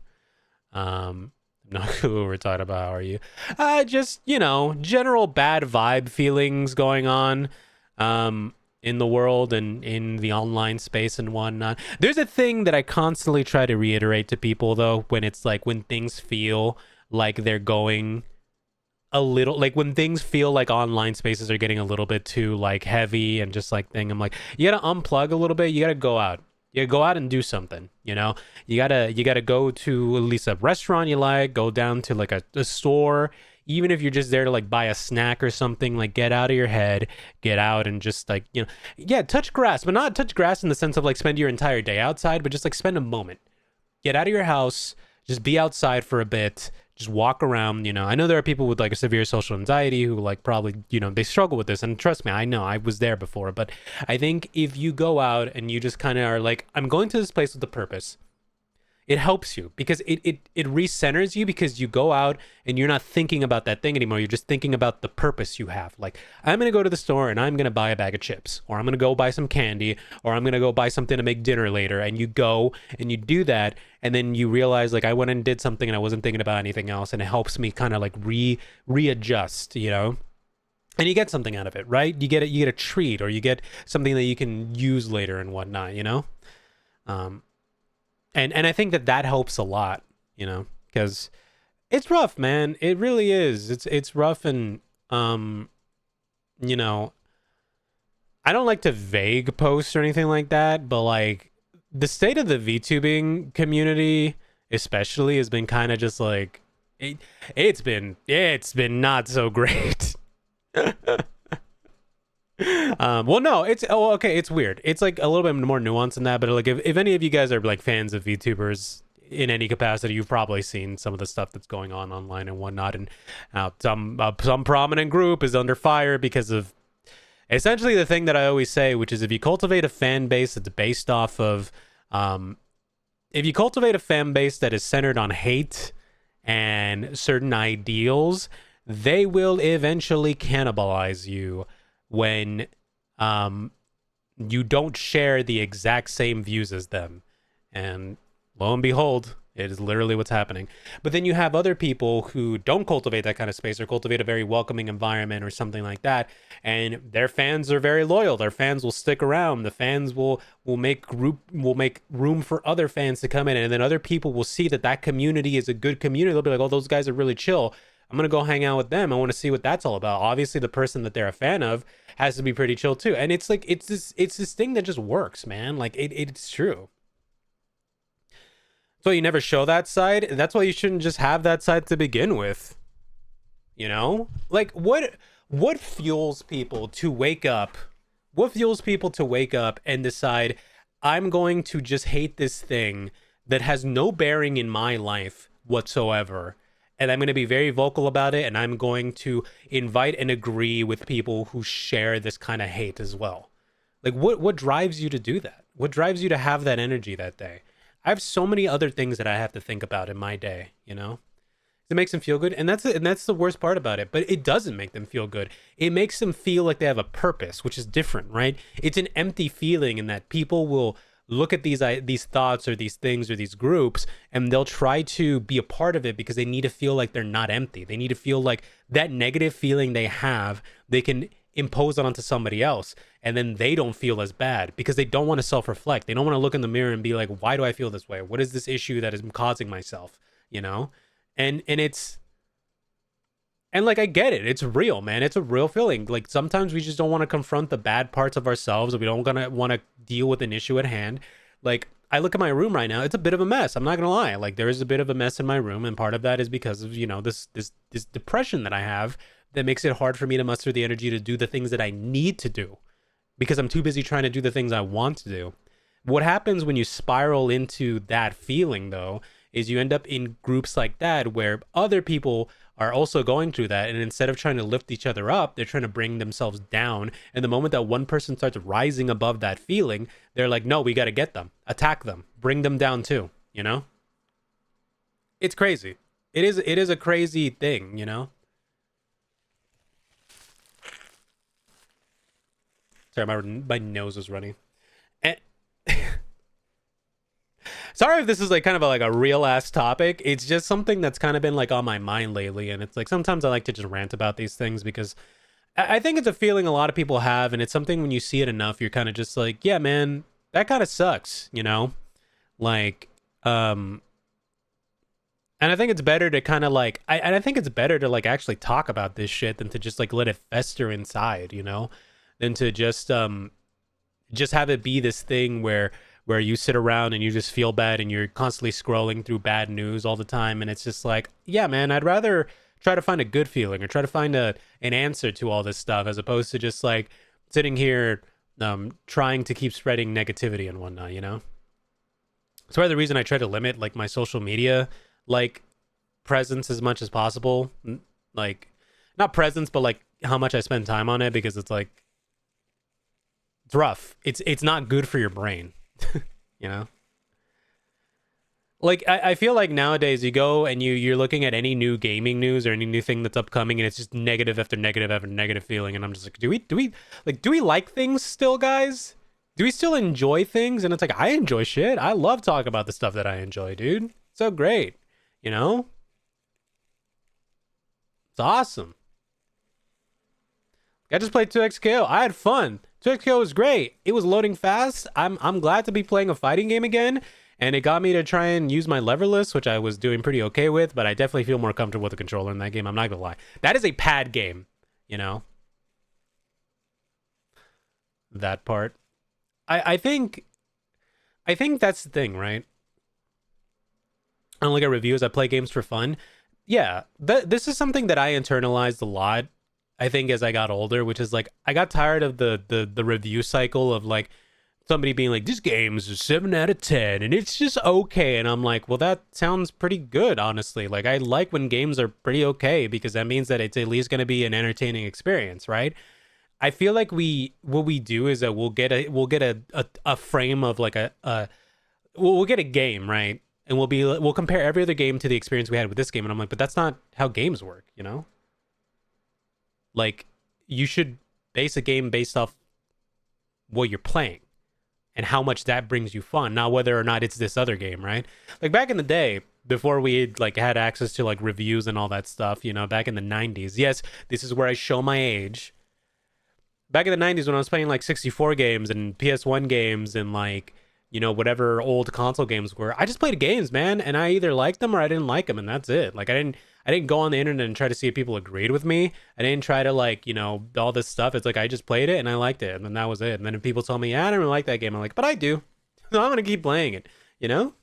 Not who we're talking about, are you? Just, you know, general bad vibe feelings going on in the world and in the online space and whatnot. There's a thing that I constantly try to reiterate to people though, when it's like when things feel like they're going a little, like when things feel like online spaces are getting a little bit too like heavy and just like thing, I'm like, you gotta unplug a little bit. You gotta go out. You go out and do something, you know. You gotta go to at least a restaurant you like, go down to like a store, even if you're just there to like buy a snack or something, like get out of your head, get out and just like, you know, yeah, touch grass, but not touch grass in the sense of like spend your entire day outside, but just like spend a moment. Get out of your house, just be outside for a bit, just walk around, you know. I know there are people with like a severe social anxiety who like probably, you know, they struggle with this. And trust me, I know I was there before. But I think if you go out and you just kind of are like, I'm going to this place with a purpose, it helps you because it recenters you because you go out and you're not thinking about that thing anymore. You're just thinking about the purpose you have. Like, I'm going to go to the store and I'm going to buy a bag of chips, or I'm going to go buy some candy, or I'm going to go buy something to make dinner later. And you go and you do that. And then you realize like I went and did something and I wasn't thinking about anything else. And it helps me kind of like readjust, you know? And you get something out of it, right? You get a treat, or you get something that you can use later and whatnot, you know? And I think that helps a lot, you know, because it's rough, man. It really is. It's rough, and you know, I don't like to vague post or anything like that, but like the state of the VTubing community, especially, has been kind of just like it's been not so great. Well, no, okay, it's weird. It's like a little bit more nuanced than that, but like if any of you guys are like fans of VTubers in any capacity, you've probably seen some of the stuff that's going on online and whatnot, and some prominent group is under fire because of essentially the thing that I always say, which is if you cultivate a fan base that's based off of if you cultivate a fan base that is centered on hate and certain ideals, they will eventually cannibalize you when you don't share the exact same views as them. And lo and behold, it is literally what's happening. But then you have other people who don't cultivate that kind of space, or cultivate a very welcoming environment or something like that, and their fans are very loyal. Their fans will stick around. The fans will make room for other fans to come in, and then other people will see that community is a good community. They'll be like, oh, those guys are really chill. I'm going to go hang out with them. I want to see what that's all about. Obviously, the person that they're a fan of has to be pretty chill too. And it's like, it's this thing that just works, man. Like it's true. So you never show that side. That's why you shouldn't just have that side to begin with. You know, like what fuels people to wake up? What fuels people to wake up and decide, I'm going to just hate this thing that has no bearing in my life whatsoever, and I'm going to be very vocal about it, and I'm going to invite and agree with people who share this kind of hate as well. Like, what drives you to do that? What drives you to have that energy that day? I have so many other things that I have to think about in my day, you know? It makes them feel good, and that's the worst part about it. But it doesn't make them feel good. It makes them feel like they have a purpose, which is different, right? It's an empty feeling in that people will look at these thoughts or these things or these groups, and they'll try to be a part of it because they need to feel like they're not empty. They need to feel like that negative feeling they have, they can impose it onto somebody else, and then they don't feel as bad because they don't want to self-reflect. They don't want to look in the mirror and be like, why do I feel this way? What is this issue that is causing myself, you know? And like, I get it. It's real, man. It's a real feeling. Like, sometimes we just don't want to confront the bad parts of ourselves. We don't want to deal with an issue at hand. Like, I look at my room right now. It's a bit of a mess. I'm not going to lie. Like, there is a bit of a mess in my room. And part of that is because of, you know, this depression that I have that makes it hard for me to muster the energy to do the things that I need to do because I'm too busy trying to do the things I want to do. What happens when you spiral into that feeling, though, is you end up in groups like that where other people are also going through that, and instead of trying to lift each other up, they're trying to bring themselves down. And the moment that one person starts rising above that feeling, they're like, no, we got to get them, attack them, bring them down too, you know? It's crazy. It is a crazy thing, you know? Sorry, my nose is running. And sorry if this is like kind of like a real ass topic. It's just something that's kind of been like on my mind lately, and it's like sometimes I like to just rant about these things because I think it's a feeling a lot of people have, and it's something when you see it enough, you're kind of just like, yeah, man, that kind of sucks, you know? Like, and I think it's better to kind of like, I think it's better to like actually talk about this shit than to just like let it fester inside, you know? Than to just have it be this thing where you sit around and you just feel bad and you're constantly scrolling through bad news all the time. And it's just like, yeah, man, I'd rather try to find a good feeling or try to find an answer to all this stuff, as opposed to just like sitting here trying to keep spreading negativity and whatnot, you know? That's why the reason I try to limit like my social media like presence as much as possible. Like not presence, but like how much I spend time on it, because it's like it's rough. It's not good for your brain, you know? Like I feel like nowadays you go and you're looking at any new gaming news or any new thing that's upcoming, and it's just negative after negative after negative feeling, and I'm just like, do we like things still, guys? Do we still enjoy things? And it's like, I enjoy shit. I love talking about the stuff that I enjoy, dude. So great, you know? It's awesome. I just played 2XKO. I had fun. 2XKO was great. It was loading fast. I'm glad to be playing a fighting game again. And it got me to try and use my leverless, which I was doing pretty okay with, but I definitely feel more comfortable with the controller in that game. I'm not gonna lie. That is a pad game, you know? That part. I think that's the thing, right? I don't look at reviews. I play games for fun. Yeah, this is something that I internalized a lot, I think, as I got older, which is like, I got tired of the review cycle of like, somebody being like, this game's a 7 out of 10 and it's just okay, and I'm like, well, that sounds pretty good, honestly. Like, I like when games are pretty okay, because that means that it's at least going to be an entertaining experience, right? I feel like what we do is that we'll get a frame of like we'll get a game, right? And we'll compare every other game to the experience we had with this game, and I'm like, but that's not how games work, you know? Like, you should base a game based off what you're playing and how much that brings you fun, not whether or not it's this other game, right? Like back in the day, before we like had access to like reviews and all that stuff, you know, back in the 90s. Yes, this is where I show my age. Back in the 90s, when I was playing like 64 games and PS1 games and like, you know, whatever old console games were, I just played games, man, and I either liked them or I didn't like them, and that's it. Like, I didn't go on the internet and try to see if people agreed with me. I didn't try to, like, you know, all this stuff. It's like, I just played it and I liked it, and then that was it. And then if people tell me, yeah, I don't really like that game, I'm like, but I do. So I'm gonna keep playing it, you know?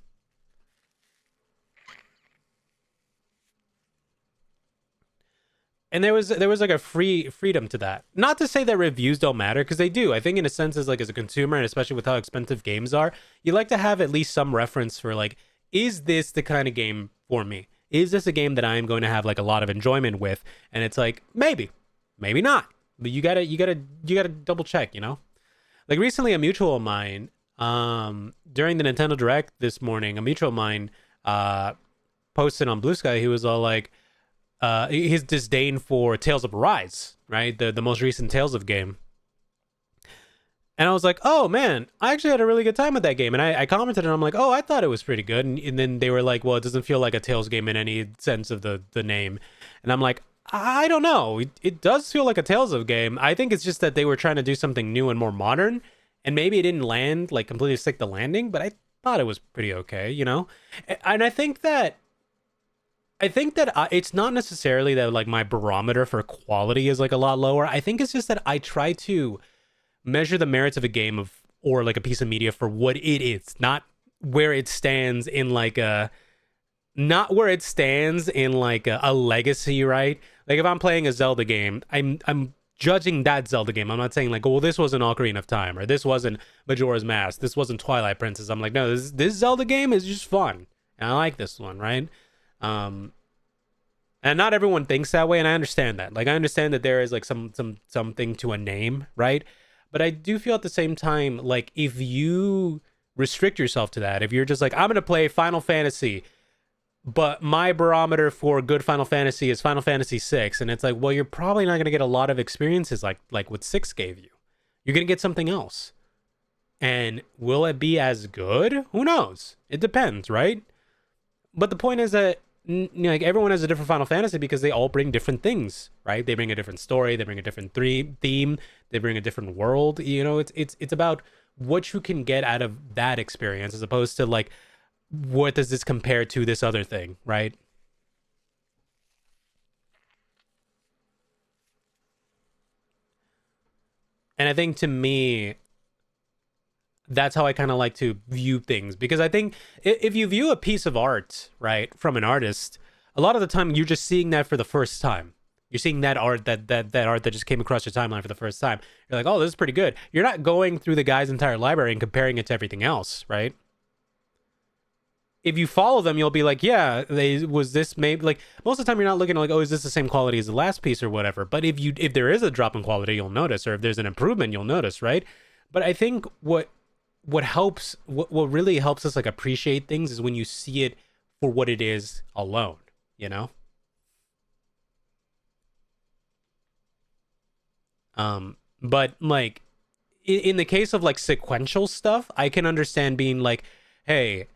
And there was like a freedom to that. Not to say that reviews don't matter, because they do. I think in a sense, as a consumer, and especially with how expensive games are, you like to have at least some reference for like, is this the kind of game for me? Is this a game that I am going to have like a lot of enjoyment with? And it's like, maybe not. But you gotta double check, you know? Like recently, a mutual of mine, during the Nintendo Direct this morning, a mutual of mine posted on Blue Sky. He was all like, his disdain for Tales of Arise, right? The most recent Tales of game. And I was like, oh man, I actually had a really good time with that game. And I commented and I'm like, oh, I thought it was pretty good. And then they were like, well, it doesn't feel like a Tales game in any sense of the name. And I'm like, I don't know. It does feel like a Tales of game. I think it's just that they were trying to do something new and more modern. And maybe it didn't land, like completely stick the landing, but I thought it was pretty okay, you know? And I think that it's not necessarily that like my barometer for quality is like a lot lower. I think it's just that I try to measure the merits of a game or like a piece of media for what it is, not where it stands in like a legacy, right? Like if I'm playing a Zelda game, I'm judging that Zelda game. I'm not saying like, oh, well, this wasn't Ocarina of Time, or this wasn't Majora's Mask, this wasn't Twilight Princess. I'm like, no, this Zelda game is just fun, and I like this one, right? And not everyone thinks that way, and I understand that. Like, I understand that there is like something to a name, right? But I do feel at the same time, like, if you restrict yourself to that, if you're just like, I'm gonna play Final Fantasy, but my barometer for good Final Fantasy is Final Fantasy 6, and it's like, well, you're probably not gonna get a lot of experiences like what 6 gave you. You're gonna get something else. And will it be as good? Who knows? It depends, right? But the point is that like everyone has a different Final Fantasy because they all bring different things, right? They bring a different story, they bring a different theme, they bring a different world. You know, it's about what you can get out of that experience as opposed to like, what does this compare to this other thing, right? And I think to me, that's how I kind of like to view things, because I think if you view a piece of art, right, from an artist, a lot of the time you're just seeing that for the first time. You're seeing that art that art that just came across your timeline for the first time. You're like, oh, this is pretty good. You're not going through the guy's entire library and comparing it to everything else, right? If you follow them, you'll be like, yeah, was this maybe like most of the time you're not looking like, oh, is this the same quality as the last piece or whatever. But if there is a drop in quality, you'll notice, or if there's an improvement, you'll notice, right? But I think what really helps us like appreciate things is when you see it for what it is alone, you know? But like in the case of like sequential stuff, I can understand being like, hey,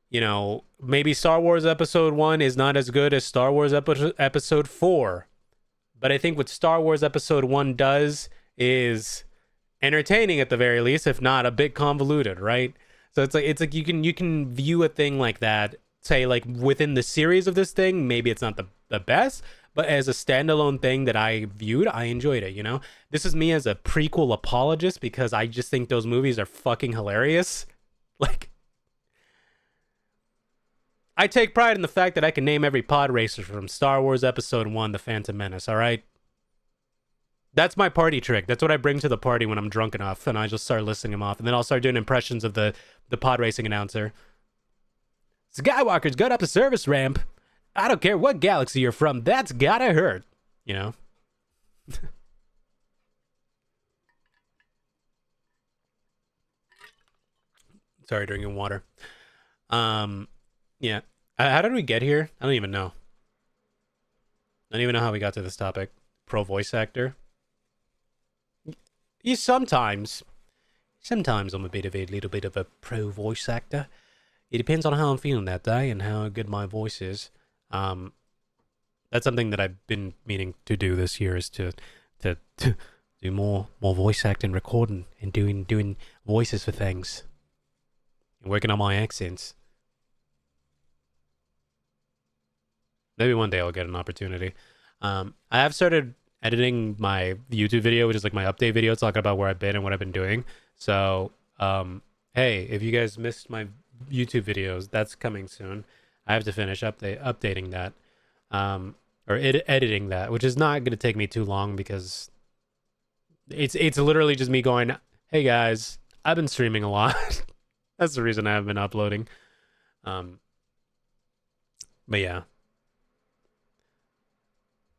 you know, maybe Star Wars Episode 1 is not as good as Star Wars Episode 4. But I think what Star Wars Episode 1 does is entertaining at the very least, if not a bit convoluted, right? So it's like you can view a thing like that, say like within the series of this thing, maybe it's not the best, but as a standalone thing that I viewed, I enjoyed it, you know? This is me as a prequel apologist because I just think those movies are fucking hilarious. Like, I take pride in the fact that I can name every pod racer from Star Wars Episode 1, The Phantom Menace, all right? That's my party trick. That's what I bring to the party when I'm drunk enough, and I just start listing them off, and then I'll start doing impressions of the pod racing announcer. Skywalker's got up the service ramp. I don't care what galaxy you're from. That's gotta hurt. You know? Sorry, drinking water. Yeah. How did we get here? I don't even know. I don't even know how we got to this topic. Pro voice actor. Sometimes I'm a little bit of a pro voice actor. It depends on how I'm feeling that day and how good my voice is. That's something that I've been meaning to do this year, is to do more voice acting, recording, and doing voices for things, and working on my accents. Maybe one day I'll get an opportunity. I have started editing my YouTube video, which is like my update video, talking about where I've been and what I've been doing. So, hey, if you guys missed my YouTube videos, that's coming soon. I have to finish updating that, or editing that, which is not going to take me too long because it's literally just me going, hey guys, I've been streaming a lot. That's the reason I haven't been uploading. But yeah.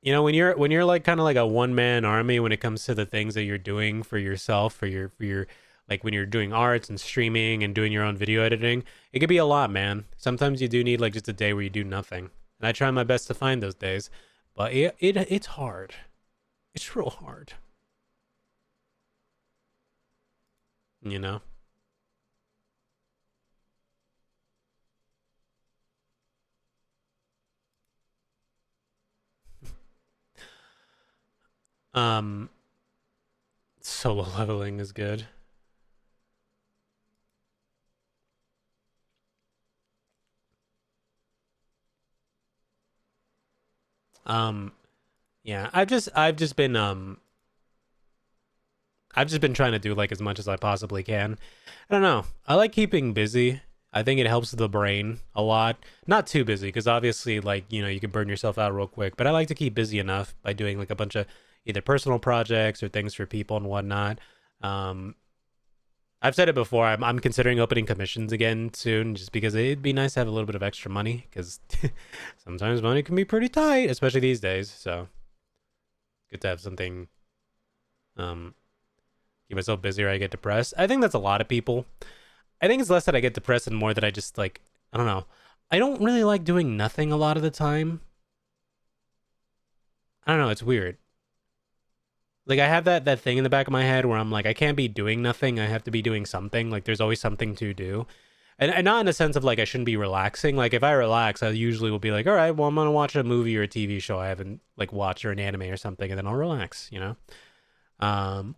You know, when you're like kind of like a one-man army when it comes to the things that you're doing for yourself, for your like when you're doing arts and streaming and doing your own video editing, it could be a lot, man. Sometimes you do need like just a day where you do nothing. And I try my best to find those days, but it's hard. It's real hard. You know? Solo leveling is good. Yeah, I've just been trying to do like as much as I possibly can. I don't know. I like keeping busy. I think it helps the brain a lot. Not too busy, because obviously, like, you know, you can burn yourself out real quick. But I like to keep busy enough by doing like a bunch of either personal projects or things for people and whatnot. I've said it before. I'm considering opening commissions again soon, just because it'd be nice to have a little bit of extra money. Because sometimes money can be pretty tight, especially these days. So good to have something. Keep myself busy or I get depressed. I think that's a lot of people. I think it's less that I get depressed and more that I just like, I don't know. I don't really like doing nothing a lot of the time. I don't know, it's weird. Like I have that thing in the back of my head where I'm like, I can't be doing nothing. I have to be doing something. Like there's always something to do. And not in a sense of like I shouldn't be relaxing. Like if I relax, I usually will be like, all right, well, I'm gonna watch a movie or a TV show I haven't like watched, or an anime or something, and then I'll relax, you know?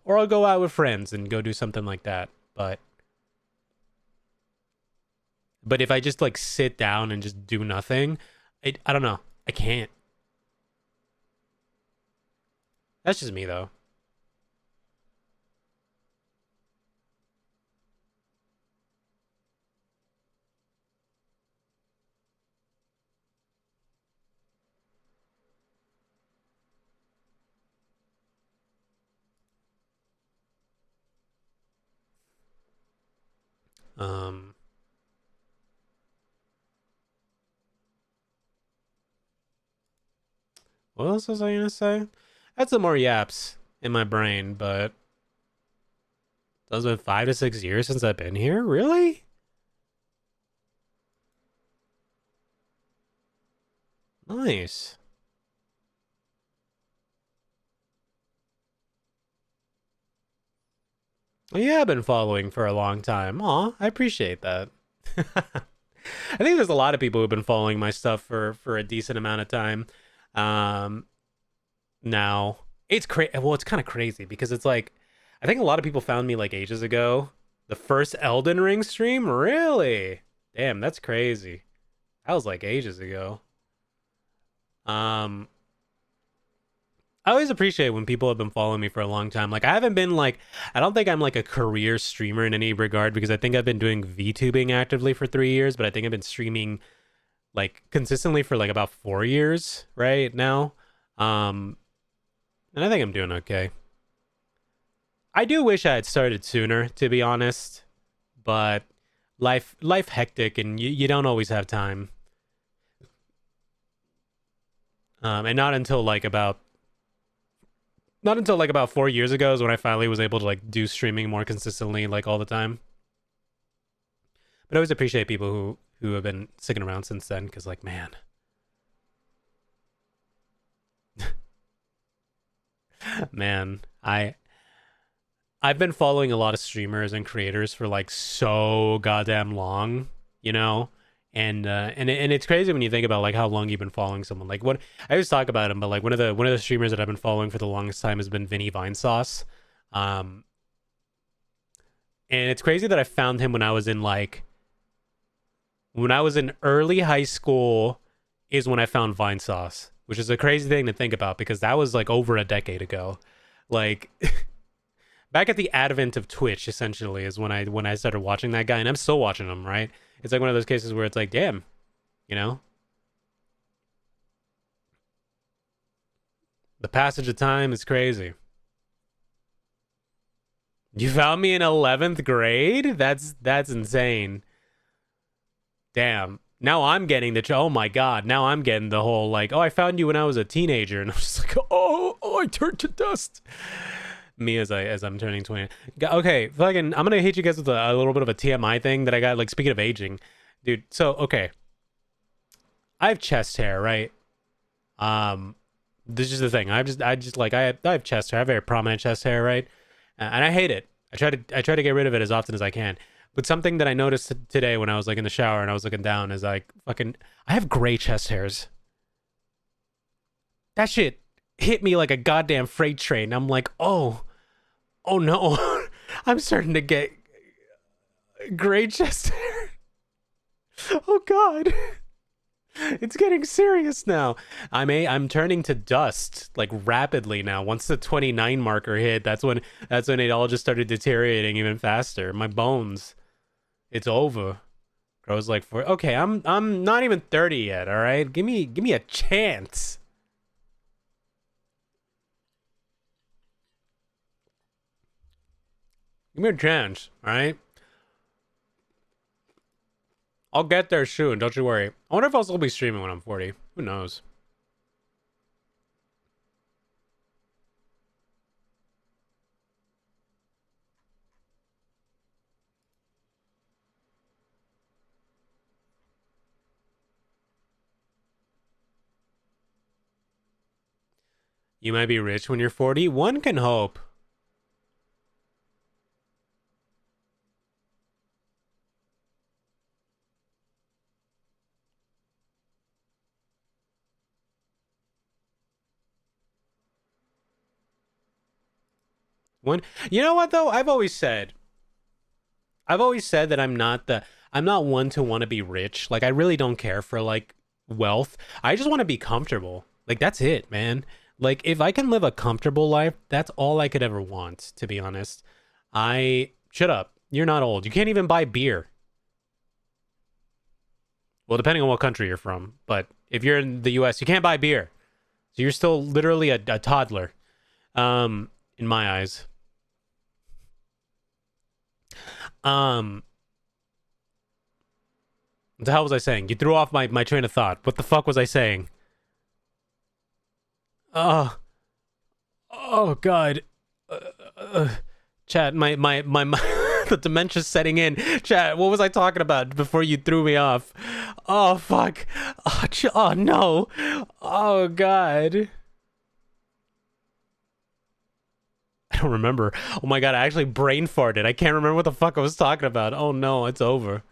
Or I'll go out with friends and go do something like that. But if I just like sit down and just do nothing, I don't know. I can't. That's just me though. Um, what else was I gonna say? I had some more yaps in my brain, but it's been 5 to 6 years since I've been here. Really? Nice. Well, yeah, I've been following for a long time. Aw, I appreciate that. I think there's a lot of people who've been following my stuff for a decent amount of time. Um, now it's crazy. Well, it's kind of crazy because it's like I think a lot of people found me like ages ago. The first Elden Ring stream, really? Damn, that's crazy. That was like ages ago. Um, I always appreciate when people have been following me for a long time. Like I haven't been like I don't think I'm like a career streamer in any regard because I think I've been doing VTubing actively for 3 years, but I think I've been streaming like consistently for like about 4 years right now. And I think I'm doing okay. I do wish I had started sooner, to be honest, but life hectic and you don't always have time. And not until like about 4 years ago is when I finally was able to like do streaming more consistently, like all the time. But I always appreciate people who have been sticking around since then, because like, man, man, I've been following a lot of streamers and creators for like so goddamn long, you know. And it's crazy when you think about like how long you've been following someone. Like what I always talk about him, but like one of the streamers that I've been following for the longest time has been Vinny Vinesauce. And it's crazy that I found him when I was in early high school is when I found Vinesauce, which is a crazy thing to think about because that was like over a decade ago. Like back at the advent of Twitch, essentially, is when I started watching that guy, and I'm still watching him, right? It's like one of those cases where it's like, damn, you know? The passage of time is crazy. You found me in 11th grade? That's insane. Damn. Now I'm getting oh my god, now I'm getting the whole like, oh, I found you when I was a teenager, and I'm just like, oh, I turned to dust. Me as I'm turning 20. Okay, fucking, I'm gonna hit you guys with a little bit of a TMI thing that I got. Like, speaking of aging, dude. So okay, I have chest hair, right? This is the thing. I have chest hair. I have very prominent chest hair, right? And I hate it. I try to get rid of it as often as I can. But something that I noticed today when I was like in the shower and I was looking down is like fucking, I have gray chest hairs. That shit hit me like a goddamn freight train. I'm like, oh no, I'm starting to get gray chest hair. Oh god, it's getting serious now. I'm turning to dust like rapidly now. Once the 29 marker hit, that's when it all just started deteriorating even faster. My bones, it's over. Grows like okay, I'm not even 30 yet. All right, give me a chance. Give me a chance, all right? I'll get there soon, don't you worry. I wonder if I'll still be streaming when I'm 40. Who knows? You might be rich when you're 40. One can hope. You know what though? I've always said that I'm not one to want to be rich. Like I really don't care for like wealth. I just want to be comfortable. Like that's it, man. Like if I can live a comfortable life, that's all I could ever want, to be honest. Shut up. You're not old. You can't even buy beer. Well, depending on what country you're from, but if you're in the US, you can't buy beer. So you're still literally a toddler. In my eyes. What the hell was I saying? You threw off my train of thought. What the fuck was I saying? Oh god. Chat, my the dementia's setting in. Chat, what was I talking about before you threw me off? Oh fuck. Oh no. Oh god. I don't remember. Oh my god, I actually brain farted. I can't remember what the fuck I was talking about. Oh no, it's over.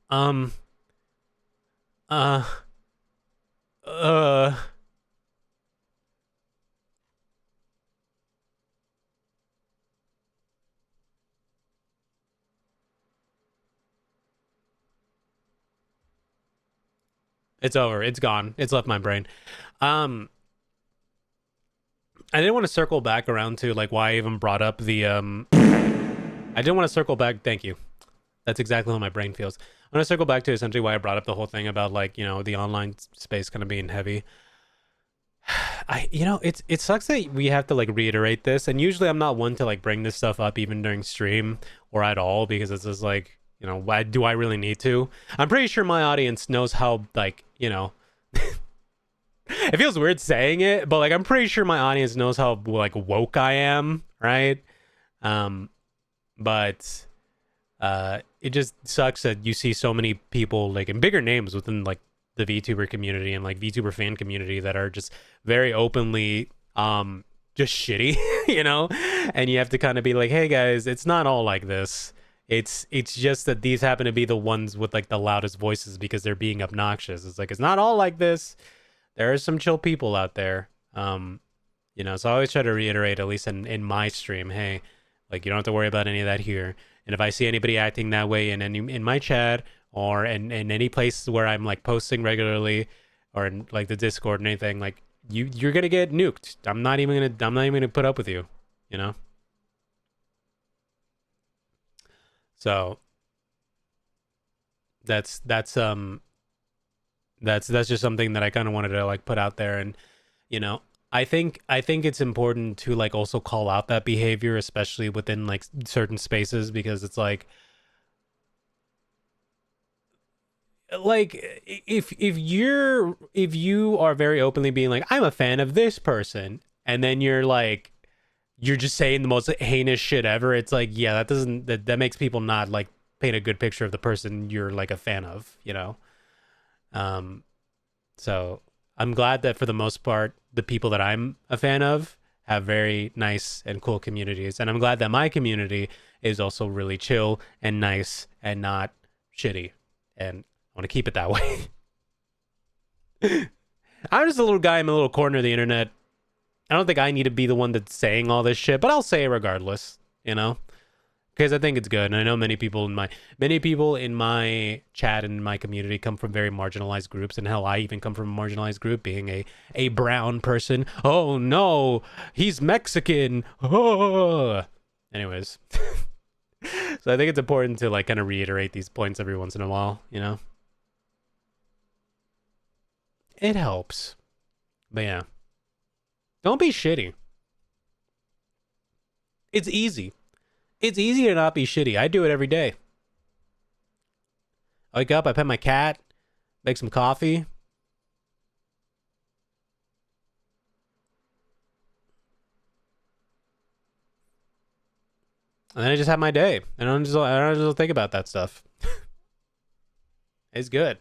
Um. Uh. Uh. It's over. It's gone. It's left my brain. I didn't want to circle back around to like why I even brought up the I didn't want to circle back. Thank you. That's exactly how my brain feels. I want to circle back to essentially why I brought up the whole thing about like, you know, the online space kind of being heavy. It sucks that we have to like reiterate this, and usually I'm not one to like bring this stuff up even during stream or at all, because it's just like, you know, why do I really need to? I'm pretty sure my audience knows how, like, you know, it feels weird saying it, but like I'm pretty sure my audience knows how like woke I am, right? But it just sucks that you see so many people like in bigger names within like the VTuber community and like VTuber fan community that are just very openly just shitty, you know? And you have to kind of be like, hey guys, it's not all like this. It's just that these happen to be the ones with like the loudest voices because they're being obnoxious. It's like, it's not all like this. There are some chill people out there. You know, so I always try to reiterate, at least in my stream, hey, like, you don't have to worry about any of that here. And if I see anybody acting that way in my chat or in any place where I'm like posting regularly or in like the Discord and anything, like you're gonna get nuked. I'm not even gonna put up with you, you know? So that's just something that I kind of wanted to like put out there. And you know, I think it's important to like also call out that behavior, especially within like certain spaces, because it's like if you are very openly being like, I'm a fan of this person, and then you're just saying the most heinous shit ever, it's like, yeah, that makes people not like paint a good picture of the person you're like a fan of, you know? So I'm glad that for the most part, the people that I'm a fan of have very nice and cool communities. And I'm glad that my community is also really chill and nice and not shitty. And I want to keep it that way. I'm just a little guy in a little corner of the internet. I don't think I need to be the one that's saying all this shit, but I'll say it regardless, you know? Because I think it's good. And I know many people in my chat and my community come from very marginalized groups. And hell, I even come from a marginalized group, being a brown person. Oh no, he's Mexican. Oh. Anyways. So I think it's important to like kind of reiterate these points every once in a while, you know? It helps. But yeah. Don't be shitty. It's easy. It's easy to not be shitty. I do it every day. I wake up, I pet my cat, make some coffee. And then I just have my day. And I don't just think about that stuff. It's good.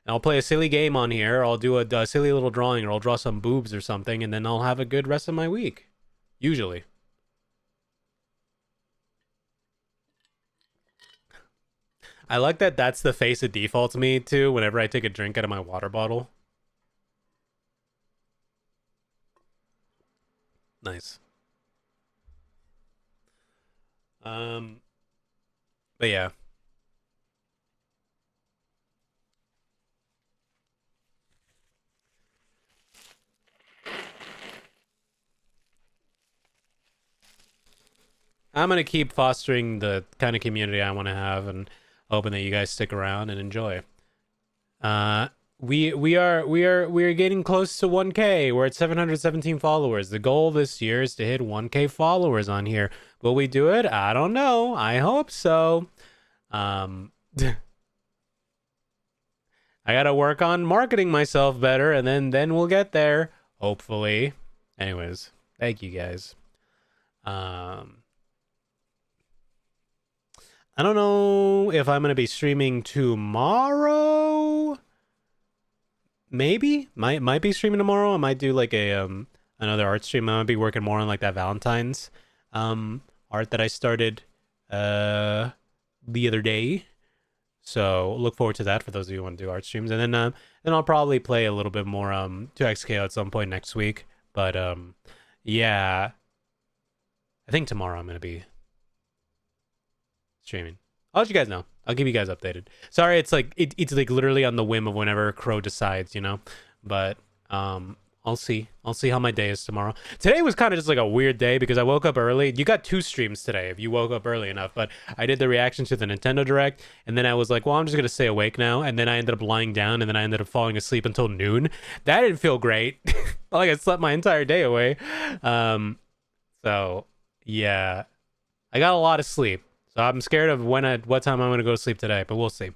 And I'll play a silly game on here, or I'll do a silly little drawing, or I'll draw some boobs or something, and then I'll have a good rest of my week. Usually. I like that that's the face it defaults me to whenever I take a drink out of my water bottle. Nice. But yeah. I'm going to keep fostering the kind of community I want to have, and hoping that you guys stick around and enjoy. we are getting close to 1K. We're at 717 followers. The goal this year is to hit 1K followers on here. Will we do it? I don't know. I hope so. I gotta work on marketing myself better, and then we'll get there. Hopefully. Anyways, thank you guys. I don't know if I'm gonna be streaming tomorrow. Maybe might be streaming tomorrow. I might do like a another art stream. I might be working more on like that Valentine's art that I started the other day. So look forward to that for those of you who want to do art streams. And then I'll probably play a little bit more 2XKO at some point next week. But yeah, I think tomorrow I'm gonna be streaming. I'll let you guys know. I'll keep you guys updated. Sorry, it's like it's like literally on the whim of whenever Crow decides, you know. But I'll see. I'll see how my day is tomorrow. Today was kind of just like a weird day because I woke up early. You got 2 streams today if you woke up early enough. But I did the reaction to the Nintendo Direct, and then I was like, well, I'm just gonna stay awake now. And then I ended up lying down, and then I ended up falling asleep until noon. That didn't feel great. Like I slept my entire day away. So yeah, I got a lot of sleep. So I'm scared of what time I'm gonna go to sleep today, but we'll see.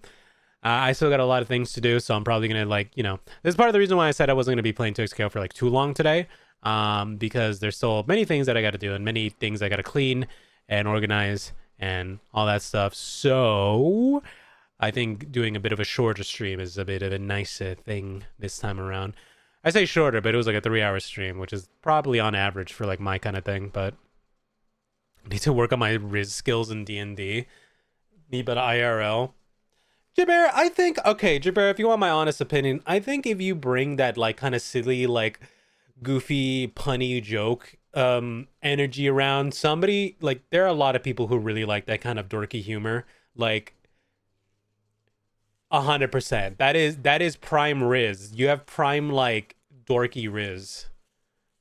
I still got a lot of things to do, so I'm probably gonna this is part of the reason why I said I wasn't gonna be playing 2XKO for like too long today, because there's still many things that I got to do and many things I got to clean and organize and all that stuff. So I think doing a bit of a shorter stream is a bit of a nicer thing this time around. I say shorter, but it was like a 3-hour stream, which is probably on average for like my kind of thing, but I need to work on my Riz skills in D&D. Me, but IRL. Jabber, I think, okay, Jabber, if you want my honest opinion, I think if you bring that like kind of silly, like goofy, punny joke energy around somebody, like there are a lot of people who really like that kind of dorky humor. Like 100%. That is prime Riz. You have prime like dorky Riz.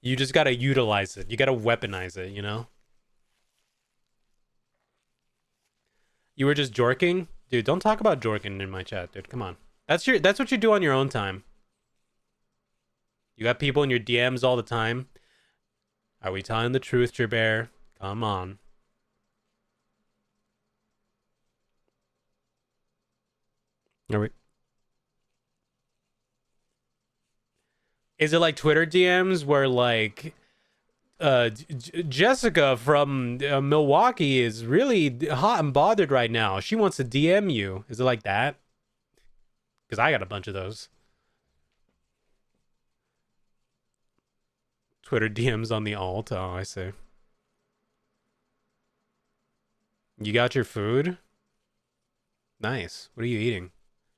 You just gotta utilize it. You gotta weaponize it, you know? You were just jorking? Dude, don't talk about jorking in my chat, dude. Come on. That's what you do on your own time. You got people in your DMs all the time. Are we telling the truth, Jabber? Come on. Are we? Is it like Twitter DMs where like Jessica from Milwaukee is really hot and bothered right now. She wants to DM you. Is it like that? Because I got a bunch of those. Twitter DMs on the alt. Oh, I see. You got your food? Nice. What are you eating?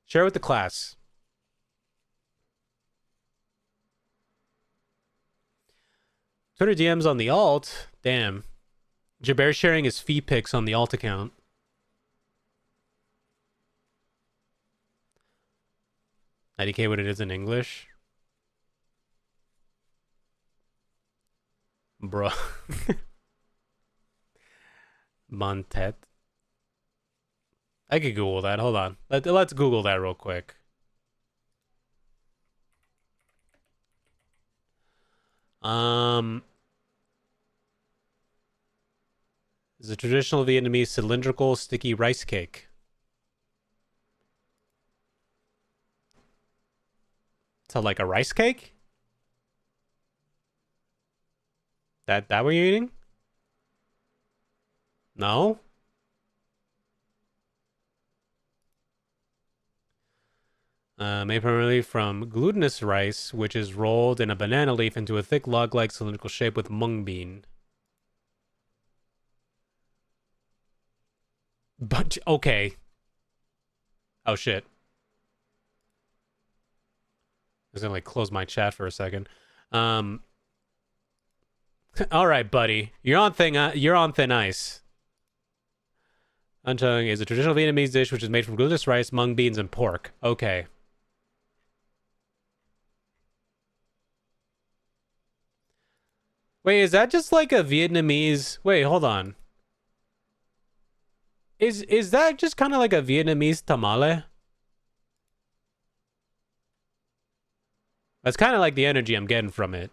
Share with the class. Twitter DMs on the alt? Damn. Jabber sharing his fee pics on the alt account. IDK what it is in English? Bruh. Montet. I could Google that. Hold on. Let's Google that real quick. Is a traditional Vietnamese cylindrical sticky rice cake. So like a rice cake? That what you're eating? No? Made primarily from glutinous rice, which is rolled in a banana leaf into a thick log-like cylindrical shape with mung bean. But okay. Oh shit. I was gonna like close my chat for a second. All right, buddy. You're on thin ice. Antung is a traditional Vietnamese dish which is made from glutinous rice, mung beans, and pork. Okay. Wait, is that just like a Vietnamese... Wait, hold on. Is that just kind of like a Vietnamese tamale? That's kind of like the energy I'm getting from it.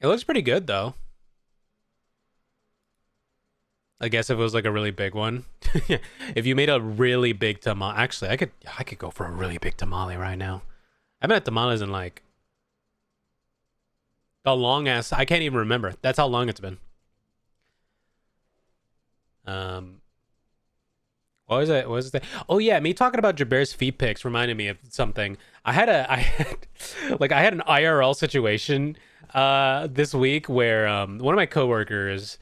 It looks pretty good though. I guess if it was like a really big one. If you made a really big tamale, actually, I could go for a really big tamale right now. I haven't had tamales in like the long ass. I can't even remember. That's how long it's been. What was it? What was it? Oh yeah, me talking about Jaber's feet pics reminded me of something. I had I had an IRL situation this week where one of my coworkers,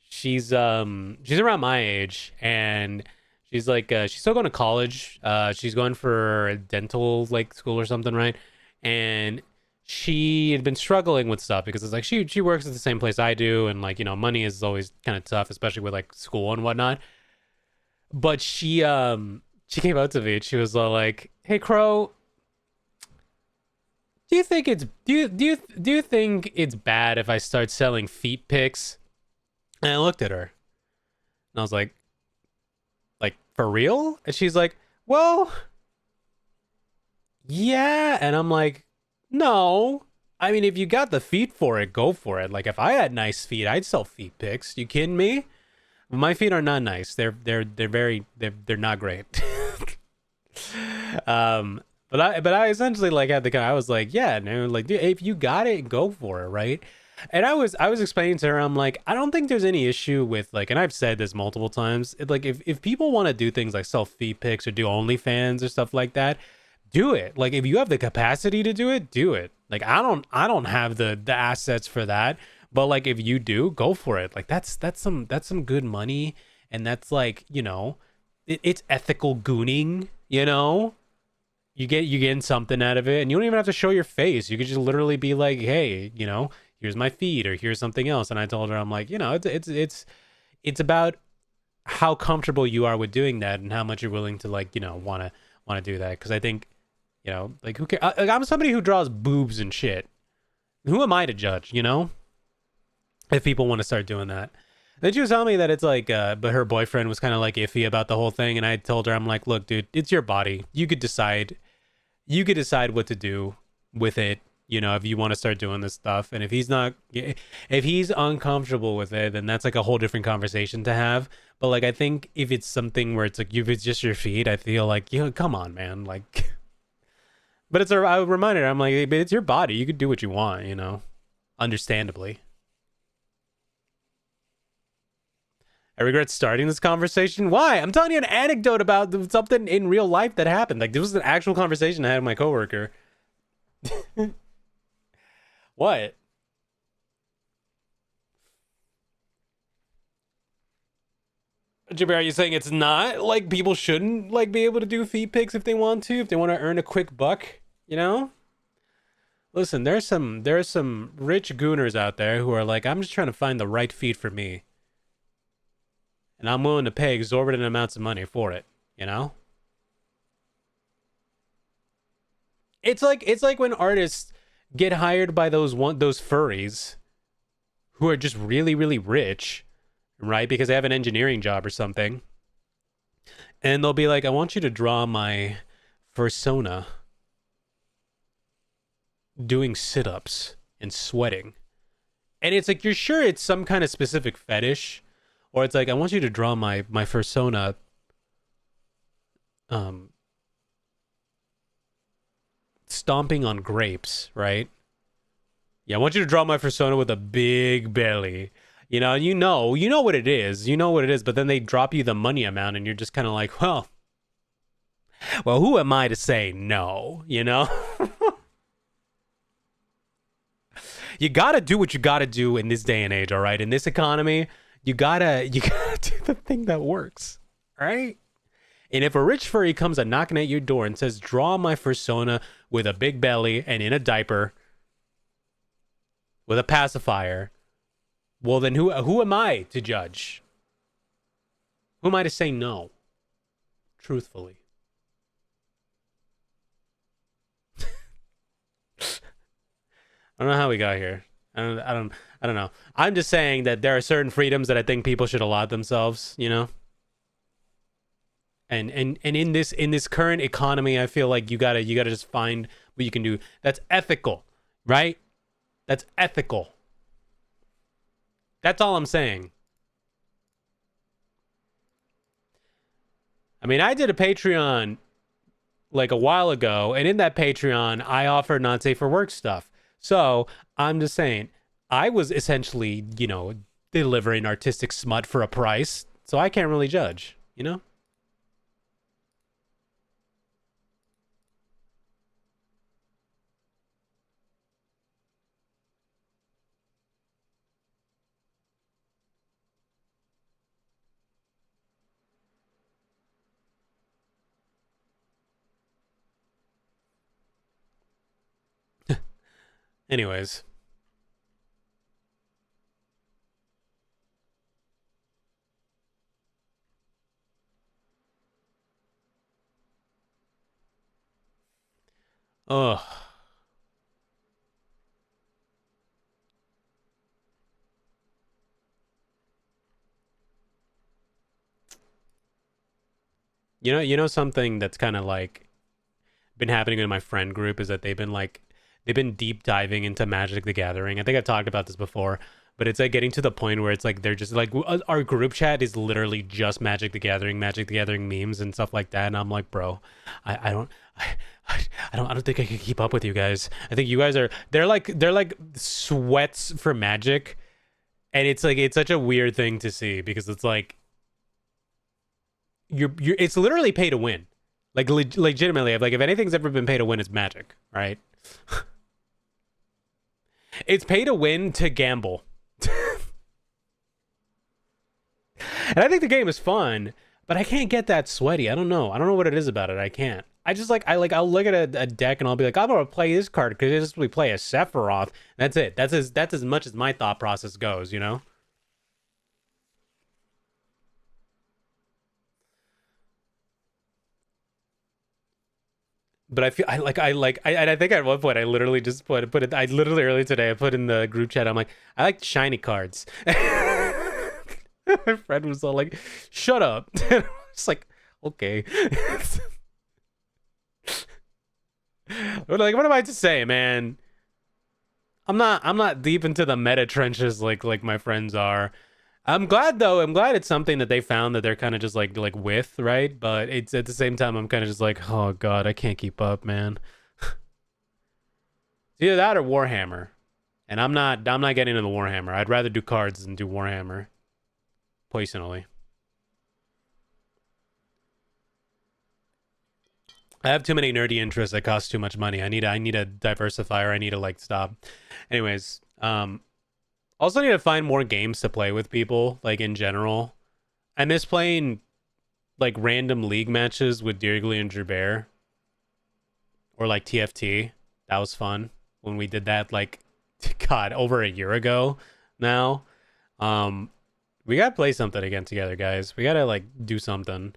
she's around my age, and she's like she's still going to college. She's going for dental like school or something, right? And she had been struggling with stuff because it's like she works at the same place I do, and like, you know, money is always kind of tough, especially with like school and whatnot. But she came out to me and she was like, "Hey Crow, do you think it's do you think it's bad if I start selling feet pics?" And I looked at her and I was like, for real? And she's like, "Well, yeah." And I'm like, "No. I mean, if you got the feet for it, go for it. Like if I had nice feet, I'd sell feet pics. You kidding me? My feet are not nice. They're not great." But I essentially like had the guy. I was like, "Yeah, no, like dude, if you got it, go for it, right?" And I was explaining to her, I'm like, I don't think there's any issue with like, and I've said this multiple times, like if people want to do things like sell feet pics or do OnlyFans or stuff like that, do it. Like if you have the capacity to do it, do it. Like I don't have the assets for that, but like if you do, go for it. Like that's some good money, and that's like, you know, it's ethical gooning, you know. You getting something out of it, and you don't even have to show your face. You could just literally be like, "Hey, you know, here's my feed," or "Here's something else." And I told her, I'm like, you know, it's about how comfortable you are with doing that and how much you're willing to like, you know, want to do that. Because I think, you know, like who cares? Like, I'm somebody who draws boobs and shit. Who am I to judge, you know? If people want to start doing that. Then she was telling me that it's like, but her boyfriend was kind of like iffy about the whole thing, and I told her, I'm like, look, dude, it's your body. You could decide what to do with it, you know, if you want to start doing this stuff. And if he's uncomfortable with it, then that's like a whole different conversation to have. But like, I think if it's something where it's like, if it's just your feet, I feel like, you know, come on, man. Like, but I reminded her, I'm like, but it's your body. You could do what you want, you know, understandably. I regret starting this conversation. Why? I'm telling you an anecdote about something in real life that happened. Like, this was an actual conversation I had with my coworker. What? Jabir, are you saying it's not? Like, people shouldn't, like, be able to do feet pics if they want to earn a quick buck, you know? Listen, there's some rich gooners out there who are like, I'm just trying to find the right feet for me. And I'm willing to pay exorbitant amounts of money for it, you know? It's like when artists get hired by those furries who are just really, really rich, right? Because they have an engineering job or something. And they'll be like, I want you to draw my persona doing sit-ups and sweating. And it's like, you're sure it's some kind of specific fetish? Or it's like, I want you to draw my persona stomping on grapes, right? Yeah, I want you to draw my persona with a big belly. You know what it is. You know what it is, but then they drop you the money amount and you're just kind of like, well, who am I to say no, you know? You got to do what you got to do in this day and age, all right? In this economy, you gotta do the thing that works, right? And if a rich furry comes a knocking at your door and says, draw my persona with a big belly and in a diaper with a pacifier, well then who am I to judge? Who am I to say no? Truthfully. I don't know how we got here. I don't know. I'm just saying that there are certain freedoms that I think people should allot themselves, you know? And in this current economy, I feel like you gotta just find what you can do that's ethical, right? That's ethical. That's all I'm saying. I mean, I did a Patreon like a while ago, and in that Patreon, I offered not safe for work stuff. So I'm just saying, I was essentially, you know, delivering artistic smut for a price. So I can't really judge, you know? Anyways. Ugh. You know something that's kind of like been happening in my friend group is that they've been deep diving into Magic the Gathering. I think I've talked about this before, but it's like getting to the point where it's like they're just like our group chat is literally just Magic the Gathering memes and stuff like that. And I'm like, bro, I don't. I don't think I can keep up with you guys. I think you guys are they're like sweats for Magic, and it's like it's such a weird thing to see because it's like you're it's literally pay to win. Like legitimately, like if anything's ever been pay to win, it's Magic, right? It's pay to win to gamble. And I think the game is fun, but I can't get that sweaty. I don't know what it is about it. I can't. I just I'll look at a deck and I'll be like, I'm gonna play this card because we play a Sephiroth. That's it. That's as much as my thought process goes, you know. But I feel I think at one point I literally just put it. I literally earlier today I put in the group chat. I'm like, I like shiny cards. My friend was all like, "Shut up!" And I was like, "Okay." But like, what am I to say, man? I'm not deep into the meta trenches like my friends are. I'm glad though. I'm glad it's something that they found that they're kind of just like with, right? But it's at the same time I'm kind of just like, oh god, I can't keep up, man. It's either that or Warhammer, and I'm not getting into the Warhammer. I'd rather do cards than do Warhammer, personally. I have too many nerdy interests that cost too much money. I need a diversifier. I need to like stop. Anyways, also need to find more games to play with people, like in general. I miss playing like random league matches with Deirdre and Gerbert. Or like TFT. That was fun when we did that like god, over a year ago now. We gotta play something again together, guys. We gotta like do something.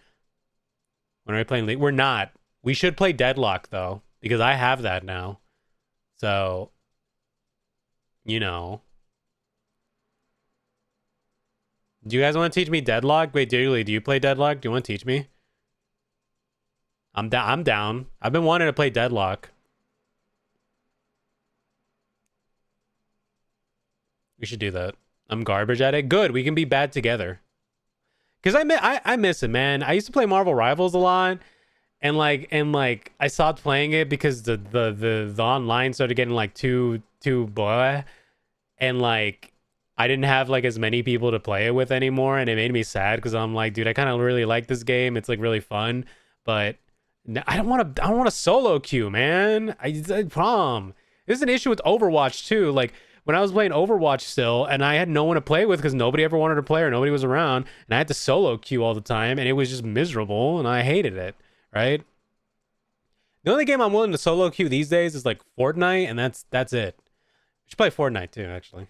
When are we playing league? We're not. We should play Deadlock though, because I have that now. So, you know. Do you guys want to teach me Deadlock? Wait, Deirdre, do you play Deadlock? Do you want to teach me? I'm down. I've been wanting to play Deadlock. We should do that. I'm garbage at it. Good, we can be bad together. Cause I miss it, man. I used to play Marvel Rivals a lot, and I stopped playing it because the online started getting like too blah, and like I didn't have like as many people to play it with anymore, and it made me sad because I'm like, dude, I kind of really like this game. It's like really fun, but I don't want to solo queue, man. Prom. There's an issue with Overwatch too. Like when I was playing Overwatch still, and I had no one to play with because nobody ever wanted to play or nobody was around, and I had to solo queue all the time, and it was just miserable, and I hated it. Right? The only game I'm willing to solo queue these days is like Fortnite, and that's it. We should play Fortnite too, actually.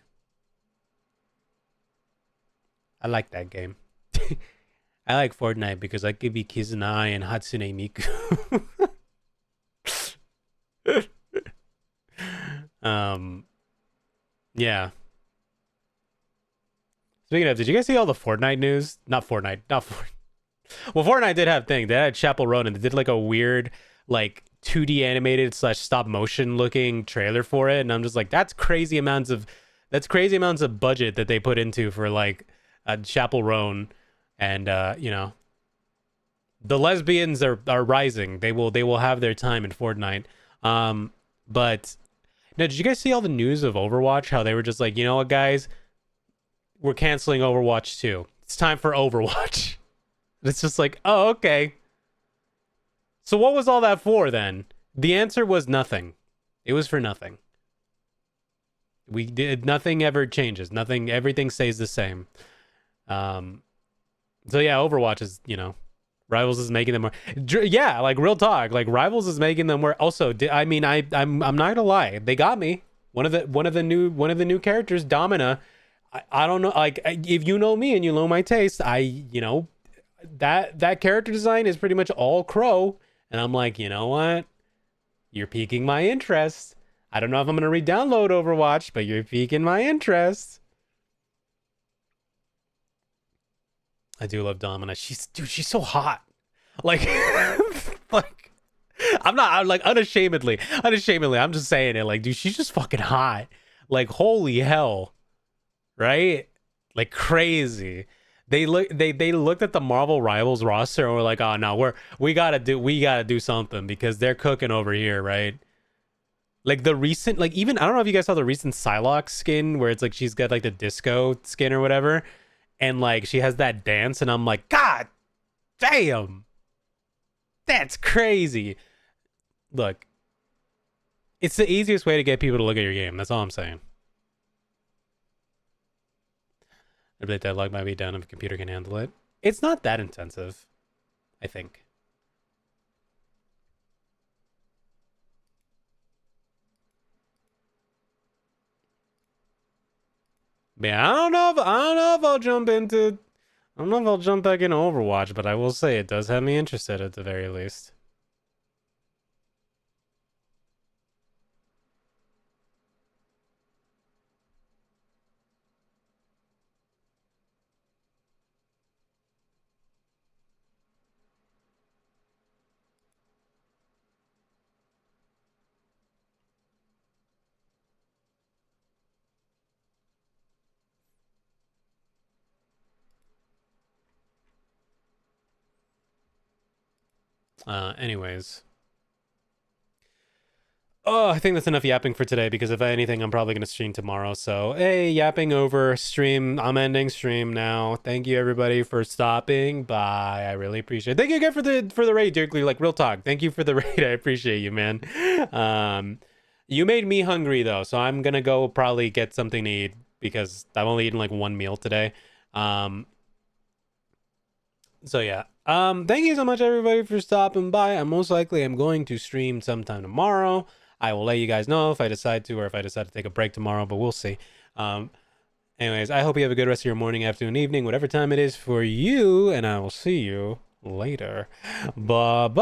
I like that game. I like Fortnite because I could be Kizunai and Hatsune Miku. Yeah. Speaking of, did you guys see all the Fortnite news? Not Fortnite. Not Fortnite. Well, Fortnite did have thing. They had Chapel Road, and they did like a weird, like 2D animated / stop motion looking trailer for it, and I'm just like, that's crazy amounts of budget that they put into for like Chapel Roan, and you know, the lesbians are rising. They will have their time in Fortnite. But now, did you guys see all the news of Overwatch? How they were just like, you know what, guys, we're canceling Overwatch 2. It's time for Overwatch. It's just like, oh, okay. So what was all that for then? The answer was nothing. It was for nothing. We did nothing ever changes. Nothing, everything stays the same. So yeah, Overwatch is, you know, Rivals is making them more. Yeah, like real talk. Like Rivals is making them more. Also, I mean, I'm not gonna lie. They got me. One of the new characters, Domina. I don't know. Like, if you know me and you know my taste, you know, that character design is pretty much all Crow, and I'm like, you know what? You're piquing my interest. I don't know if I'm gonna re-download Overwatch, but you're piquing my interest. I do love Domina. She's so hot. Like, like, I'm like unashamedly. I'm just saying it. Like, dude, she's just fucking hot. Like, holy hell, right? Like crazy. They looked at the Marvel Rivals roster and were like, oh no, we gotta do something because they're cooking over here, right? Like the recent, like even I don't know if you guys saw the recent Psylocke skin where it's like she's got like the disco skin or whatever. And like she has that dance, and I'm like, God damn, that's crazy. Look, it's the easiest way to get people to look at your game. That's all I'm saying. I bet that log might be down if a computer can handle it. It's not that intensive, I think. Yeah, I don't know if I'll jump back into Overwatch, but I will say it does have me interested at the very least. Anyways. Oh, I think that's enough yapping for today because if anything, I'm probably going to stream tomorrow. So, hey, yapping over stream. I'm ending stream now. Thank you everybody for stopping by. I really appreciate it. Thank you again for the raid, Dirkly. Like real talk. Thank you for the raid. I appreciate you, man. You made me hungry though, so I'm going to go probably get something to eat because I've only eaten like one meal today. So yeah. Thank you so much everybody for stopping by. I'm going to stream sometime tomorrow. I will let you guys know if I decide to or if I decide to take a break tomorrow, but we'll see. Anyways, I hope you have a good rest of your morning, afternoon, evening, whatever time it is for you, and I will see you later. Bye-bye.